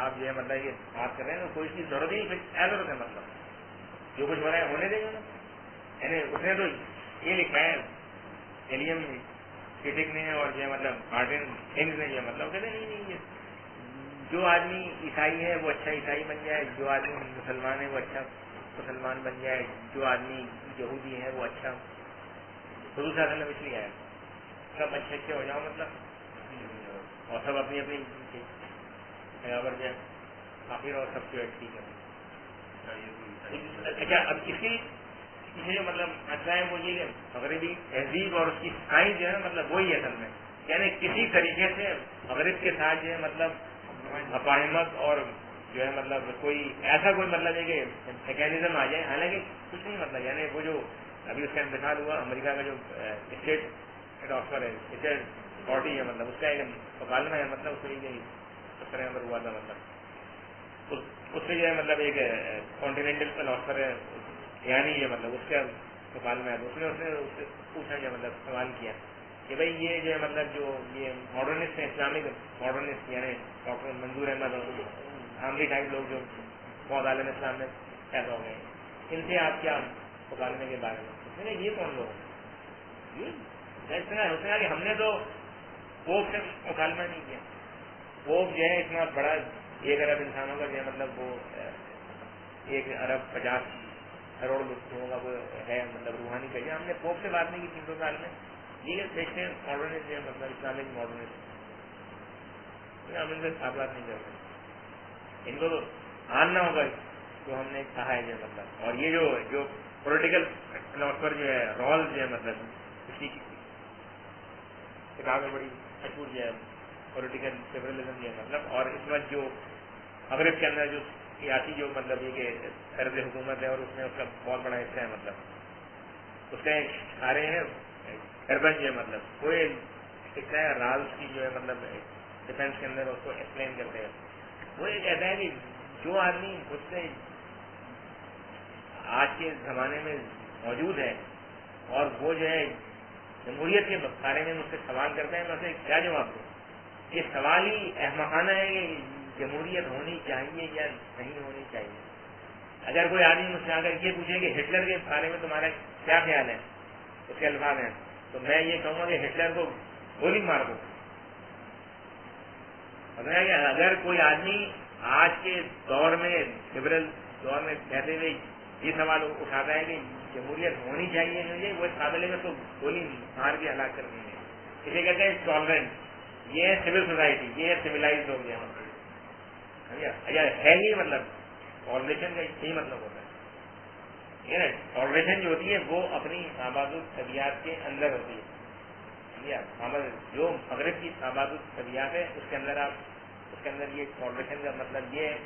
آپ جو ہے مطلب یہ بات کر رہے ہیں کوئی چیز ضرورت ہی نہیں ضرورت ہے مطلب جو کچھ ہو رہا ہے ہونے دیں گے نا یعنی اس نے تو یہ لکھا ہے ولیم کیٹک نے اور جو ہے مطلب مارٹن ہنگز نے جو مطلب کہتے نہیں یہ جو آدمی عیسائی ہے وہ اچھا عیسائی بن جائے جو آدمی مسلمان ہے وہ اچھا مسلمان بن جائے جو آدمی یہودی ہے وہ اچھا حضور صلی اللہ علیہ وسلم اس لیے آیا سب اچھے اچھے ہو جاؤ مطلب اور سب اپنی اپنی برابر جو ہے آخر اور سب کو ٹھیک ہے. اچھا اب اس کی جو مطلب مسئلہ ہے وہ یہ کہ مغربی تہذیب اور اس کی سائنس جو ہے نا مطلب وہی ہے اصل میں یعنی کسی طریقے سے مغرب کے ساتھ جو ہے مطلب مفاہمت اور جو ہے مطلب کوئی ایسا کوئی مطلب ہے کہ میکینزم آ جائے حالانکہ کچھ نہیں مطلب یعنی وہ جو ابھی اس کا انتقال ہوا امریکہ کا جو اسٹیٹ آفسر ہے اسٹیٹ باڈی ہے مطلب اس کا ایک مکالمہ ہے مطلب اس طریقے 17 نمبر ہوا تھا مطلب اس سے جو ہے مطلب ایک کانٹیننٹل فلاسفر ہے یعنی یہ مطلب اس کا مکالمہ ہے اس نے پوچھا جو مطلب سوال کیا کہ بھائی یہ جو ہے مطلب جو یہ ماڈرنسٹ ہیں اسلامک ماڈرنسٹ یعنی ڈاکٹر منظور احمد عامری ٹائپ لوگ جو بہت عالم اسلام میں پیدا ہو گئے ان سے آپ کیا مکالمے کے بارے میں یہ کون لوگ یہ اس نے کہ ہم نے تو پوپ سے مکالمہ نہیں کیا پوپ جو ہے اتنا بڑا 1 ارب انسانوں کا جو ہے مطلب وہ 1 ارب 50 کروڑ لوگوں کا وہ ہے مطلب روحانی کہیے ہم نے پوپ سے بات نہیں کی 300 سال میں یہ دیکھتے ہیں ماڈرنسٹ ہے مطلب اسلامک ماڈرنسٹ ہم ان سے بات نہیں کرتے ان کو تو ماننا ہوگا جو ہم نے کہا ہے جو مطلب اور یہ جو پولیٹیکل فلاسفر جو ہے رول جو ہے مطلب اس کی کتابیں بڑی مشہور جو ہے پولیٹیکل لبرلزم جو ہے مطلب اور اس وقت جو مغرب کے اندر جو سیاسی جو مطلب یہ کہ طرز حکومت ہے اور اس میں اس کا بہت بڑا حصہ ہے مطلب اس کے سارے ہیں اربن جو ہے مطلب کوئی حصہ ہے رالس کی جو ہے مطلب ڈیفینس کے اندر اس کو ایکسپلین کرتے ہیں وہ یہ کہتا ہے کہ جو آدمی اس سے آج کے زمانے میں موجود ہے اور وہ جو ہے جمہوریت کے بارے میں مجھ سے سوال کرتا ہے میں اسے کیا جواب دوں یہ سوال ہی احمقانہ ہے کہ جمہوریت ہونی چاہیے یا نہیں ہونی چاہیے. اگر کوئی آدمی مجھ سے آ کر یہ پوچھے کہ ہٹلر کے بارے میں تمہارا کیا خیال ہے اس کے الفاظ ہیں تو میں یہ کہوں گا کہ ہٹلر کو گولی مار دو. اگر کوئی آدمی آج کے دور میں لبرل دور میں کہتے ہوئے یہ سوال اٹھاتا ہے کہ جمہوریت ہونی چاہیے نہیں وہ اس قابل میں تو گولی مار کے ہلاک کر دیں گے. اسے کہتے ہیں ٹالرنٹ یہ ہے سول سوسائٹی یہ ہے سویلائز ہو گیا ہے ہی مطلب ٹالریشن کا یہی مطلب ہوتا ہے. ٹالریشن جو ہوتی ہے وہ اپنی آباد الطبیعت کے اندر ہوتی ہے جو مغرب کی آباد الطبیعت ہے اس کے اندر آپ اس کے اندر یہ ٹالریشن کا مطلب یہ ہے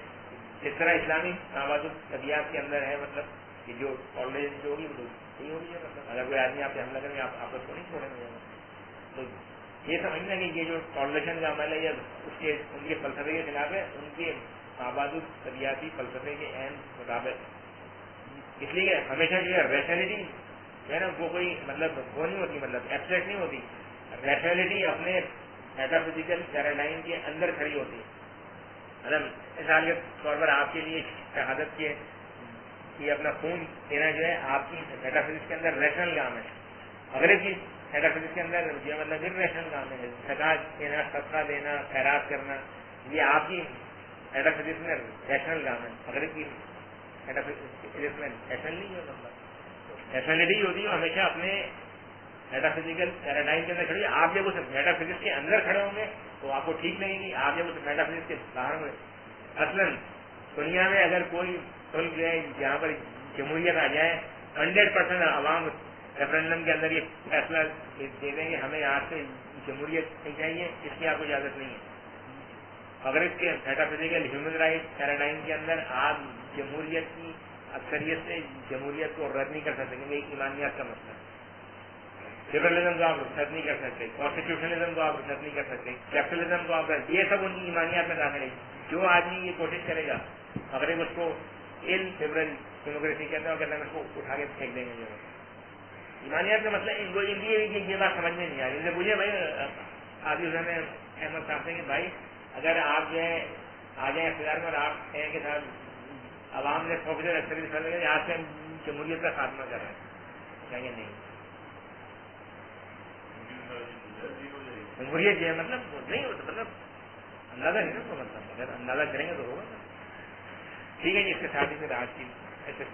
جس طرح اسلامی آباد الطبیعت کے اندر ہے مطلب کہ جو ٹالریشن جو ہوگی وہ نہیں ہوگی مطلب اگر کوئی آدمی آپ سے حملہ کریں آپ آپس کو نہیں چھوڑیں گے. تو یہ سمجھنا کہ یہ جو ٹالریشن کا عمل ہے یا اس کے ان کے فلسفے کے خلاف ہے ان کے آباد الطبیعتی فلسفے کے اہم مطابق. اس لیے ہمیشہ جو ہے ریشنلٹی جو ہے نا وہ کوئی مطلب وہ نہیں ہوتی مطلب ایبسٹریکٹ نہیں ہوتی ریشنلٹی اپنے میٹافزیکل پیراڈائم کے اندر کھڑی ہوتی ہے. مطلب مثال کے طور پر آپ کے لیے شہادت کے یہ اپنا خون دینا جو ہے آپ کی میٹافزکس کے اندر ریشنل کام ہے. مغرب کی میٹافزکس کے اندر جو مطلب ریشنل کام ہے. زکات دینا, صدقہ دینا, خیرات کرنا, یہ آپ کی میٹافزکس میں ریشنل کام ہے. مغرب کی میٹافزکس میں ریشنل نہیں ہوتا. ریشنلٹی ہوتی ہے ہمیشہ اپنے میٹافزیکل پیراڈائم کے اندر کھڑی. آپ جب اس میٹافزکس کے اندر کھڑے ہوں گے تو آپ کو ٹھیک لگے گی. آپ جب اس میٹافزکس کے باہر ہوں گے, اصلاً دنیا میں اگر کوئی ملک جو ہے جہاں پر جمہوریت آ جائے 100% عوام ریفرینڈم کے اندر یہ فیصلہ دے دیں گے ہمیں آج سے جمہوریت نہیں چاہیے, اس کی آپ کو اجازت نہیں ہے. اگر اس کے میٹافزیکل ہیومن رائٹ پیراڈائم کے اندر آپ جمہوریت کی اکثریت سے جمہوریت کو رد نہیں کر سکتے کیونکہ ایک ایمانیات کا مسئلہ ہے. لبرلزم کو آپ رخصت نہیں کر سکتے, کانسٹیٹیوشنلزم کو آپ رخصت نہیں کر سکتے, کیپٹلزم کو آپ, یہ سب ان کی ایمانیات میں داخل ہے. جو آدمی یہ کوشش کرے گا مغرب اس کو لبرل ڈیموکریسی کہتے ہیں اور کہتے ہیں اس کو اٹھا کے پھینک دیں گے. ایمانیات کا مسئلہ ان کو یہ بات سمجھ میں نہیں آ رہی. مجھے بھائی آدمی حسین احمد صاحب سے کہ بھائی اگر آپ جو ہے آ جائیں اختیار میں اور آپ ہیں کہ صاحب عوام نے پروفیسر اکثریت کر لگے آج سے ہم جمہوریت کا خاتمہ کر رہے ہیں, کہیں گے نہیں جمہوریت جو ہے مطلب نہیں ہوتا, مطلب اندازہ نہیں نا اس کا مطلب, اگر اندازہ کریں گے تو ہوگا نا. ٹھیک ہے جی, اس کے ساتھ ہی پھر آج کی ایسے